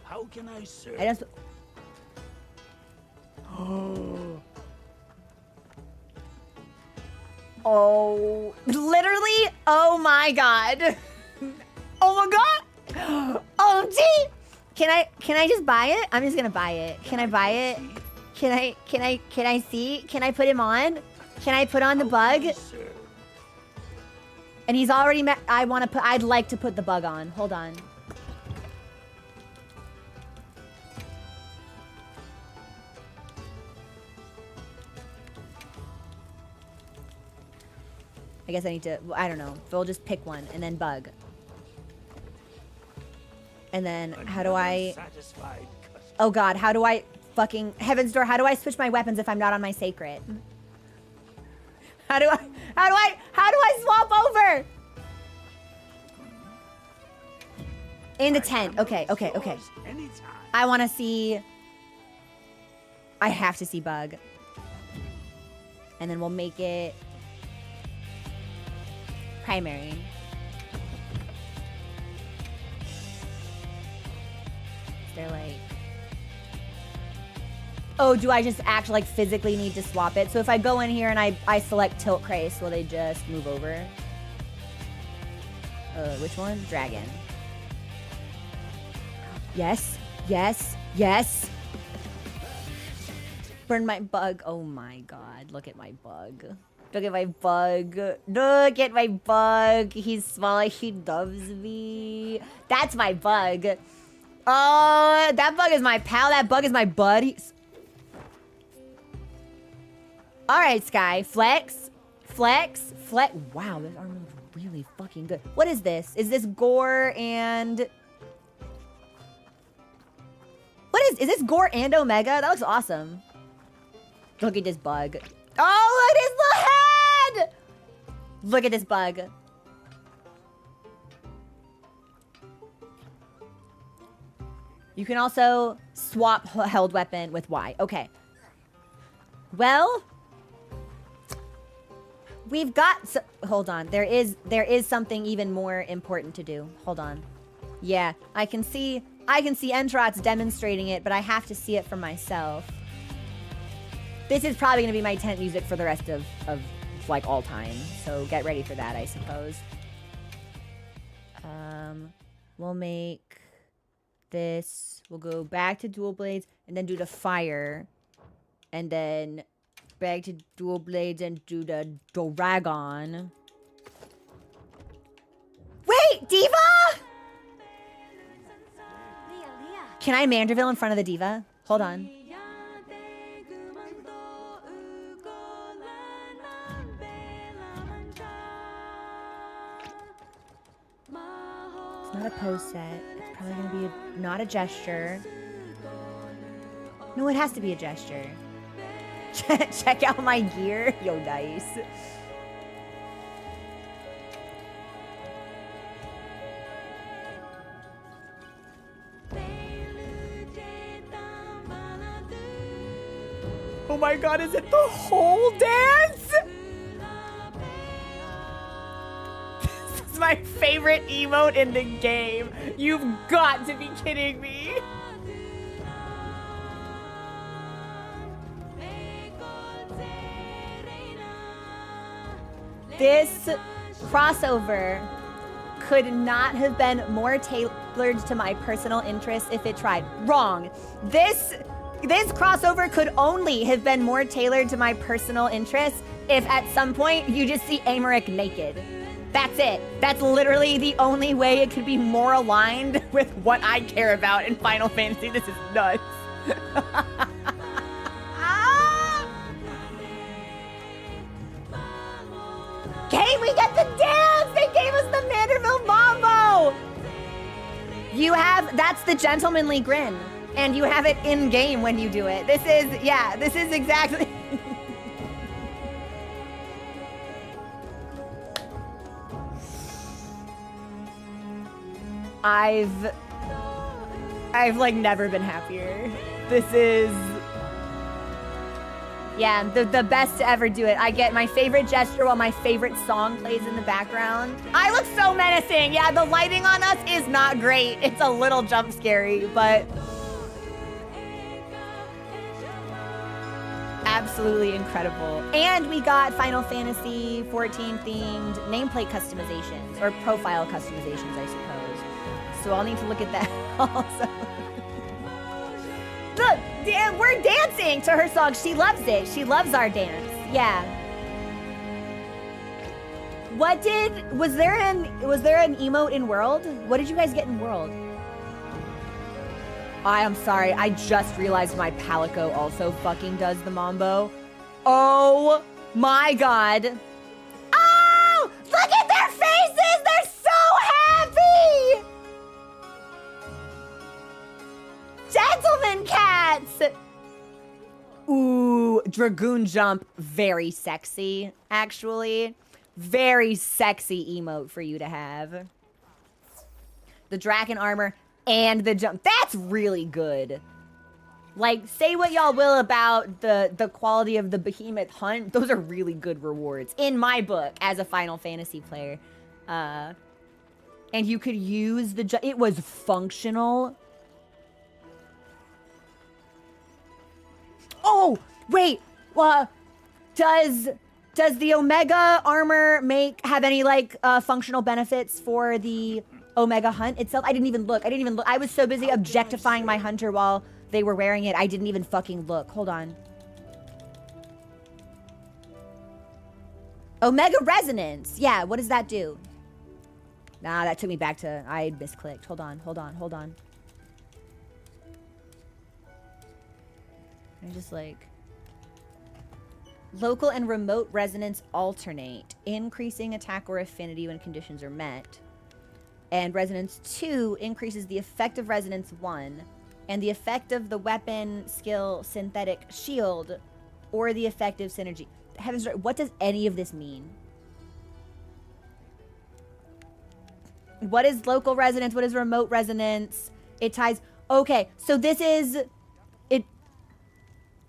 How can I serve? I just... Oh... Oh, literally, oh my god. Oh my god. Oh, gee. Can I just buy it? I'm just gonna buy it. Can I buy it? Can I see? Can I put him on? Can I put on the bug? And he's already met, I'd like to put the bug on. Hold on. I guess I need to, I don't know. We'll just pick one and then bug. And then how do I... Oh god, how do I fucking... Heaven's Door, how do I switch my weapons if I'm not on my sacred? How do I swap over? Into tent. Okay. I want to see... I have to see bug. And then we'll make it... primary. They're like... Oh, do I just like physically need to swap it? So if I go in here and I select Tilt Crace, will they just move over? Which one? Dragon. Yes. Burn my bug. Oh my god. Look at my bug. Look at my bug. Look at my bug. He's small. He loves me. That's my bug. Oh, that bug is my pal. That bug is my buddy. All right, Sky. Flex. Wow, this armor is really fucking good. What is this? Is this gore and... Is this gore and Omega? That looks awesome. Look at this bug. Oh, look at his little head! Look at this bug. You can also swap held weapon with Y. Okay. Well, we've got... hold on. There is something even more important to do. Hold on. Yeah, I can see I can see Entrots demonstrating it, but I have to see it for myself. This is probably going to be my tent music for the rest of like all time. So get ready for that, I suppose. We'll make this. We'll go back to dual blades and then do the fire. And then back to dual blades and do the dragon. Wait, Diva! Leah, Leah. Can I Manderville in front of the Diva? Hold on. It's not a pose set. It's probably gonna be not a gesture. No, it has to be a gesture. Check out my gear. Yo, nice. Oh my god, is it the whole dance? This is my favorite emote in the game. You've got to be kidding me. This crossover could not have been more tailored to my personal interests if it tried. Wrong. This crossover could only have been more tailored to my personal interests if at some point you just see Amaric naked. That's it. That's literally the only way it could be more aligned with what I care about in Final Fantasy. This is nuts. Okay, we get the dance! They gave us the Manderville Mambo! You have, that's the gentlemanly grin. And you have it in game when you do it. This is exactly. I've like never been happier. This is, yeah, the best to ever do it. I get my favorite gesture while my favorite song plays in the background. I look so menacing. Yeah, the lighting on us is not great. It's a little jump scary, but absolutely incredible. And we got Final Fantasy 14 themed nameplate customizations, or profile customizations, I suppose. So I'll need to look at that also. Look, we're dancing to her song. She loves it. She loves our dance. Yeah. Was there an emote in World? What did you guys get in World? I am sorry. I just realized my Palico also fucking does the Mambo. Oh my god. Oh! Look at their faces! They're so happy! Gentleman cats! Ooh, Dragoon Jump. Very sexy, actually. Very sexy emote for you to have. The Dragon Armor and the jump. That's really good. Like, say what y'all will about the quality of the Behemoth Hunt. Those are really good rewards in my book as a Final Fantasy player. And you could use the jump. It was functional. Oh, wait. Does the Omega armor have any like functional benefits for the Omega Hunt itself? I didn't even look. I was so busy objectifying my hunter while they were wearing it. I didn't even fucking look. Hold on. Omega Resonance. Yeah, what does that do? Nah, that took me back to, I misclicked. Hold on. I just like, local and remote resonance alternate, increasing attack or affinity when conditions are met. And resonance 2 increases the effect of resonance 1 and the effect of the weapon skill synthetic shield or the effective synergy. Heavens, what does any of this mean? What is local resonance? What is remote resonance? It ties. Okay, so this is it.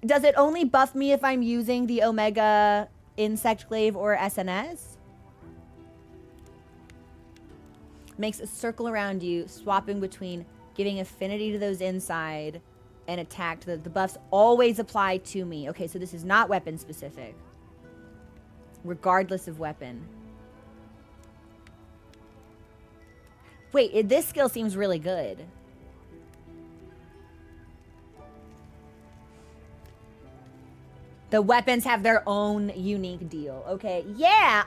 Does it only buff me if I'm using the Omega Insect Glaive or SNS? Makes a circle around you, swapping between giving affinity to those inside, and attack. The buffs always apply to me. Okay, so this is not weapon specific. Regardless of weapon. Wait, this skill seems really good. The weapons have their own unique deal. Okay, yeah,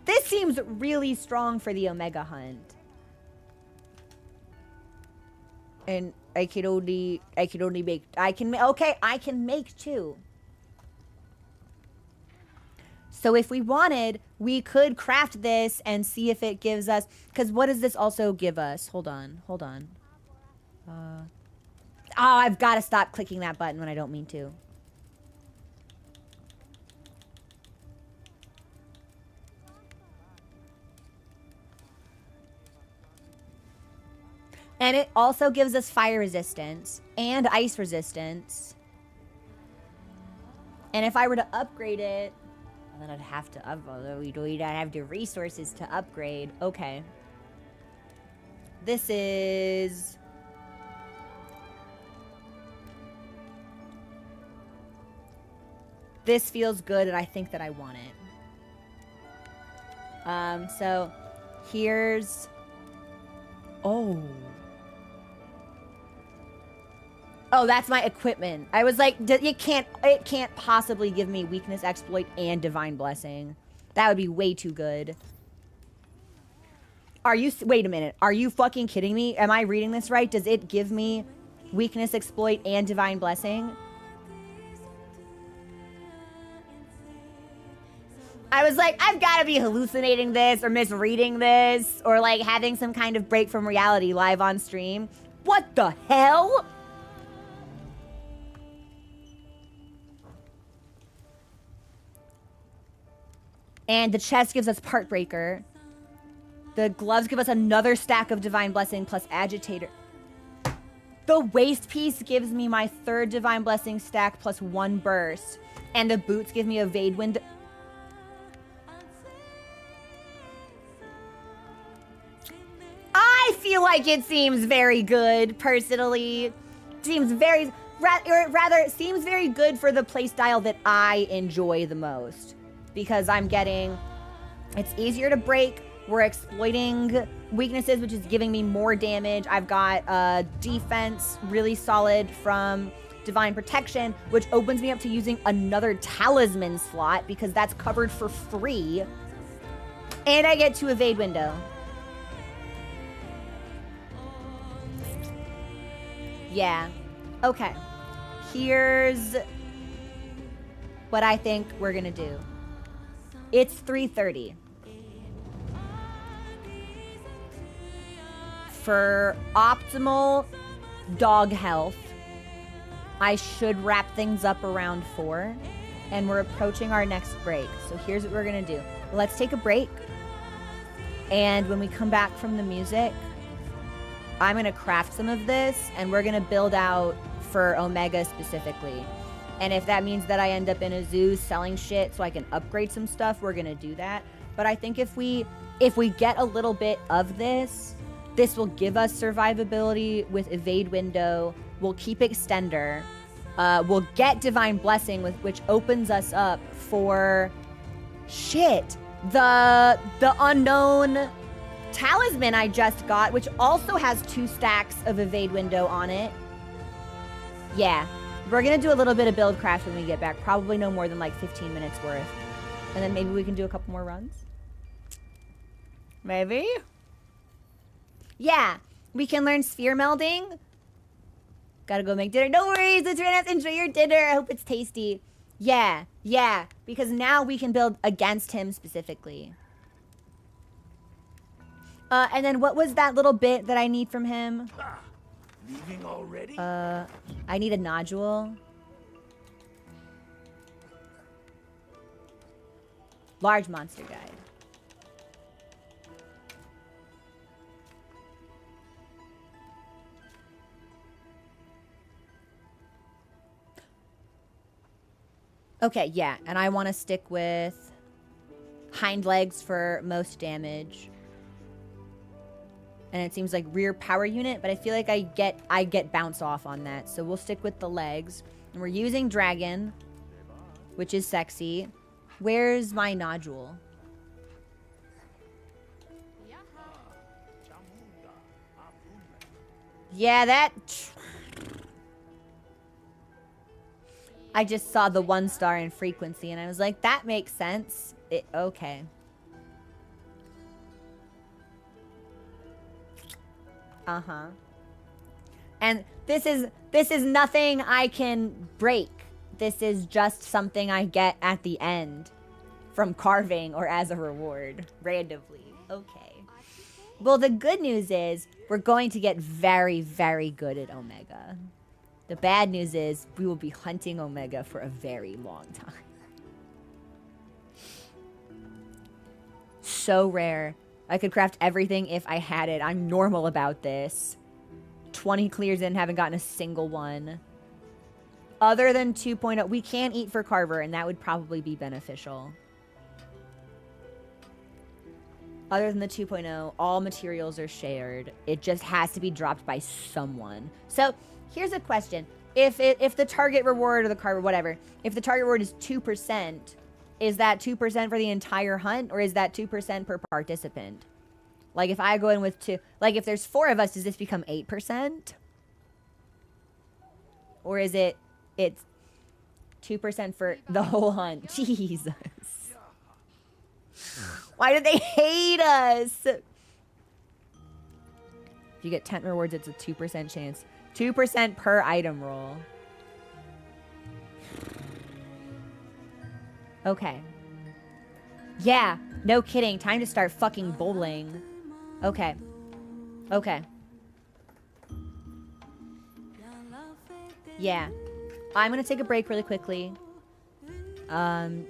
this seems really strong for the Omega Hunt. And I can only make, okay, I can make 2. So if we wanted, we could craft this and see if it gives us, because what does this also give us? Hold on. Oh, I've got to stop clicking that button when I don't mean to. And it also gives us fire resistance and ice resistance. And if I were to upgrade it, well, then I'd have to we'd have the resources to upgrade. Okay. This is... This feels good, and I think that I want it. So here's... Oh, that's my equipment. I was like, it can't possibly give me weakness, exploit, and divine blessing. That would be way too good. Wait a minute. Are you fucking kidding me? Am I reading this right? Does it give me weakness, exploit, and divine blessing? I was like, I've got to be hallucinating this or misreading this or like having some kind of break from reality live on stream. What the hell? And the chest gives us Part Breaker. The gloves give us another stack of Divine Blessing plus Agitator. The waist piece gives me my 3rd Divine Blessing stack plus 1 burst. And the boots give me Evade Window. I feel like it seems very good, personally. Seems very... rather, it seems very good for the playstyle that I enjoy the most. Because I'm getting... It's easier to break. We're exploiting weaknesses, which is giving me more damage. I've got defense really solid from Divine Protection, which opens me up to using another talisman slot because that's covered for free. And I get to Evade Window. Yeah. Okay. Here's what I think we're gonna do. It's 3:30. For optimal dog health, I should wrap things up around 4. And we're approaching our next break. So here's what we're gonna do. Let's take a break. And when we come back from the music, I'm gonna craft some of this and we're gonna build out for Omega specifically. And if that means that I end up in a zoo selling shit so I can upgrade some stuff, we're gonna do that. But I think if we get a little bit of this will give us survivability with Evade Window. We'll keep Extender. We'll get Divine Blessing, which opens us up for shit. The unknown talisman I just got, which also has 2 stacks of Evade Window on it. Yeah. We're going to do a little bit of build craft when we get back. Probably no more than like 15 minutes worth. And then maybe we can do a couple more runs. Maybe? Yeah. We can learn sphere melding. Gotta go make dinner. No worries. Let's enjoy your dinner. I hope it's tasty. Yeah. Yeah. Because now we can build against him specifically. And then what was that little bit that I need from him? Leaving already? I need a nodule. Large monster guide. Okay, yeah, and I want to stick with hind legs for most damage. And it seems like rear power unit, but I feel like I get bounce off on that. So we'll stick with the legs. And we're using dragon, which is sexy. Where's my nodule? Yeah, that... I just saw the 1 star in frequency and I was like, that makes sense. Okay. Uh-huh. And this is nothing I can break. This is just something I get at the end from carving or as a reward randomly. Okay. Well, the good news is we're going to get very, very good at Omega. The bad news is we will be hunting Omega for a very long time. So rare. I could craft everything if I had it. I'm normal about this. 20 clears in, haven't gotten a single one. Other than 2.0, we can eat for Carver, and that would probably be beneficial. Other than the 2.0, all materials are shared. It just has to be dropped by someone. So here's a question. If the target reward or the Carver, whatever, if the target reward is 2%, is that 2% for the entire hunt, or is that 2% per participant? Like, if I go in with 2... Like, if there's 4 of us, does this become 8%? Or is it's 2% for the whole hunt? Jesus. Why do they hate us? If you get 10 rewards, it's a 2% chance. 2% per item roll. Okay. Yeah, no kidding. Time to start fucking bowling. Okay. Okay. Yeah. I'm gonna take a break really quickly.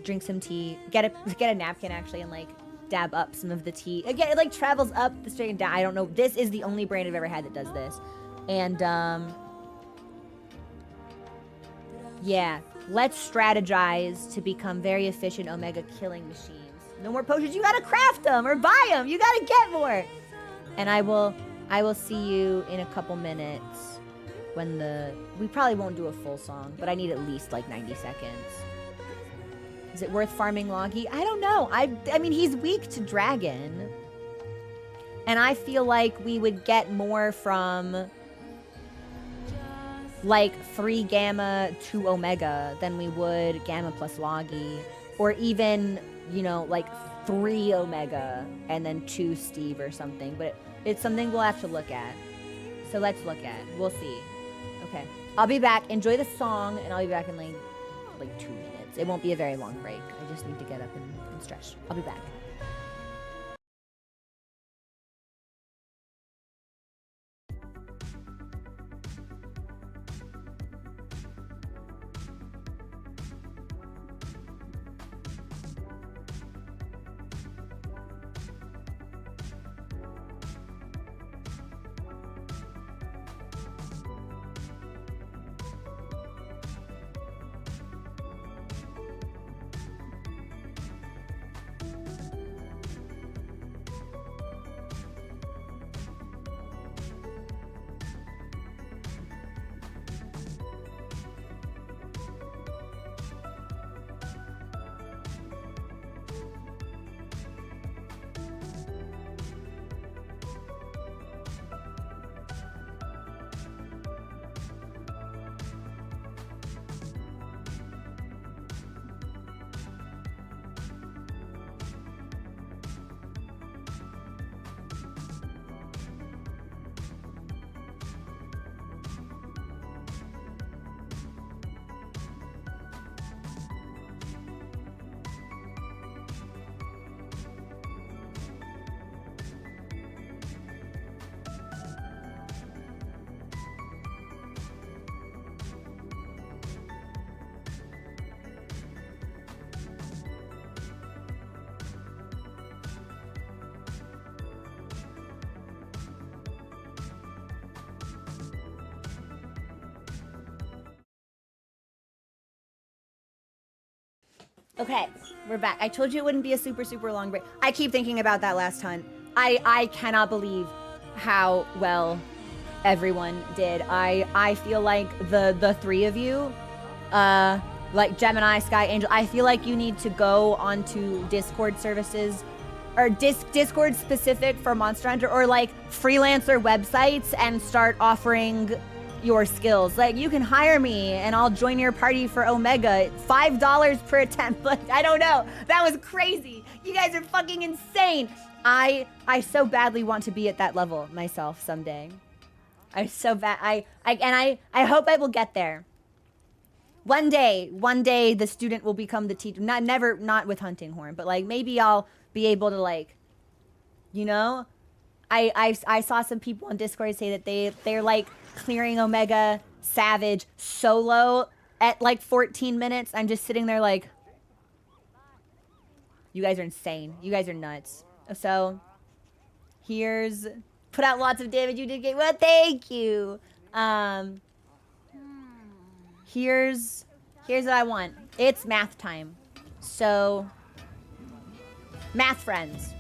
Drink some tea. Get a napkin, actually, and, like, dab up some of the tea. Again, it, like, travels up the straight and down. I don't know. This is the only brand I've ever had that does this. And, yeah. Let's strategize to become very efficient Omega killing machines. No more potions. You gotta craft them or buy them. You gotta get more. And I will see you in a couple minutes when we probably won't do a full song, but I need at least, like, 90 seconds. Is it worth farming Logi? I don't know. I mean, he's weak to dragon. And I feel like we would get more from, like, 3 Gamma, 2 Omega than we would Gamma plus Logi. Or even, you know, like, 3 Omega and then 2 Steve or something. But it's something we'll have to look at. So let's look at. We'll see. Okay. I'll be back. Enjoy the song, and I'll be back in, like 2 minutes. It won't be a very long break. I just need to get up and stretch. I'll be back. Okay, we're back. I told you it wouldn't be a super, super long break. I keep thinking about that last hunt. I cannot believe how well everyone did. I feel like the three of you, like Gemini, Sky, Angel, I feel like you need to go onto Discord services or Discord specific for Monster Hunter, or like freelancer websites, and start offering your skills. Like, you can hire me and I'll join your party for Omega. $5 per attempt. Like, I don't know. That was crazy. You guys are fucking insane. I so badly want to be at that level myself someday. I so bad. I hope I will get there. One day the student will become the teacher. Not with Hunting Horn, but like maybe I'll be able to, like, you know, I saw some people on Discord say that they're like clearing Omega Savage solo at like 14 minutes. I'm just sitting there like, you guys are insane. You guys are nuts. So here's, put out lots of damage. You did get, well, thank you. Here's what I want. It's math time. So math friends.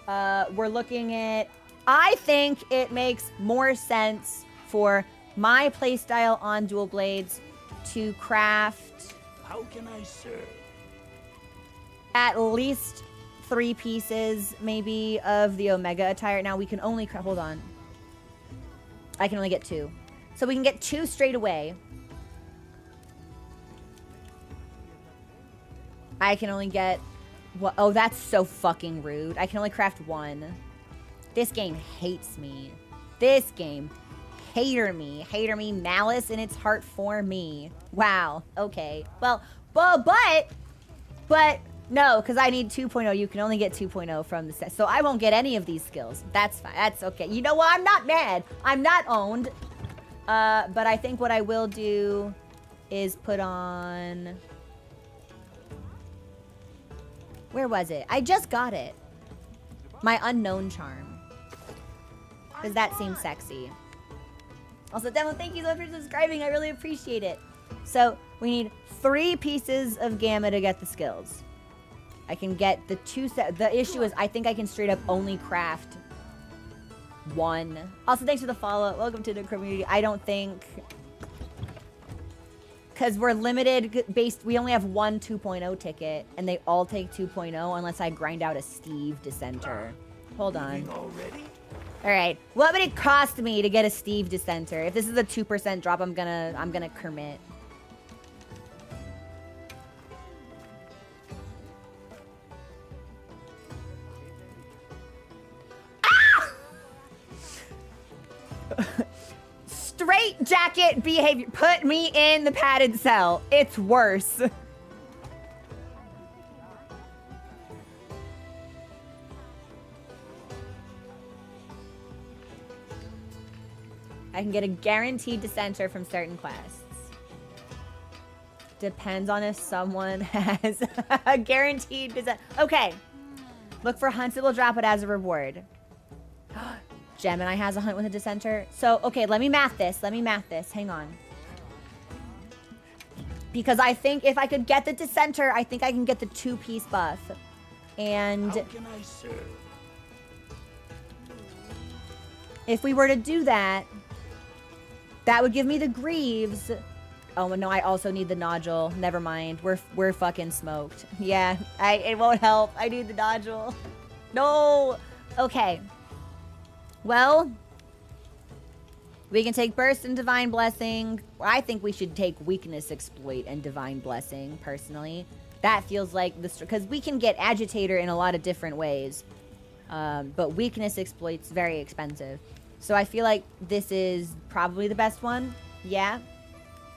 We're looking at, I think it makes more sense for my playstyle on Dual Blades to craft, How can I serve? at least 3 pieces maybe of the Omega attire. Now we can only craft, hold on. I can only get 2. So we can get 2 straight away. I can only get, what? Oh, that's so fucking rude. I can only craft 1. This game hates me. This game hater me. Hater me, malice in its heart for me. Wow. Okay. Well, but no, because I need 2.0. You can only get 2.0 from the set. So I won't get any of these skills. That's fine. That's okay. You know what? I'm not mad. I'm not owned. But I think what I will do is put on, where was it? I just got it. My unknown charm. Because that seems sexy. Also, Demo, thank you so much for subscribing. I really appreciate it. So we need 3 pieces of Gamma to get the skills. I can get the 2 set. The issue is I think I can straight up only craft 1. Also, thanks for the follow. Welcome to the community. I don't think, because we're limited based, we only have 1 2.0 ticket, and they all take 2.0 unless I grind out a Steve Dissenter. Hold on. Already? All right. What would it cost me to get a Steve Dissenter? If this is a 2% drop, I'm gonna commit. Ah! Straight jacket behavior. Put me in the padded cell. It's worse. I can get a guaranteed dissenter from certain quests. Depends on if someone has a guaranteed dissenter. Okay. Look for hunts that will drop it as a reward. Gemini has a hunt with a dissenter. So, okay, let me math this. Hang on. Because I think if I could get the dissenter, I think I can get the 2-piece buff. And How can I serve? if we were to do that, that would give me the Greaves. Oh, no, I also need the nodule. Never mind. We're fucking smoked. Yeah, it won't help. I need the nodule. No. Okay. Well, we can take Burst and Divine Blessing. I think we should take Weakness Exploit and Divine Blessing, personally. That feels like the... because we can get Agitator in a lot of different ways. But Weakness Exploit's very expensive. So I feel like this is probably the best one. Yeah.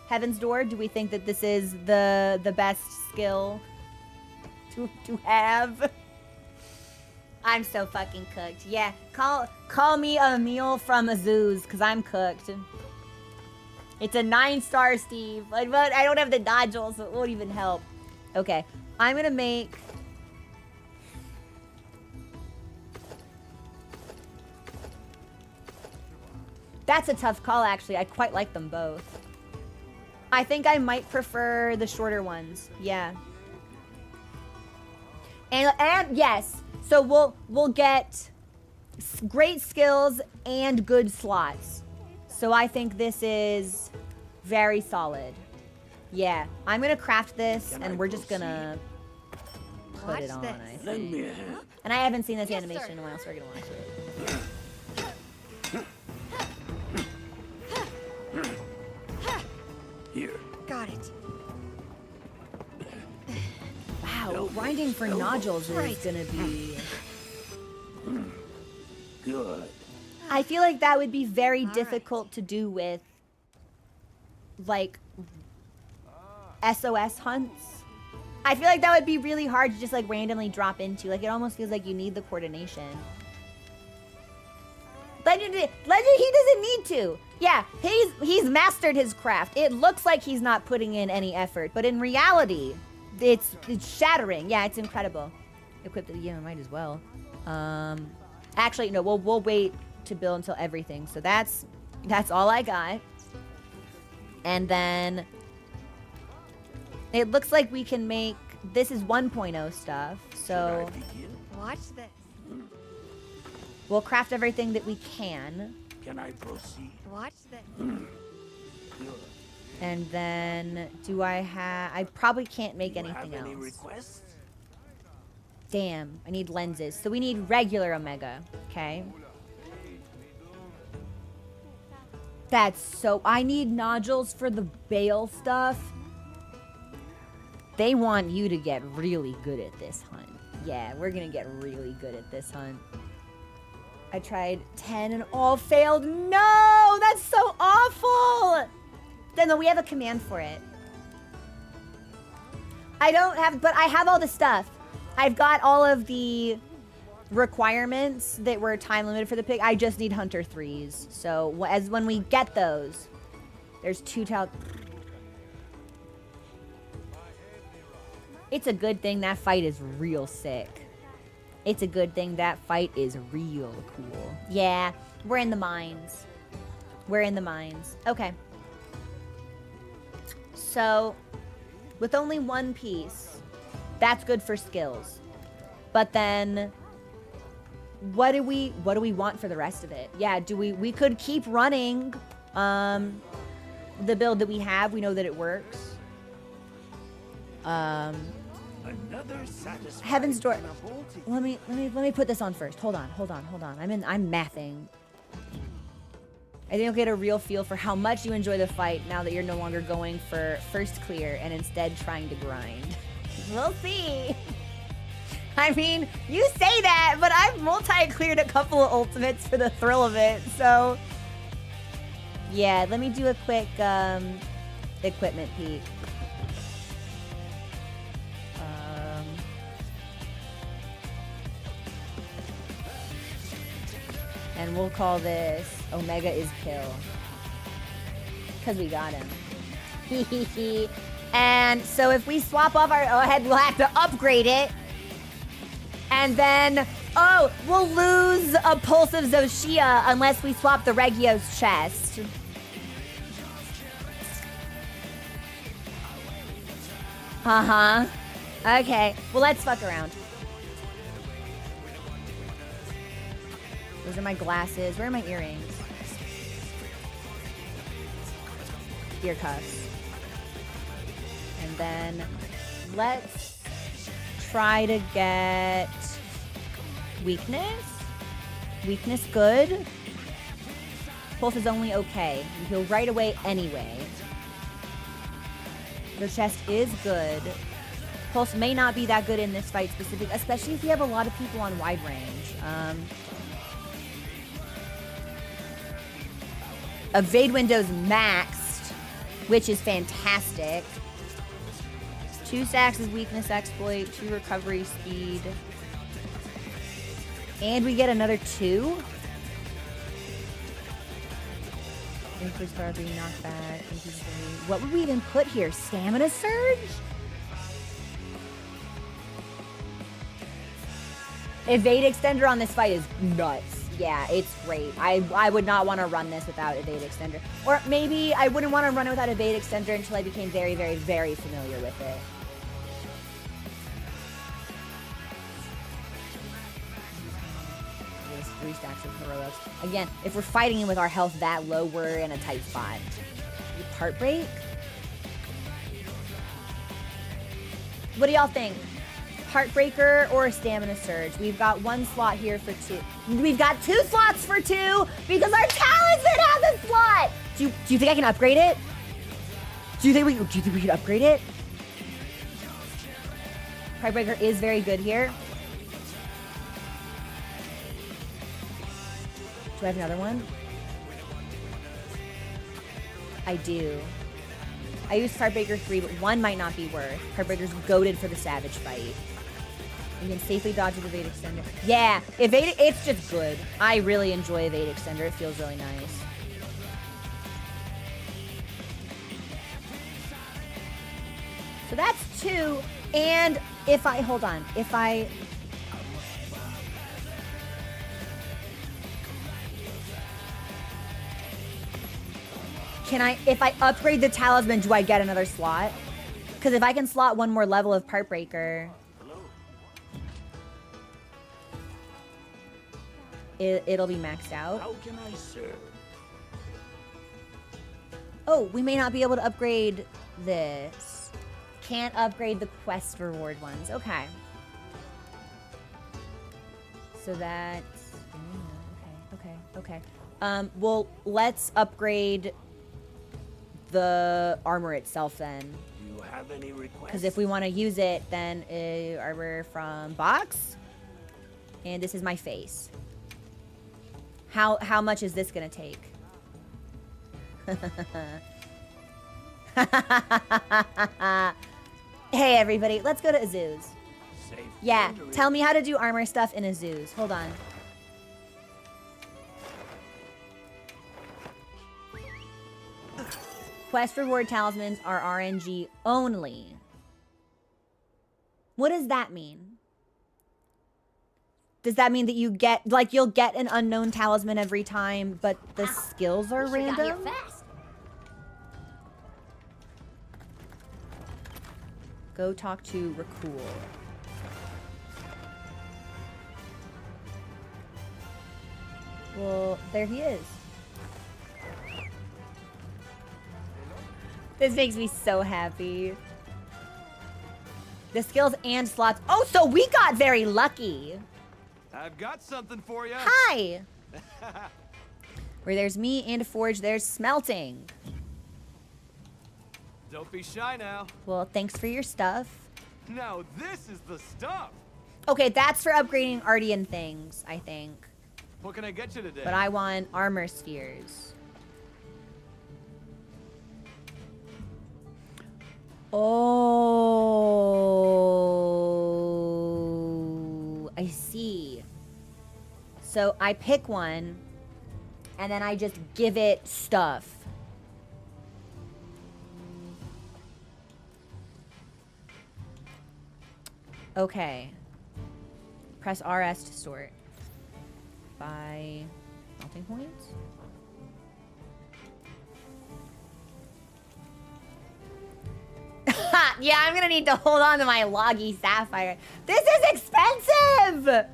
Heaven's Door, do we think that this is the best skill to have? I'm so fucking cooked. Yeah, call me a meal from Azuz, because I'm cooked. It's a 9-star, Steve. But I don't have the nodule, so it won't even help. Okay, I'm going to make... That's a tough call, actually. I quite like them both. I think I might prefer the shorter ones. Yeah. And yes, so we'll get great skills and good slots. So I think this is very solid. Yeah, I'm gonna craft this and we're just gonna put it on, I Lend think. me a hand. And I haven't seen this Yes, animation sir. in a while, so we're gonna watch it. Here. Got it. Wow, grinding for nodules is Right. gonna be... Good. I feel like that would be very difficult to do with, like, SOS hunts. I feel like that would be really hard to just, like, randomly drop into. Like, it almost feels like you need the coordination. Legend, he doesn't need to. Yeah, he's mastered his craft. It looks like he's not putting in any effort, but in reality, it's shattering. Yeah, it's incredible. Equipped it, yeah, might as well. Actually, no, we'll wait to build until everything. So that's all I got. And then it looks like we can make, this is 1.0 stuff. So Should I begin? Watch this. we'll craft everything that we can. Can I proceed? Watch this. Good. And then do I probably can't make Do you anything have any else. requests? Damn, I need lenses. So we need regular Omega, okay? That's so, I need nodules for the Bale stuff. They want you to get really good at this hunt. Yeah, we're gonna get really good at this hunt. I tried 10 and all failed. No, that's so awful. Then no, we have a command for it. I don't have, but I have all the stuff. I've got all of the requirements that were time limited for the pig. I just need Hunter 3s. So when we get those, there's 2 It's a good thing that fight is real sick. It's a good thing that fight is real cool. Yeah, we're in the mines. We're in the mines. Okay. So, with only one piece, that's good for skills. But then, what do we want for the rest of it? Yeah, we could keep running the build that we have. We know that it works. Another satisfying Heaven's Door. and a bolting. Let me put this on first. Hold on. I'm mathing. I think you'll get a real feel for how much you enjoy the fight now that you're no longer going for first clear and instead trying to grind. We'll see. I mean, you say that, but I've multi-cleared a couple of ultimates for the thrill of it, so... Yeah, let me do a quick equipment peek. And we'll call this Omega is kill. Because we got him. And so if we swap off our head, we'll have to upgrade it. And then, oh, we'll lose a Pulse of Zoshia unless we swap the Regio's chest. Uh-huh. Okay, well, let's fuck around. Those are my glasses. Where are my earrings? Ear cuffs. And then let's try to get weakness. Weakness good. Pulse is only okay. You heal right away anyway. The chest is good. Pulse may not be that good in this fight specific, especially if you have a lot of people on wide range. Evade window's maxed, which is fantastic. 2 stacks is weakness exploit, 2 recovery speed. And we get another 2. Increase power 3, knockback. What would we even put here? Stamina surge? Evade extender on this fight is nuts. Yeah, it's great. I would not want to run this without evade extender. Or maybe I wouldn't want to run it without evade extender until I became very, very, very familiar with it. This 3 stacks of heroics. Again, if we're fighting with our health that low, we're in a tight spot. Heartbreak? What do y'all think? Heartbreaker or Stamina Surge? We've got 1 slot here for 2. We've got 2 slots for 2 because our talisman has a slot. Do you think I can upgrade it? Do you think we could upgrade it? Heartbreaker is very good here. Do I have another one? I do. I used Heartbreaker 3, but 1 might not be worth. Heartbreaker's goated for the Savage fight. You can safely dodge with Evade Extender. Yeah, Evade, it's just good. I really enjoy Evade Extender. It feels really nice. So that's 2. And if I, hold on, if I... if I upgrade the talisman, do I get another slot? Because if I can slot 1 more level of Heartbreaker, it'll be maxed out. How can I serve? Oh, we may not be able to upgrade this. Can't upgrade the quest reward ones. Okay. So that's... Okay. Well, let's upgrade the armor itself then. Do you have any requests? Because if we want to use it, then armor from box. And this is my face. How much is this gonna take? Hey everybody, let's go to Azu's. Safe Yeah, wandering. tell me how to do armor stuff in Azu's. Hold on. Quest reward talismans are RNG only. What does that mean? Does that mean that you get, like, you'll get an unknown talisman every time, but the skills are We sure got here random? fast. Go talk to Rakul. Well, there he is. This makes me so happy. The skills and slots. Oh, so we got very lucky. I've got something for you. Hi. Where there's me and a forge, there's smelting. Don't be shy now. Well, thanks for your stuff. Now this is the stuff. Okay, that's for upgrading Ardian things, I think. What can I get you today? But I want armor spheres. Oh, I see. So I pick one, and then I just give it stuff. Okay. Press RS to sort. By melting points? Yeah, I'm gonna need to hold on to my loggy sapphire. This is expensive!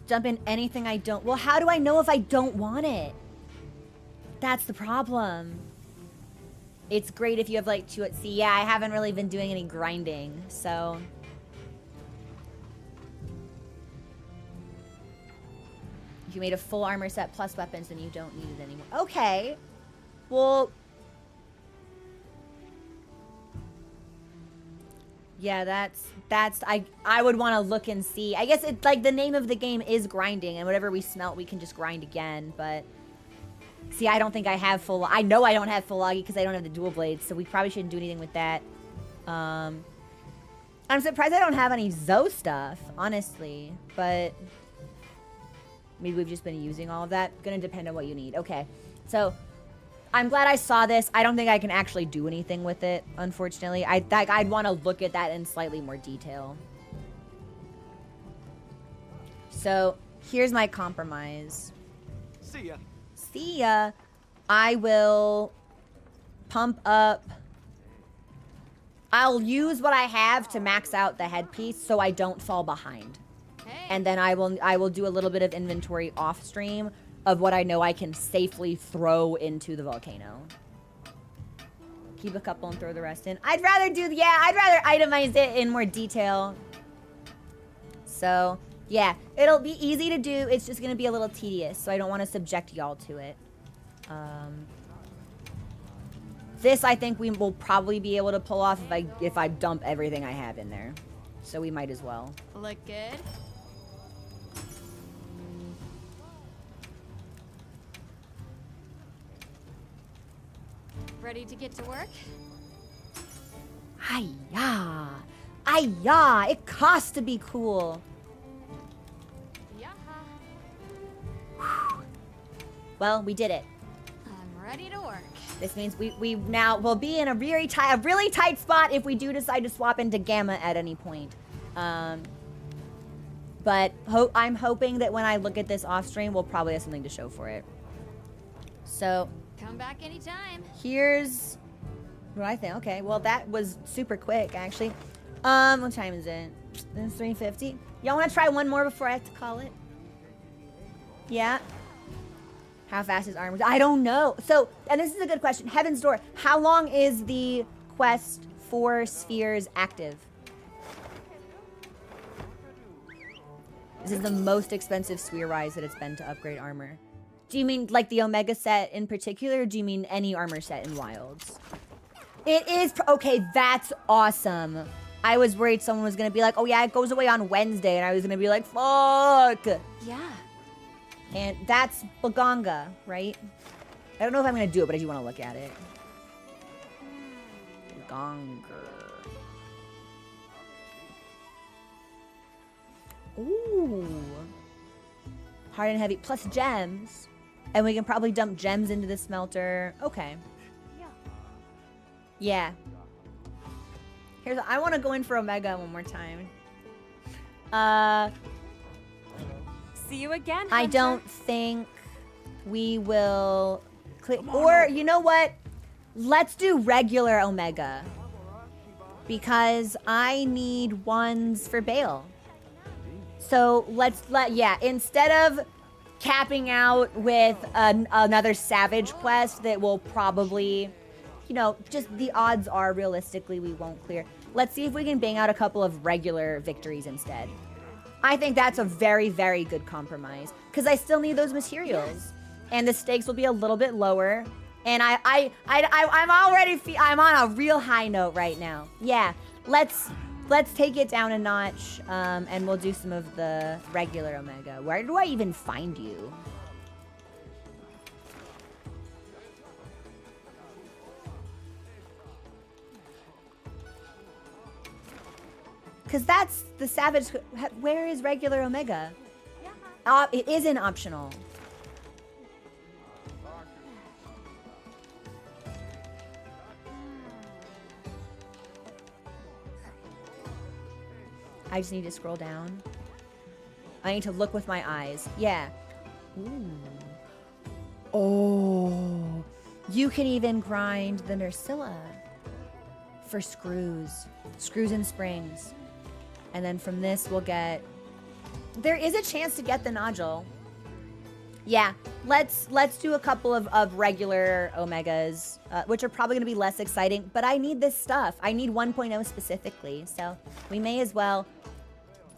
Jump in anything I don't... Well, how do I know if I don't want it? That's the problem. It's great if you have like 2 at sea. Yeah, I haven't really been doing any grinding, so... If you made a full armor set plus weapons, then you don't need it anymore. Okay. Well... Yeah, that's I would want to look and see. I guess it's like the name of the game is grinding, and whatever we smelt, we can just grind again, but... See, I don't think I have full... I know I don't have full loggy because I don't have the dual blades, so we probably shouldn't do anything with that. I'm surprised I don't have any Zoe stuff, honestly, but... Maybe we've just been using all of that. Gonna depend on what you need. Okay, so... I'm glad I saw this. I don't think I can actually do anything with it, unfortunately. I'd want to look at that in slightly more detail. So, here's my compromise. See ya. See ya. I will pump up I'll use what I have to max out the headpiece so I don't fall behind. Hey. And then I will do a little bit of inventory off stream of what I know I can safely throw into the volcano. Keep a couple and throw the rest in. I'd rather itemize it in more detail. So, yeah, it'll be easy to do. It's just going to be a little tedious, so I don't want to subject y'all to it. This, I think we will probably be able to pull off if I dump everything I have in there. So we might as well. Look good. Ready to get to work? Hi-ya. Hi-ya. It costs to be cool. Yeah. Well, we did it. I'm ready to work. This means we now will be in a really tight spot if we do decide to swap into Gamma at any point. But I'm hoping that when I look at this off stream, we'll probably have something to show for it. So Come back anytime. here's what I think. Okay, well that was super quick actually. What time is it? It's 3:50. Y'all want to try one more before I have to call it? Yeah. How fast is armor? I don't know. So, and this is a good question. Heaven's Door. How long is the quest for spheres active? This is the most expensive sphere rise that it's been to upgrade armor. Do you mean like the Omega set in particular, or do you mean any armor set in Wilds? It is. Okay, that's awesome. I was worried someone was going to be like, oh yeah, it goes away on Wednesday. And I was going to be like, fuck. Yeah. And that's Baganga, right? I don't know if I'm going to do it, but I do want to look at it. Baganga. Ooh. Hard and heavy, plus gems. And we can probably dump gems into the smelter. Okay. Yeah. I want to go in for Omega one more time. See you again, I Hunter. don't think we will click. Or, you know what? Let's do regular Omega. Because I need ones for Bale. So instead of capping out with another Savage quest that will probably, just the odds are realistically we won't clear. Let's see if we can bang out a couple of regular victories instead. I think that's a very, very good compromise because I still need those materials, and the stakes will be a little bit lower. And I'm on a real high note right now. Yeah, let's take it down a notch, and we'll do some of the regular Omega. Where do I even find you? Because that's the Savage. Where is regular Omega? It is an optional. I just need to scroll down. I need to look with my eyes. Yeah. Ooh. Oh. You can even grind the Nursilla for screws. Screws and springs. And then from this we'll get... There is a chance to get the nodule. Yeah, let's do a couple of regular Omegas, which are probably going to be less exciting, but I need this stuff. I need 1.0 specifically, so we may as well...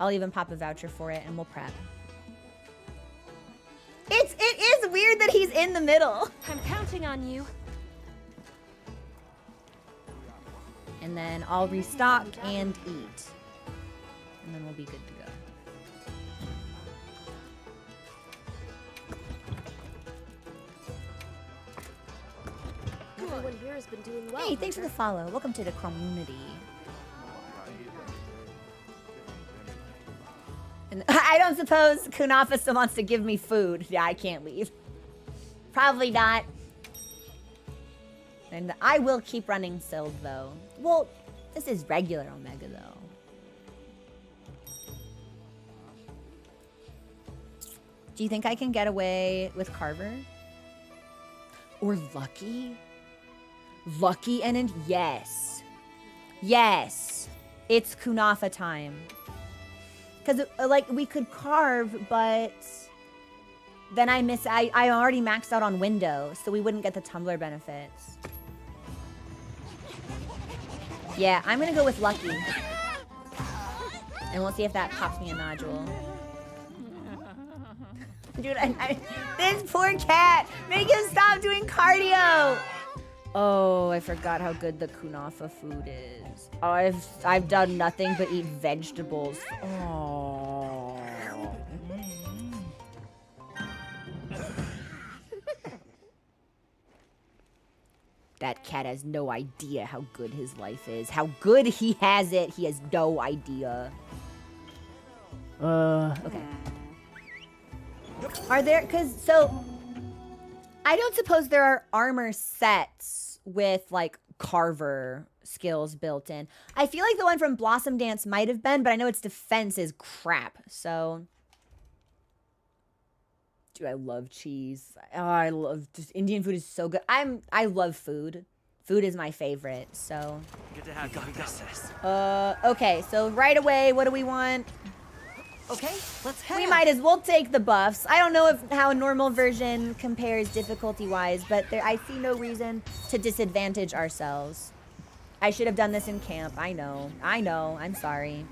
I'll even pop a voucher for it and we'll prep. It is weird that he's in the middle. I'm counting on you. And then I'll restock and eat. And then we'll be good to go. Everyone here has been doing well. Hey, thanks for the follow. Welcome to the community. And I don't suppose Kunafa still wants to give me food. Yeah, I can't leave. Probably not. And I will keep running Sild, though. Well, this is regular Omega, though. Do you think I can get away with Carver? Or Lucky? Lucky and yes. Yes. It's kunafa time. Because, like, we could carve, but then I already maxed out on window, so we wouldn't get the tumbler benefits. Yeah, I'm gonna go with lucky. And we'll see if that pops me a nodule. Dude, this poor cat! Make him stop doing cardio! Oh, I forgot how good the kunafa food is. Oh, I've done nothing but eat vegetables. Oh. That cat has no idea how good his life is. How good he has it. He has no idea. Okay. Are there, I don't suppose there are armor sets with, like, carver skills built in. I feel like the one from Blossom Dance might have been, but I know its defense is crap, so. Dude, I love cheese. Oh, I love, just Indian food is so good. I love food. Food is my favorite, so. Good to have you. This. Okay, so right away, what do we want? Okay, let's head We out. might as well take the buffs. I don't know how a normal version compares difficulty-wise, but I see no reason to disadvantage ourselves. I should have done this in camp. I know. I'm sorry.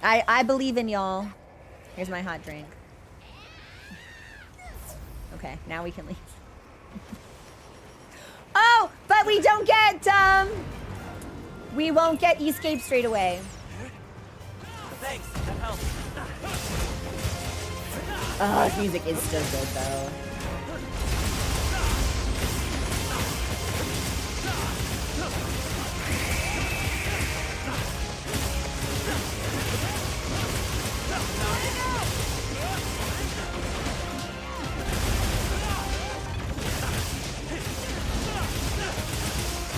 I believe in y'all. Here's my hot drink. Okay, now we can leave. Oh, but we don't get, we won't get escape straight away. Thanks, that helps. Oh, this music is still good, though.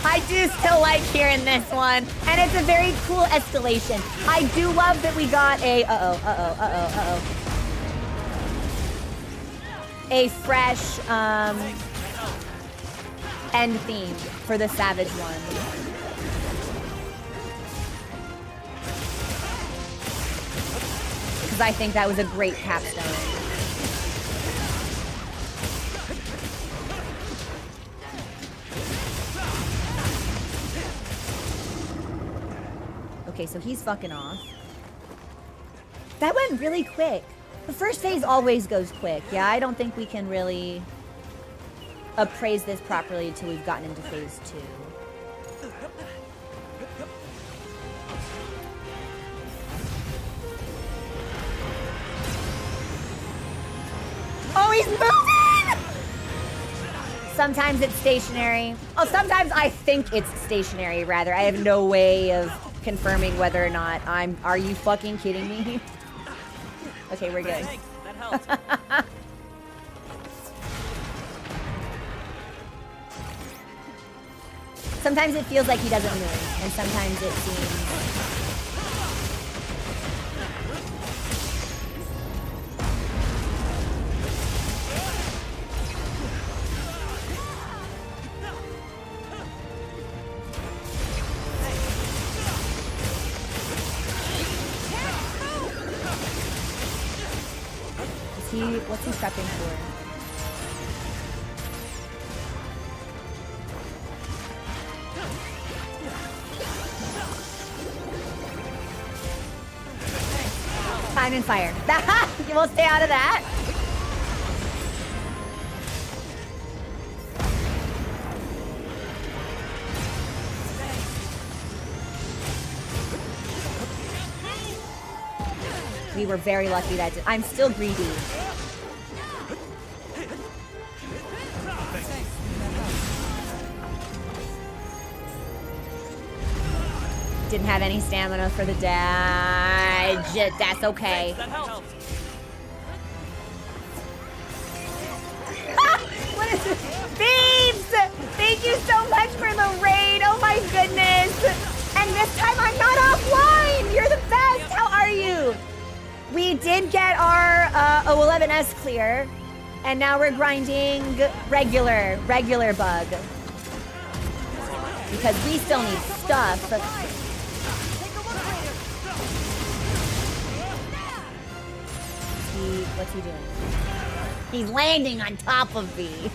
I do still like hearing this one, and it's a very cool escalation. I do love that we got a a fresh end theme for the Savage one. Because I think that was a great capstone. Okay, so he's fucking off. That went really quick. The first phase always goes quick. Yeah, I don't think we can really appraise this properly until we've gotten into phase 2. Oh, he's moving! Sometimes it's stationary. Oh, sometimes I think it's stationary, rather. I have no way of confirming whether or not are you fucking kidding me? Okay, we're good. Thanks, that helps. Sometimes it feels like he doesn't move, and sometimes it seems... What's he prepping for? Time and fire. You won't stay out of that. We were very lucky that I'm still greedy. Didn't have any stamina for the dodge. That's okay. That helps. What is this? Thieves! Thank you so much for the raid. Oh my goodness. And this time I'm not offline. You're the best. How are you? We did get our O11S clear. And now we're grinding regular bug. Because we still need stuff. What's he doing? He's landing on top of me.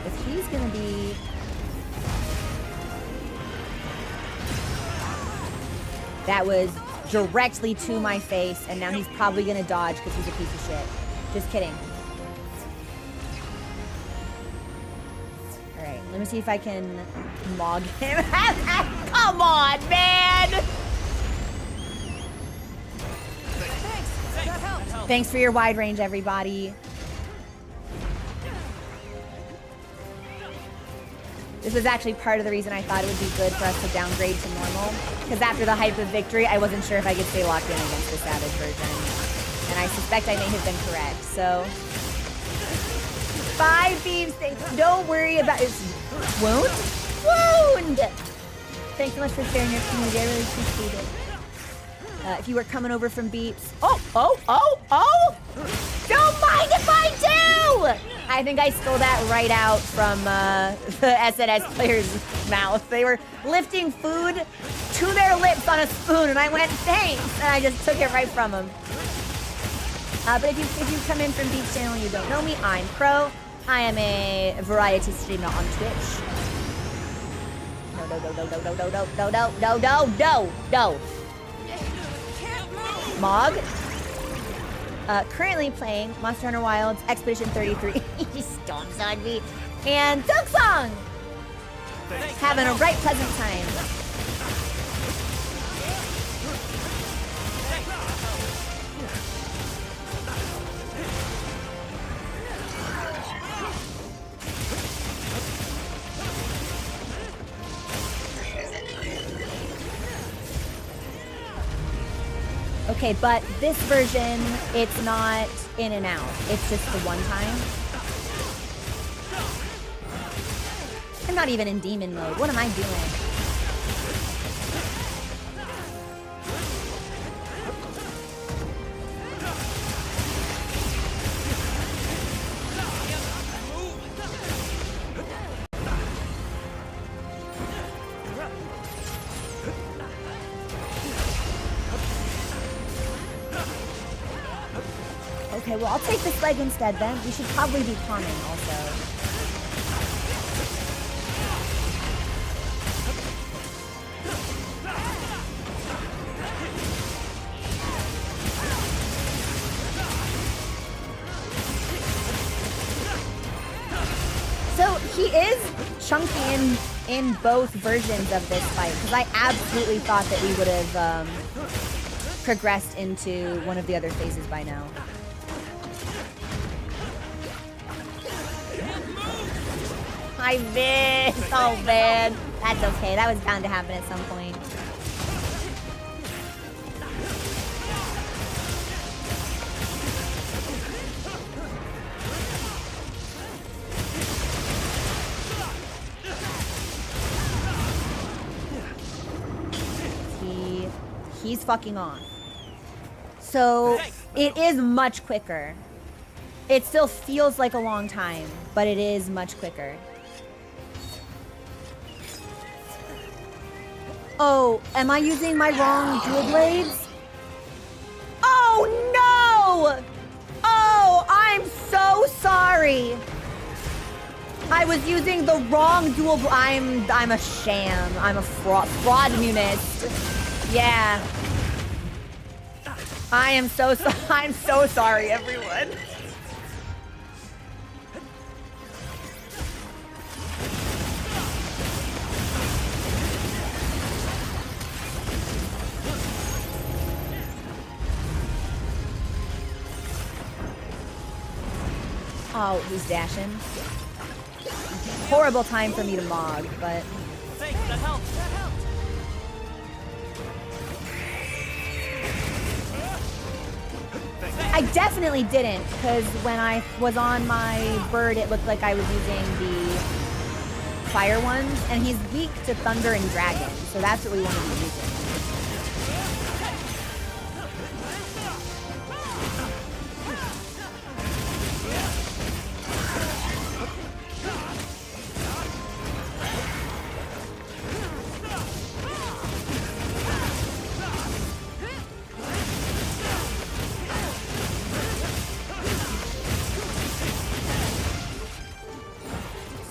If he's gonna be... That was directly to my face, and now he's probably gonna dodge because he's a piece of shit. Just kidding. Alright, let me see if I can mog him. Come on, man! Thanks for your wide range, everybody. This was actually part of the reason I thought it would be good for us to downgrade to normal. Because after the hype of victory, I wasn't sure if I could stay locked in against the savage version. And I suspect I may have been correct, so... 5 beefsteaks. Don't worry about it. Wound? Wound! Thanks so much for sharing your community. I really appreciate it. If you were coming over from Beeps... Oh! Don't mind if I do! I think I stole that right out from the SNS player's mouth. They were lifting food to their lips on a spoon, and I went, thanks! And I just took it right from them. But if you come in from Beeps channel and you don't know me, I'm Crow. I am a variety streamer on Twitch. No. Mog. Currently playing Monster Hunter Wilds Expedition 33. Storms on me. And Silk Song! Having a right pleasant time. Okay, but this version, it's not in and out. It's just the one time. I'm not even in demon mode. What am I doing? Okay, well, I'll take this leg instead then. We should probably be calming also. So he is chunky in both versions of this fight, because I absolutely thought that we would have progressed into one of the other phases by now. I missed. Oh man, that's okay. That was bound to happen at some point. He's fucking on. So it is much quicker. It still feels like a long time, but it is much quicker. Oh, am I using my wrong dual blades? Oh no! Oh, I'm so sorry. I was using the wrong dual. I'm a sham. I'm a fraudmunist. Yeah. I'm so sorry, everyone. Oh, he's dashing. Horrible time for me to mog, but... Thanks, that helped. I definitely didn't, because when I was on my bird, it looked like I was using the fire ones, and he's weak to thunder and dragon, so that's what we want to be using.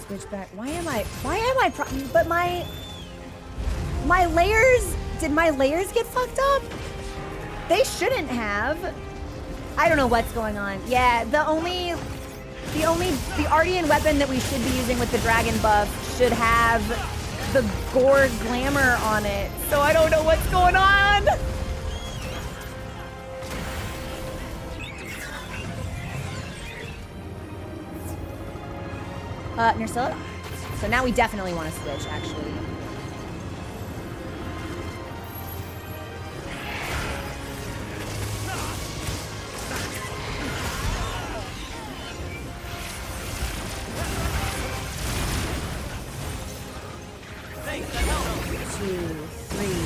Switch back. Why am I but my layers, did my layers get fucked up? They shouldn't have. I don't know what's going on. Yeah, the Ardian weapon that we should be using with the dragon buff should have the gore glamour on it. So I don't know what's going on. Nursilla? So now we definitely want to switch, actually. Two, three.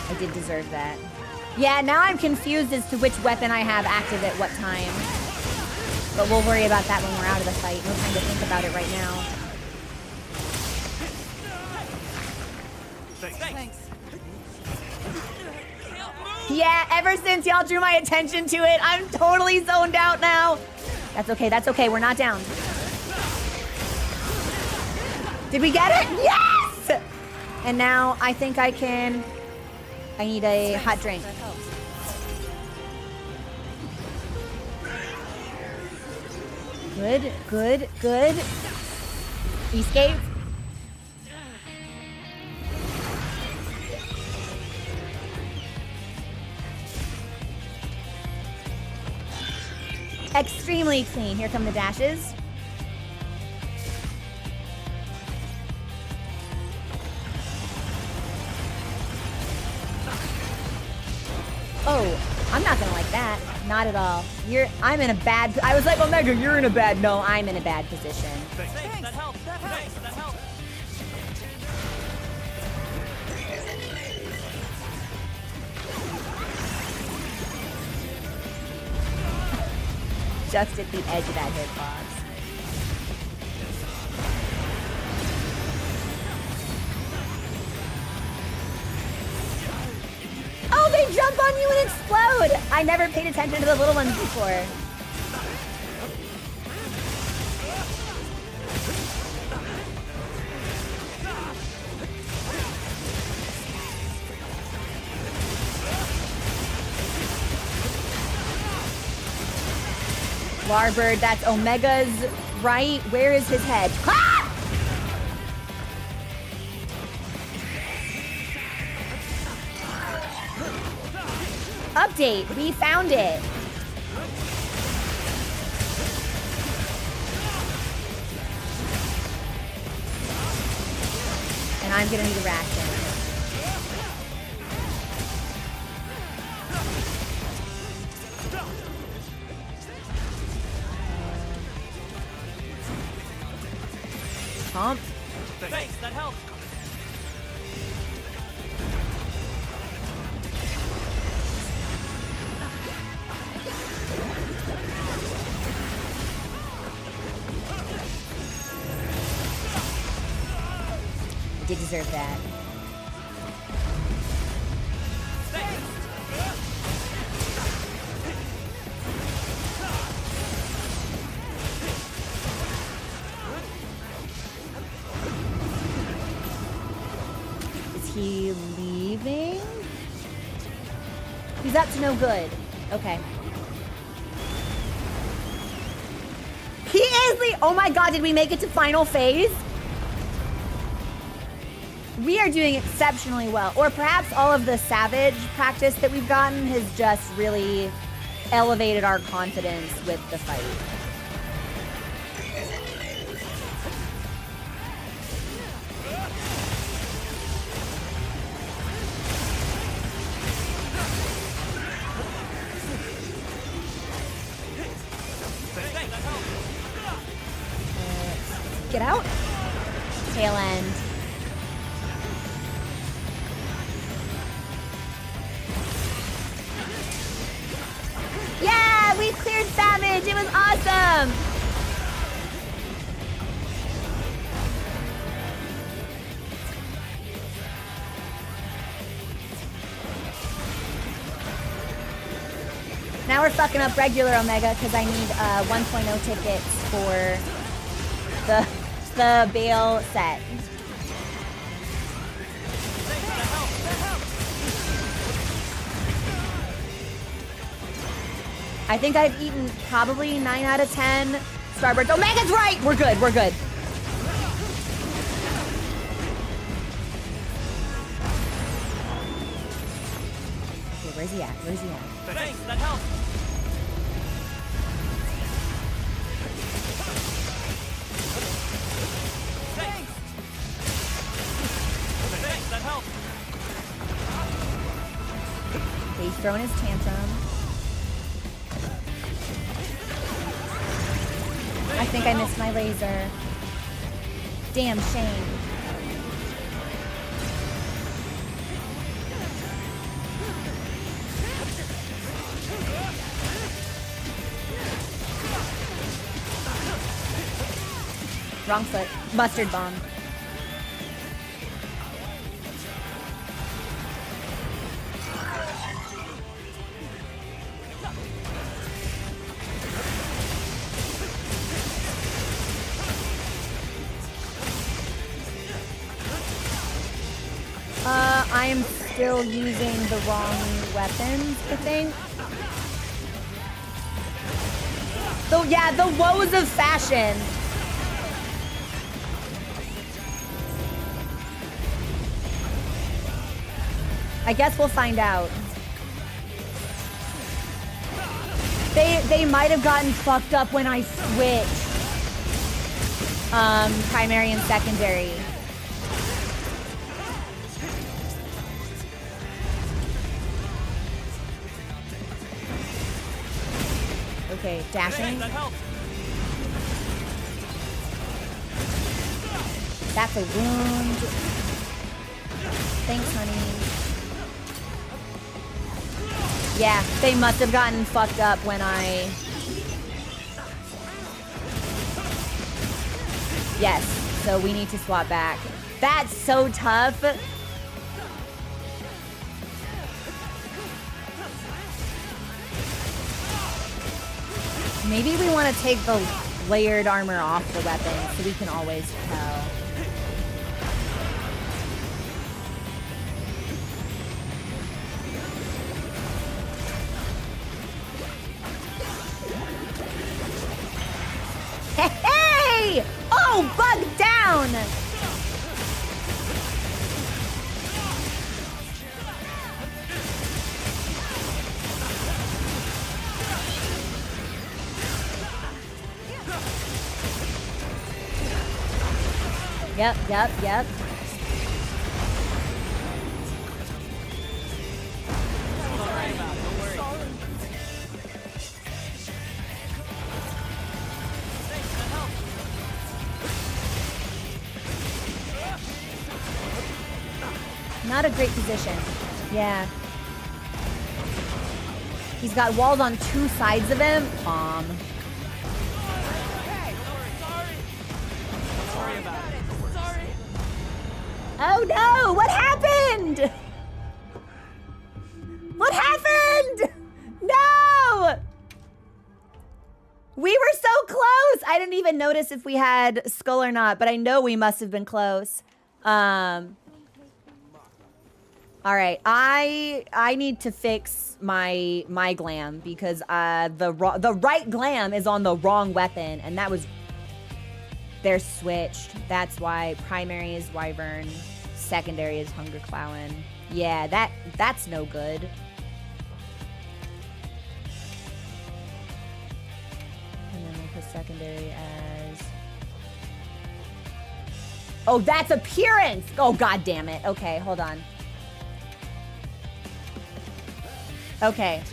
I did deserve that. Yeah, now I'm confused as to which weapon I have active at what time. But we'll worry about that when we're out of the fight. No time to think about it right now. Thanks. Yeah, ever since y'all drew my attention to it, I'm totally zoned out now. That's okay, that's okay. We're not down. Did we get it? Yes! And now I think I need a hot drink. Good, good, good. Escape. Extremely clean. Here come the dashes. Oh, I'm not gonna like that. Not at all. I'm in a bad, I was like, Omega, you're in a bad, no, I'm in a bad position. Thanks. That helps. That helps. Just at the edge of that hitbox. Oh, they jump on you and explode! I never paid attention to the little ones before. Warbird, that's Omega's right. Where is his head? Ah! Update, we found it. And I'm gonna need a ration. Pump. Thanks. That helps. Did deserve that. Is he leaving? He's up to no good. Okay. He is the, oh my god, did we make it to final phase? We are doing exceptionally well. Or perhaps all of the savage practice that we've gotten has just really elevated our confidence with the fight. Get out. Tail end. Yeah, we cleared Savage. It was awesome. Now we're fucking up regular Omega because I need 1.0 tickets for the Bale set. I think I've eaten probably 9 out of 10 Starbirds. Omega's right! We're good, we're good. Okay, where's he at? Where's he at? Thanks, that helps. Thanks. Thanks, that helps. Okay, he's throwing his tantrum. I think I missed my laser. Damn shame. Wrong foot. Mustard bomb. I am still using the wrong weapons, I think. So yeah, the woes of fashion. I guess we'll find out. They might have gotten fucked up when I switched primary and secondary. Okay, dashing. That's a wound. Thanks, honey. Yeah, they must have gotten fucked up when I... Yes, so we need to swap back. That's so tough. Maybe we want to take the layered armor off the weapon so we can always tell. Hey! Oh, bug down! Yep. Not a great position. Yeah. He's got walls on two sides of him. Bomb. Sorry about it. Sorry. Oh no! What happened? What happened? No! We were so close! I didn't even notice if we had skull or not, but I know we must have been close. All right, I need to fix my glam because the right glam is on the wrong weapon, and that was... They're switched. That's why primary is Wyvern, secondary is Hunger Clown. Yeah, that's no good. And then we'll put secondary as... Oh, that's appearance! Oh, god damn it. Okay, hold on. Okay.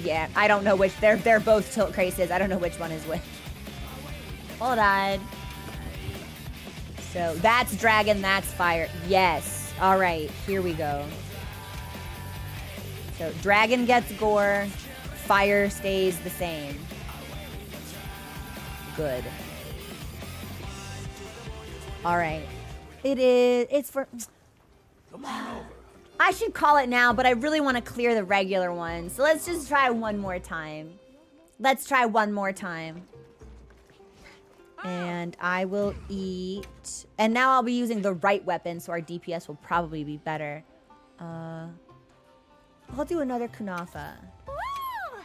Yeah, I don't know which. They're both tilt craces. I don't know which one is which. Hold on. So that's dragon, that's fire. Yes. All right, here we go. So dragon gets gore, fire stays the same. Good. All right. It's for... Come on over. I should call it now, but I really want to clear the regular one. So let's just try one more time. Let's try one more time. And I will eat. And now I'll be using the right weapon, so our DPS will probably be better. I'll do another kunafa.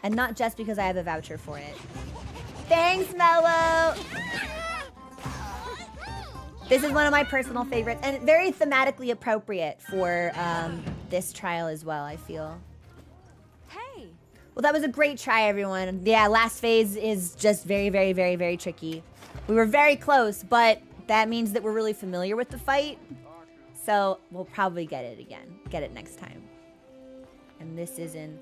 And not just because I have a voucher for it. Thanks, Mello! This is one of my personal favorites, and very thematically appropriate for this trial as well, I feel. Hey. Well, that was a great try, everyone. Yeah, last phase is just very, very, very, very tricky. We were very close, but that means that we're really familiar with the fight. So we'll probably get it again. Get it next time. And this is an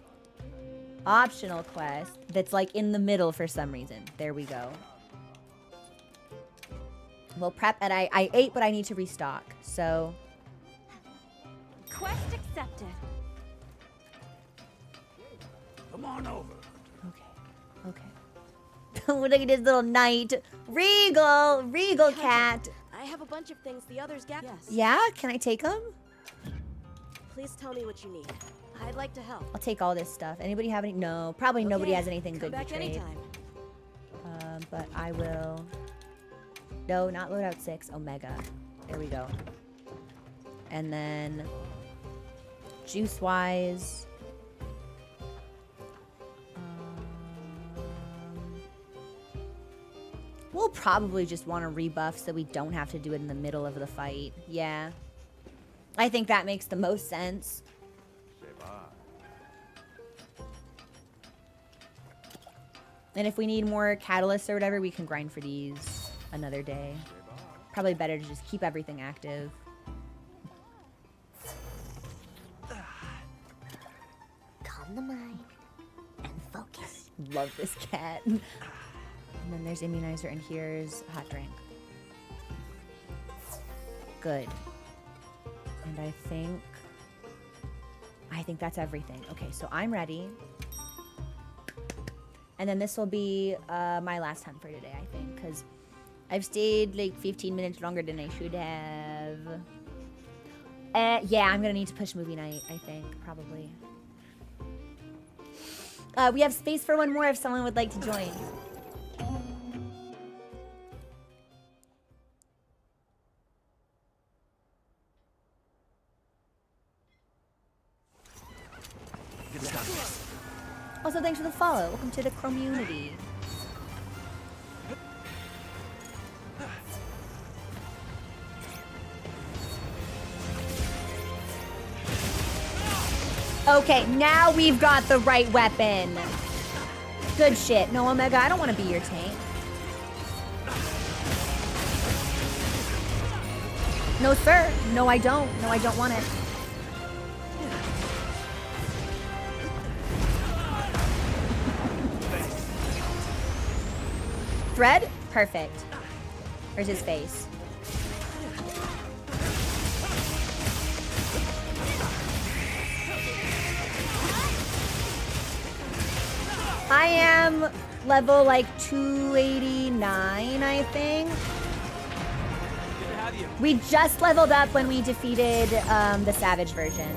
optional quest that's like in the middle for some reason. There we go. We'll prep, and I ate, but I need to restock, so. Quest accepted. Come on over. Okay. Look at this little knight. Regal cat. I have a bunch of things the others got. Yes. Yeah, can I take them? Please tell me what you need. I'd like to help. I'll take all this stuff. Anybody have any? No, probably nobody Okay, has anything come good to back trade. anytime. But I will. No, not loadout 6. Omega. There we go. And then juice-wise. We'll probably just want to rebuff so we don't have to do it in the middle of the fight. Yeah. I think that makes the most sense. And if we need more catalysts or whatever, we can grind for these another day. Probably better to just keep everything active. Calm the mind and focus. Love this cat. And then there's immunizer, and here's hot drink. Good. And I think that's everything. Okay, so I'm ready. And then this will be my last hunt for today, I think, because I've stayed like 15 minutes longer than I should have. Yeah, I'm gonna need to push movie night, I think, probably. We have space for one more if someone would like to join. Also, thanks for the follow. Welcome to the community. Okay, now we've got the right weapon. Good shit. No, Omega, I don't want to be your tank. No, sir. No, I don't. No, I don't want it. Thread? Perfect. Where's his face? I am level like 289, I think. We just leveled up when we defeated the Savage version.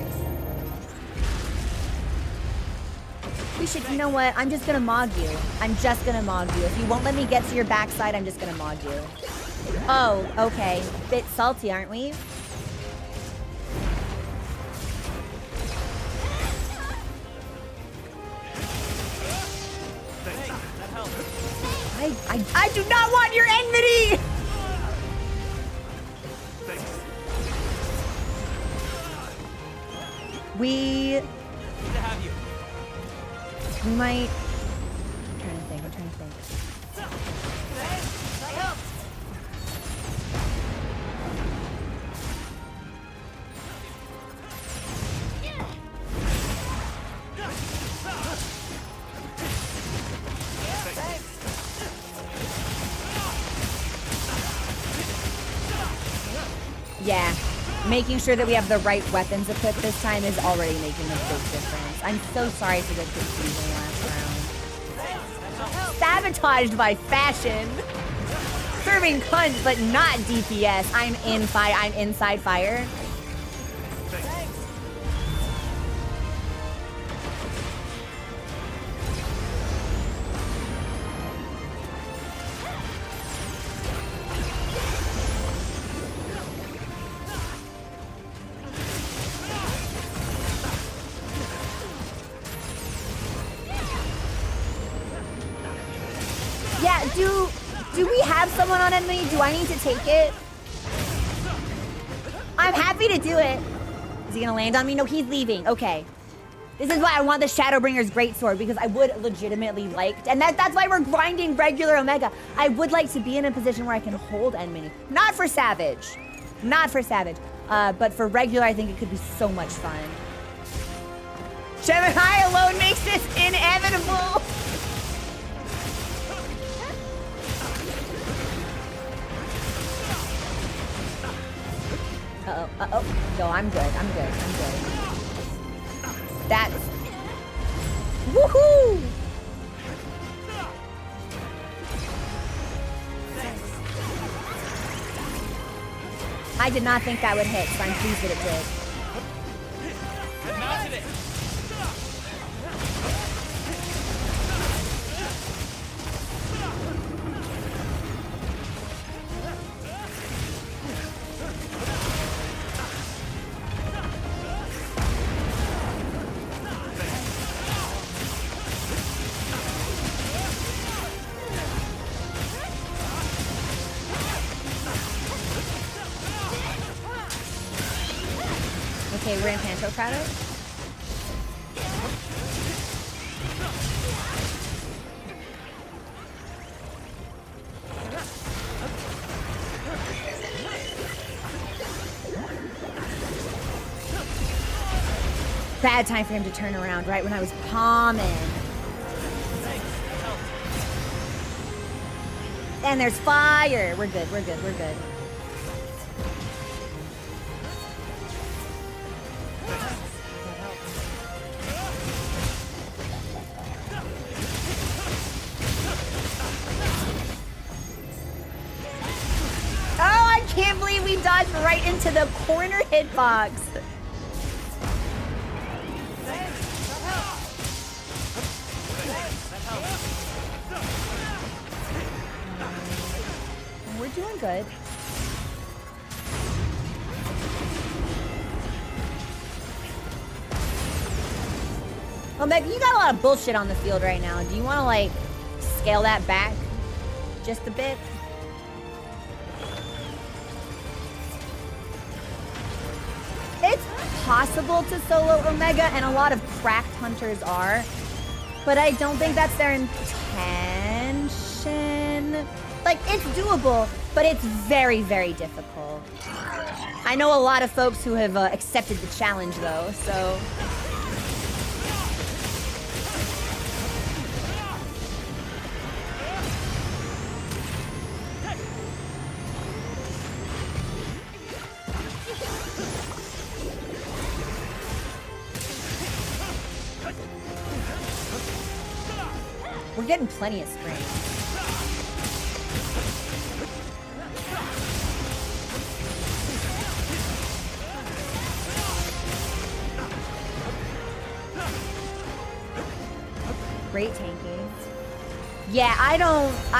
We should, you know what? I'm just gonna mog you. I'm just gonna mog you. If you won't let me get to your backside, I'm just gonna mog you. Oh, okay. Bit salty, aren't we? I do not want your enmity! We might... I'm trying to think. making sure that we have the right weapons equipped this time is already making a big difference. I'm so sorry for the confusion last round. Sabotaged by fashion. Serving cunts, but not DPS. I'm inside fire. Yeah, do we have someone on enemy? Do I need to take it? I'm happy to do it. Is he gonna land on me? No, he's leaving. Okay. This is why I want the Shadowbringer's Greatsword, because I would legitimately like, and that's why we're grinding regular Omega. I would like to be in a position where I can hold enemy. Not for Savage. Not for Savage. But for regular, I think it could be so much fun. Gemini alone makes this inevitable. Uh-oh. No, I'm good. That's... Woohoo! I did not think that would hit, so I'm pleased that it did. Okay, we're in Pantocrator. Bad time for him to turn around, right when I was palming. And there's fire. We're good. I can't believe we dodged right into the corner hitbox. We're doing good. Well, Meg, you got a lot of bullshit on the field right now. Do you want to, like, scale that back just a bit? It's possible to solo Omega, and a lot of cracked hunters are, but I don't think that's their intention. Like, it's doable, but it's very, very difficult. I know a lot of folks who have accepted the challenge, though, so... We're getting plenty of strength. Great tanking. Yeah, I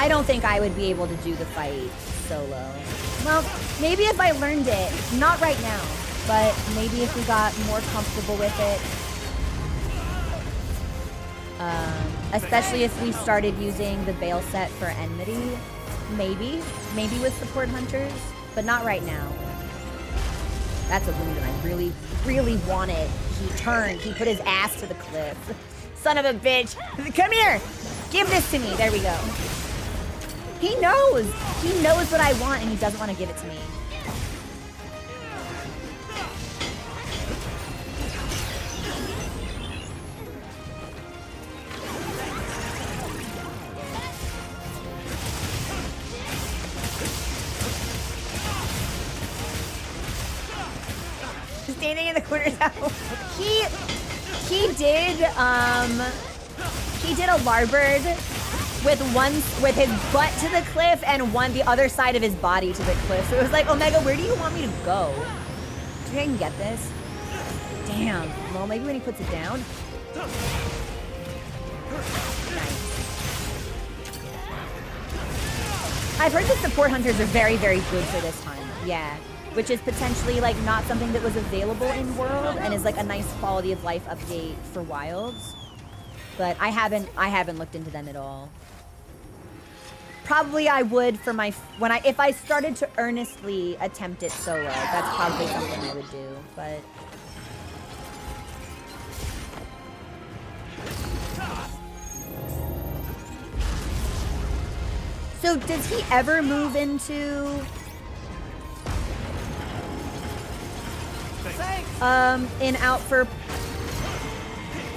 don't think I would be able to do the fight solo. Well, maybe if I learned it. Not right now, but maybe if we got more comfortable with it. Especially if we started using the bail set for enmity. Maybe with support hunters, but not right now. That's a wound that I really, really wanted. He turned, he put his ass to the cliff. Son of a bitch. Come here. Give this to me. There we go. He knows what I want, and he doesn't want to give it to me. standing in the corner. He did a Larbird with his butt to the cliff and the other side of his body to the cliff. So it was like, Omega, where do you want me to go? Do you think I can get this? Damn. Well, maybe when he puts it down. Nice. I've heard that support hunters are very, very good for this time. Yeah. Which is potentially like not something that was available in World and is like a nice quality of life update for Wilds. But I haven't looked into them at all. Probably I would for my if I started to earnestly attempt it solo. That's probably something I would do. But so does he ever move into in out for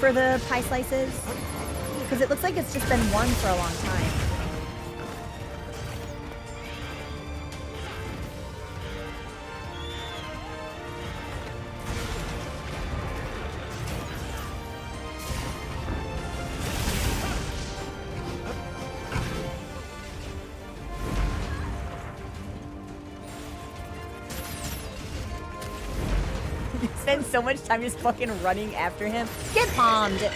the pie slices? Because it looks like it's just been one for a long time. Spend so much time just fucking running after him. Get palmed.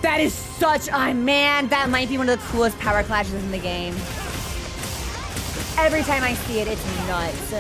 That is such a man. That might be one of the coolest power clashes in the game. Every time I see it, it's nuts.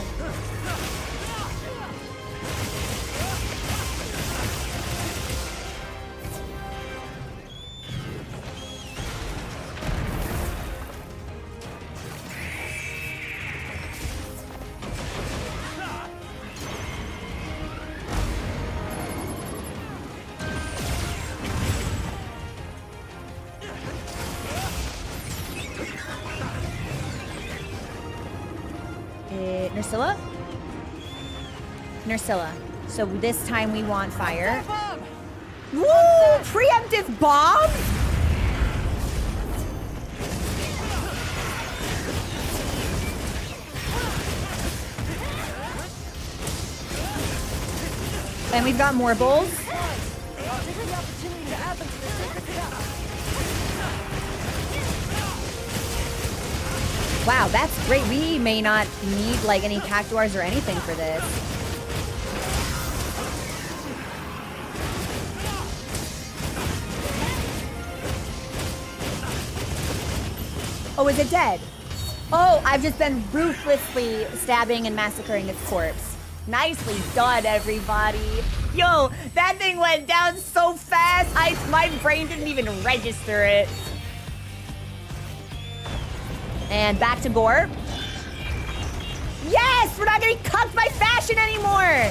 Nursilla? Nursilla. So this time we want fire. Woo! Preemptive bomb? And we've got more bowls. Wow, that's great. We may not need like any cactuars or anything for this. Oh, is it dead? Oh, I've just been ruthlessly stabbing and massacring its corpse. Nicely done, everybody. Yo, that thing went down so fast, my brain didn't even register it. And back to Gore. Yes! We're not getting cucked by fashion anymore!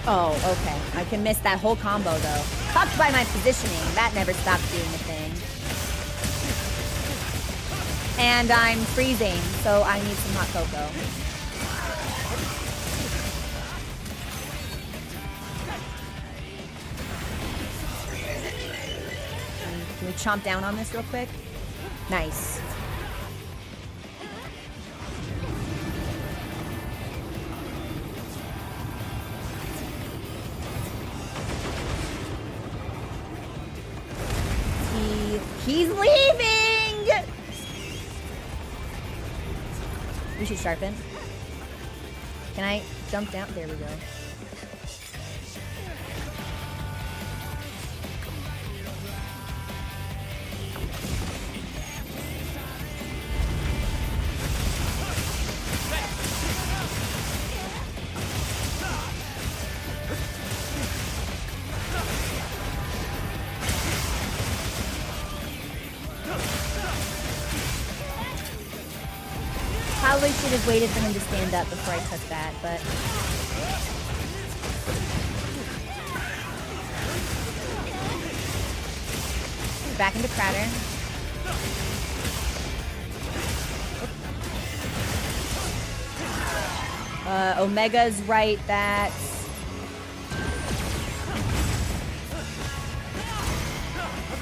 Oh, okay. I can miss that whole combo, though. Cucked by my positioning. That never stopped being a thing. And I'm freezing, so I need some hot cocoa. Can we chomp down on this real quick? Nice. He's leaving! We should sharpen. Can I jump down? There we go. probably should have waited for him to stand up before I took that, but... Back into Crater. Omega's right, that's...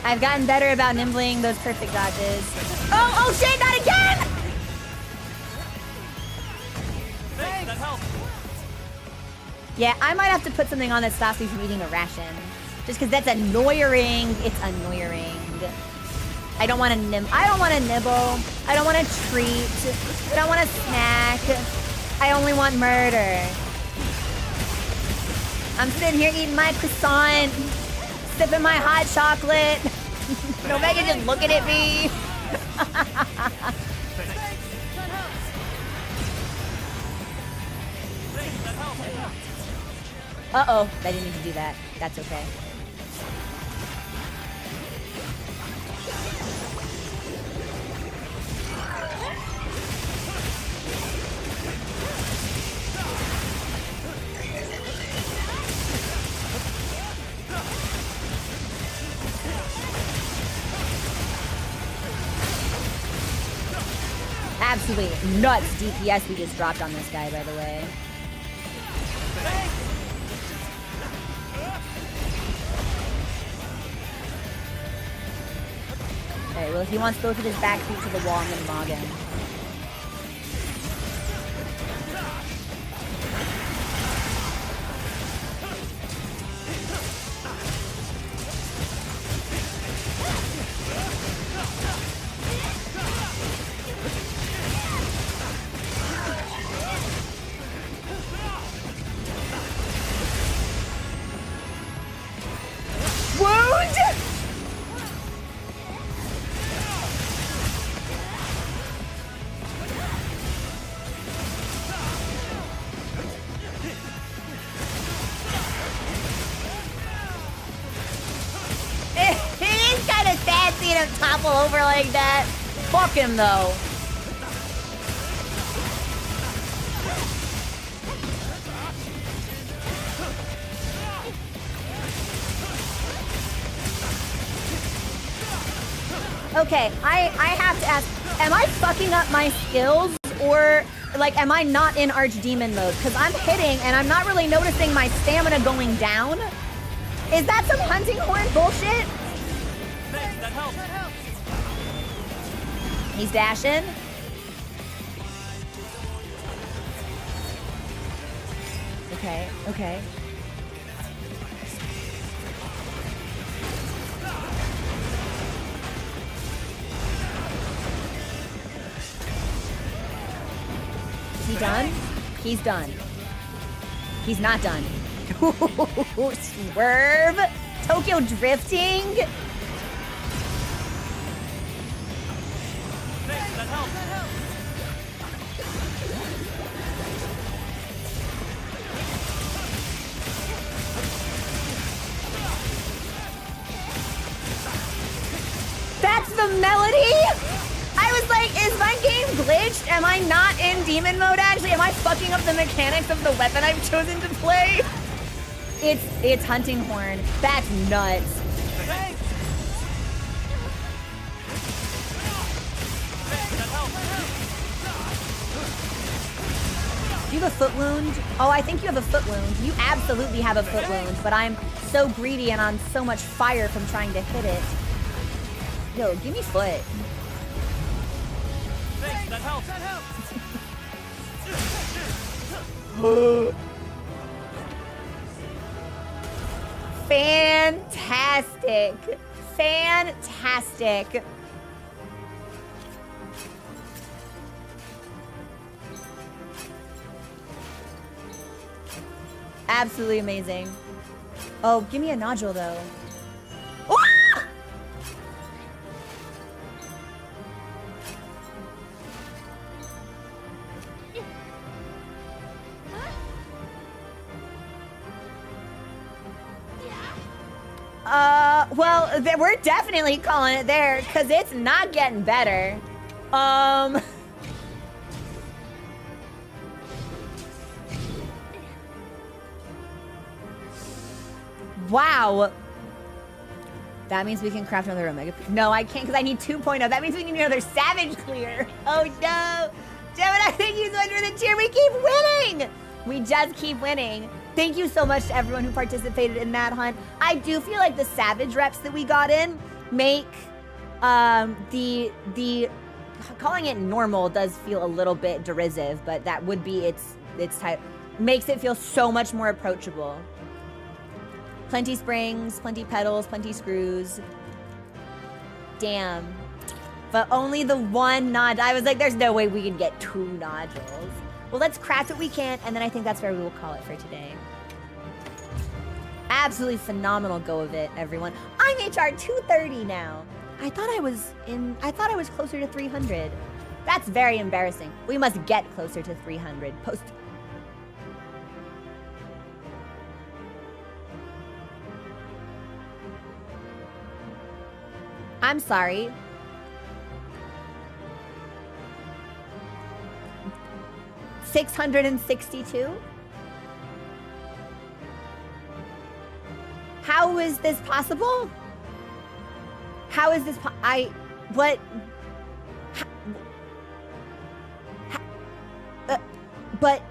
I've gotten better about nimbling those perfect dodges. Oh shit, not again! Thanks, that helps. Yeah, I might have to put something on that stops me from eating a ration. Just because that's annoying. It's annoying. I don't want to nibble. I don't want to nibble. I don't want to treat. I don't want to snack. I only want murder. I'm sitting here eating my croissant, sipping my hot chocolate. No, Megan just looking at me. Uh-oh, I didn't mean to do that. That's okay. Absolutely nuts DPS we just dropped on this guy, by the way. Okay, well, if he wants both of his back feet to the wall, I'm gonna mog him. Topple over like that. Fuck him though. Okay, I have to ask, am I fucking up my skills or like am I not in Archdemon mode? Because I'm hitting and I'm not really noticing my stamina going down. Is that some hunting horn bullshit? Thanks, that helps. He's dashing. Okay, okay. Is he done? He's done. He's not done. Swerve. Tokyo drifting. That's the melody? I was like, is my game glitched? Am I not in demon mode actually? Am I fucking up the mechanics of the weapon I've chosen to play? It's hunting horn. That's nuts. Do you have a foot wound? Oh, I think you have a foot wound. You absolutely have a foot wound, but I'm so greedy and on so much fire from trying to hit it. Yo, give me foot. Thanks, that helps. That helps. Fantastic. Fantastic. Absolutely amazing. Oh, give me a nodule though. Ah! Well, we're definitely calling it there because it's not getting better. Wow. That means we can craft another Omega. No, I can't because I need 2.0. That means we need another Savage Clear. Oh no. Gemini, thank you so much for the cheer. We keep winning. We just keep winning. Thank you so much to everyone who participated in that hunt. I do feel like the Savage reps that we got in make the calling it normal does feel a little bit derisive, but that would be its type. Makes it feel so much more approachable. Plenty springs, plenty pedals, plenty screws. Damn. But only the one nodule. I was like, there's no way we can get 2 nodules. Well, let's craft what we can, and then I think that's where we will call it for today. Absolutely phenomenal go of it, everyone. I'm HR 230 now. I thought I was closer to 300. That's very embarrassing. We must get closer to 300. Post. I'm sorry. $662? How is this possible? How is this what? But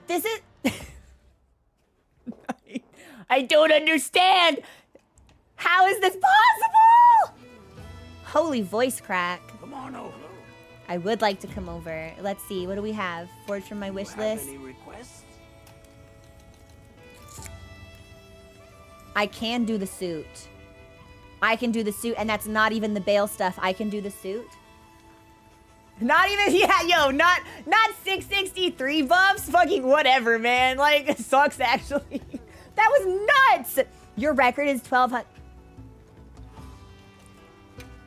this is I don't understand. How is this possible? Holy voice crack. Come on over. I would like to come over. Let's see. What do we have? Forge from my wish list. Any requests? I can do the suit. I can do the suit, and that's not even the bail stuff. I can do the suit. Not even, yeah, yo, not 663 buffs. Fucking whatever, man. Like, it sucks, actually. That was nuts. Your record is 1,200.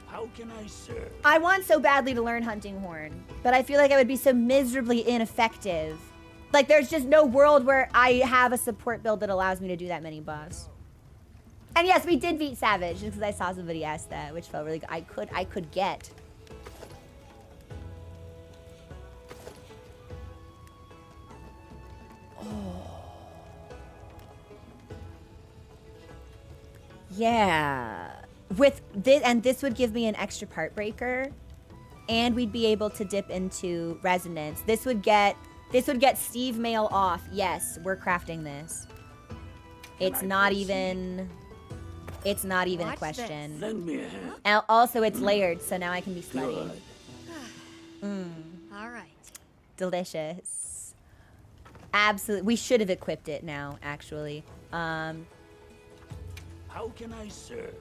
How can I serve? I want so badly to learn Hunting Horn, but I feel like I would be so miserably ineffective. Like, there's just no world where I have a support build that allows me to do that many buffs. And yes, we did beat Savage, just because I saw somebody ask that, which felt really good. I could get. Oh. Yeah. With this, and this would give me an extra part breaker, and we'd be able to dip into resonance. This would get Steve Mail off. Yes, we're crafting this. It's not even a question. Lend me a hand. And also, it's layered, so now I can be slutty. Good. All right. Delicious. Absolutely. We should have equipped it now, actually. How can I serve?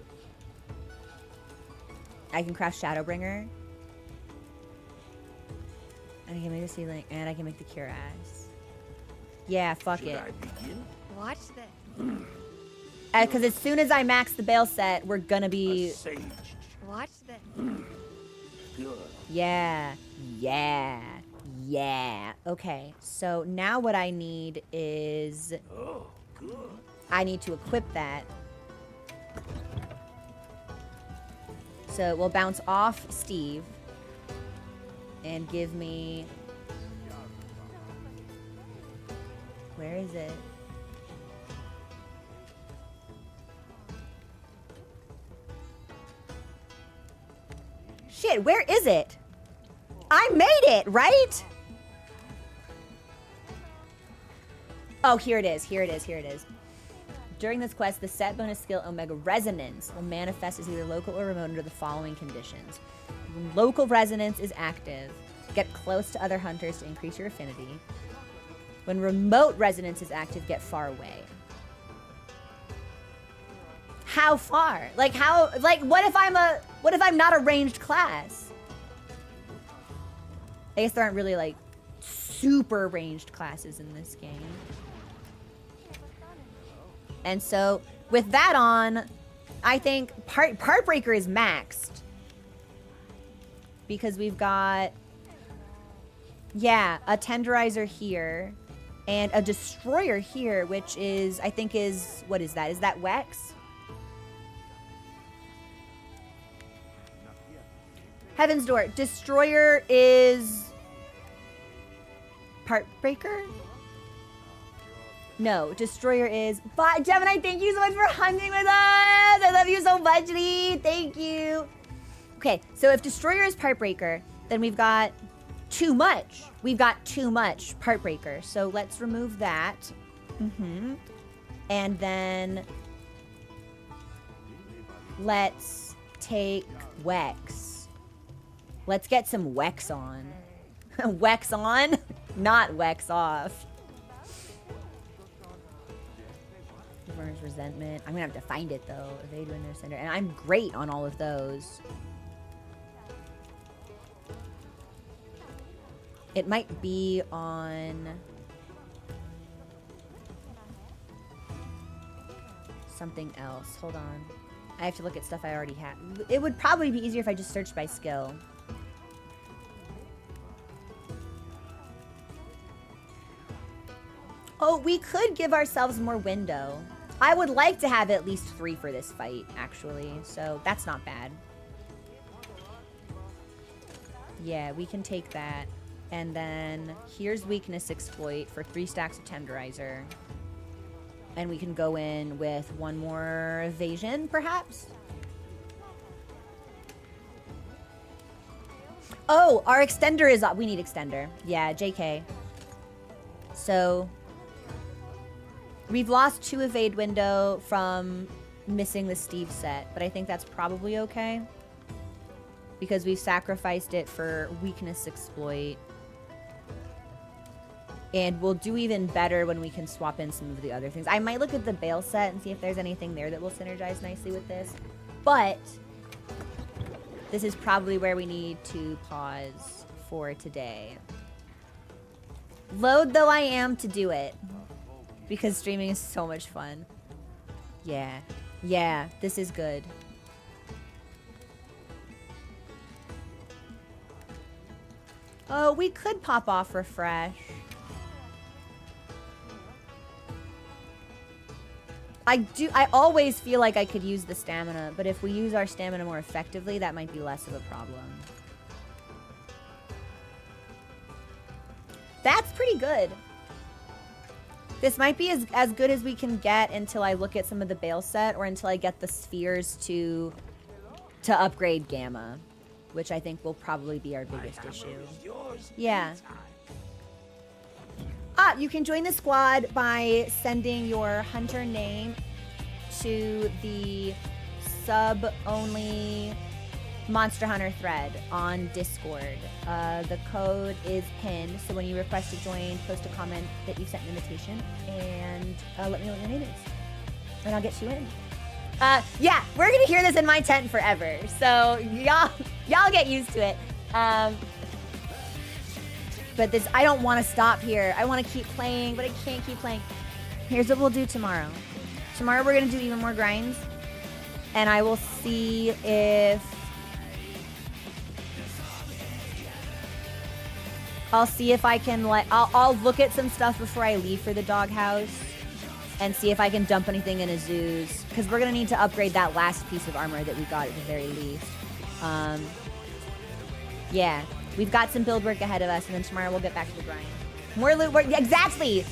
I can craft Shadowbringer. And I can make the ceiling, and I can make the cuirass. Yeah, fuck Should it. I begin? Watch this. Because as soon as I max the bail set, we're gonna A be... sage. Watch this. Good. Yeah. Okay, so now what I need is... Oh, good. I need to equip that. So it will bounce off Steve and give me... Where is it? Shit, where is it? I made it, right? Oh, here it is. During this quest, the set bonus skill Omega Resonance will manifest as either local or remote under the following conditions. When local resonance is active, get close to other hunters to increase your affinity. When remote resonance is active, get far away. How far? Like what if I'm not a ranged class? I guess there aren't really like super ranged classes in this game. And so with that on, I think part breaker is maxed. Because we've got, yeah, a tenderizer here and a destroyer here, which is, I think is, what is that? Is that Wex? Heaven's Door. Destroyer is part breaker? No, Destroyer is... But Gemini, thank you so much for hunting with us. I love you so much, Lee. Thank you. Okay, so if Destroyer is part breaker, then we've got too much. We've got too much part breaker. So let's remove that. And then let's take Wex. Let's get some Wex on. Wex on, not Wex off. Burns Resentment. I'm gonna have to find it though. Evade Window Center. And I'm great on all of those. It might be on something else. Hold on. I have to look at stuff I already have. It would probably be easier if I just searched by skill. Oh, we could give ourselves more window. I would like to have at least 3 for this fight, actually. So that's not bad. Yeah, we can take that. And then here's Weakness Exploit for 3 stacks of Tenderizer. And we can go in with 1 more Evasion, perhaps? Oh, our Extender is up. We need Extender. Yeah, JK. So... we've lost 2 evade window from missing the Steve set, but I think that's probably okay. Because we've sacrificed it for Weakness Exploit. And we'll do even better when we can swap in some of the other things. I might look at the Bale set and see if there's anything there that will synergize nicely with this. But this is probably where we need to pause for today. Loath though I am to do it. Because streaming is so much fun. Yeah. Yeah, this is good. Oh, we could pop off Refresh. I always feel like I could use the stamina, but if we use our stamina more effectively, that might be less of a problem. That's pretty good. This might be as good as we can get until I look at some of the Bale set or until I get the spheres to upgrade Gamma, which I think will probably be our biggest issue. Yeah. Ah, you can join the squad by sending your hunter name to the sub-only Monster Hunter thread on Discord. The code is pinned, so when you request to join, post a comment that you sent an invitation, and let me know what your name is, and I'll get you in. Yeah, we're gonna hear this in my tent forever, so y'all get used to it. But this, I don't want to stop here. I want to keep playing, but I can't keep playing. Here's what we'll do tomorrow. Tomorrow we're gonna do even more grinds, and I will see if I can I'll look at some stuff before I leave for the doghouse and see if I can dump anything in Azu's, because we're gonna need to upgrade that last piece of armor that we got at the very least. Yeah, we've got some build work ahead of us, and then tomorrow we'll get back to the grind. More loot work, exactly.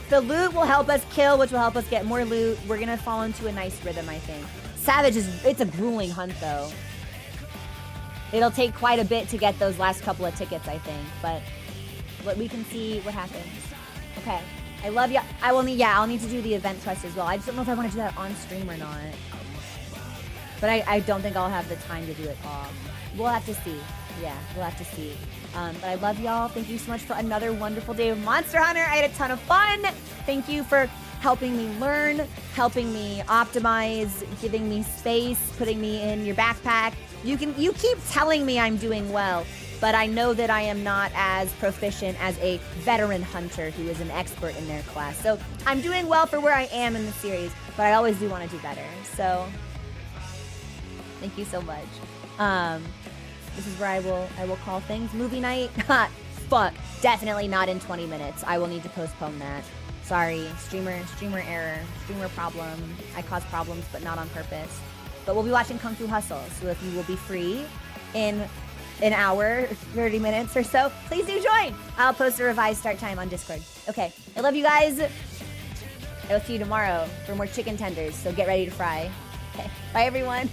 The loot will help us kill, which will help us get more loot. We're gonna fall into a nice rhythm, I think. Savage it's a grueling hunt though. It'll take quite a bit to get those last couple of tickets, I think, but we can see what happens. Okay, I love you. I'll need to do the event quest as well. I just don't know if I want to do that on stream or not. But I don't think I'll have the time to do it all. We'll have to see. Yeah, we'll have to see. But I love y'all. Thank you so much for another wonderful day of Monster Hunter. I had a ton of fun. Thank you for helping me learn, helping me optimize, giving me space, putting me in your backpack. You keep telling me I'm doing well, but I know that I am not as proficient as a veteran hunter who is an expert in their class. So I'm doing well for where I am in the series, but I always do want to do better. So thank you so much. This is where I will call things. Movie night? Fuck. Definitely not in 20 minutes. I will need to postpone that. Sorry. Streamer error. Streamer problem. I cause problems, but not on purpose. But we'll be watching Kung Fu Hustle, so if you will be free in an hour, 30 minutes or so, please do join. I'll post a revised start time on Discord. Okay, I love you guys. I will see you tomorrow for more chicken tenders, so get ready to fry. Okay, bye everyone.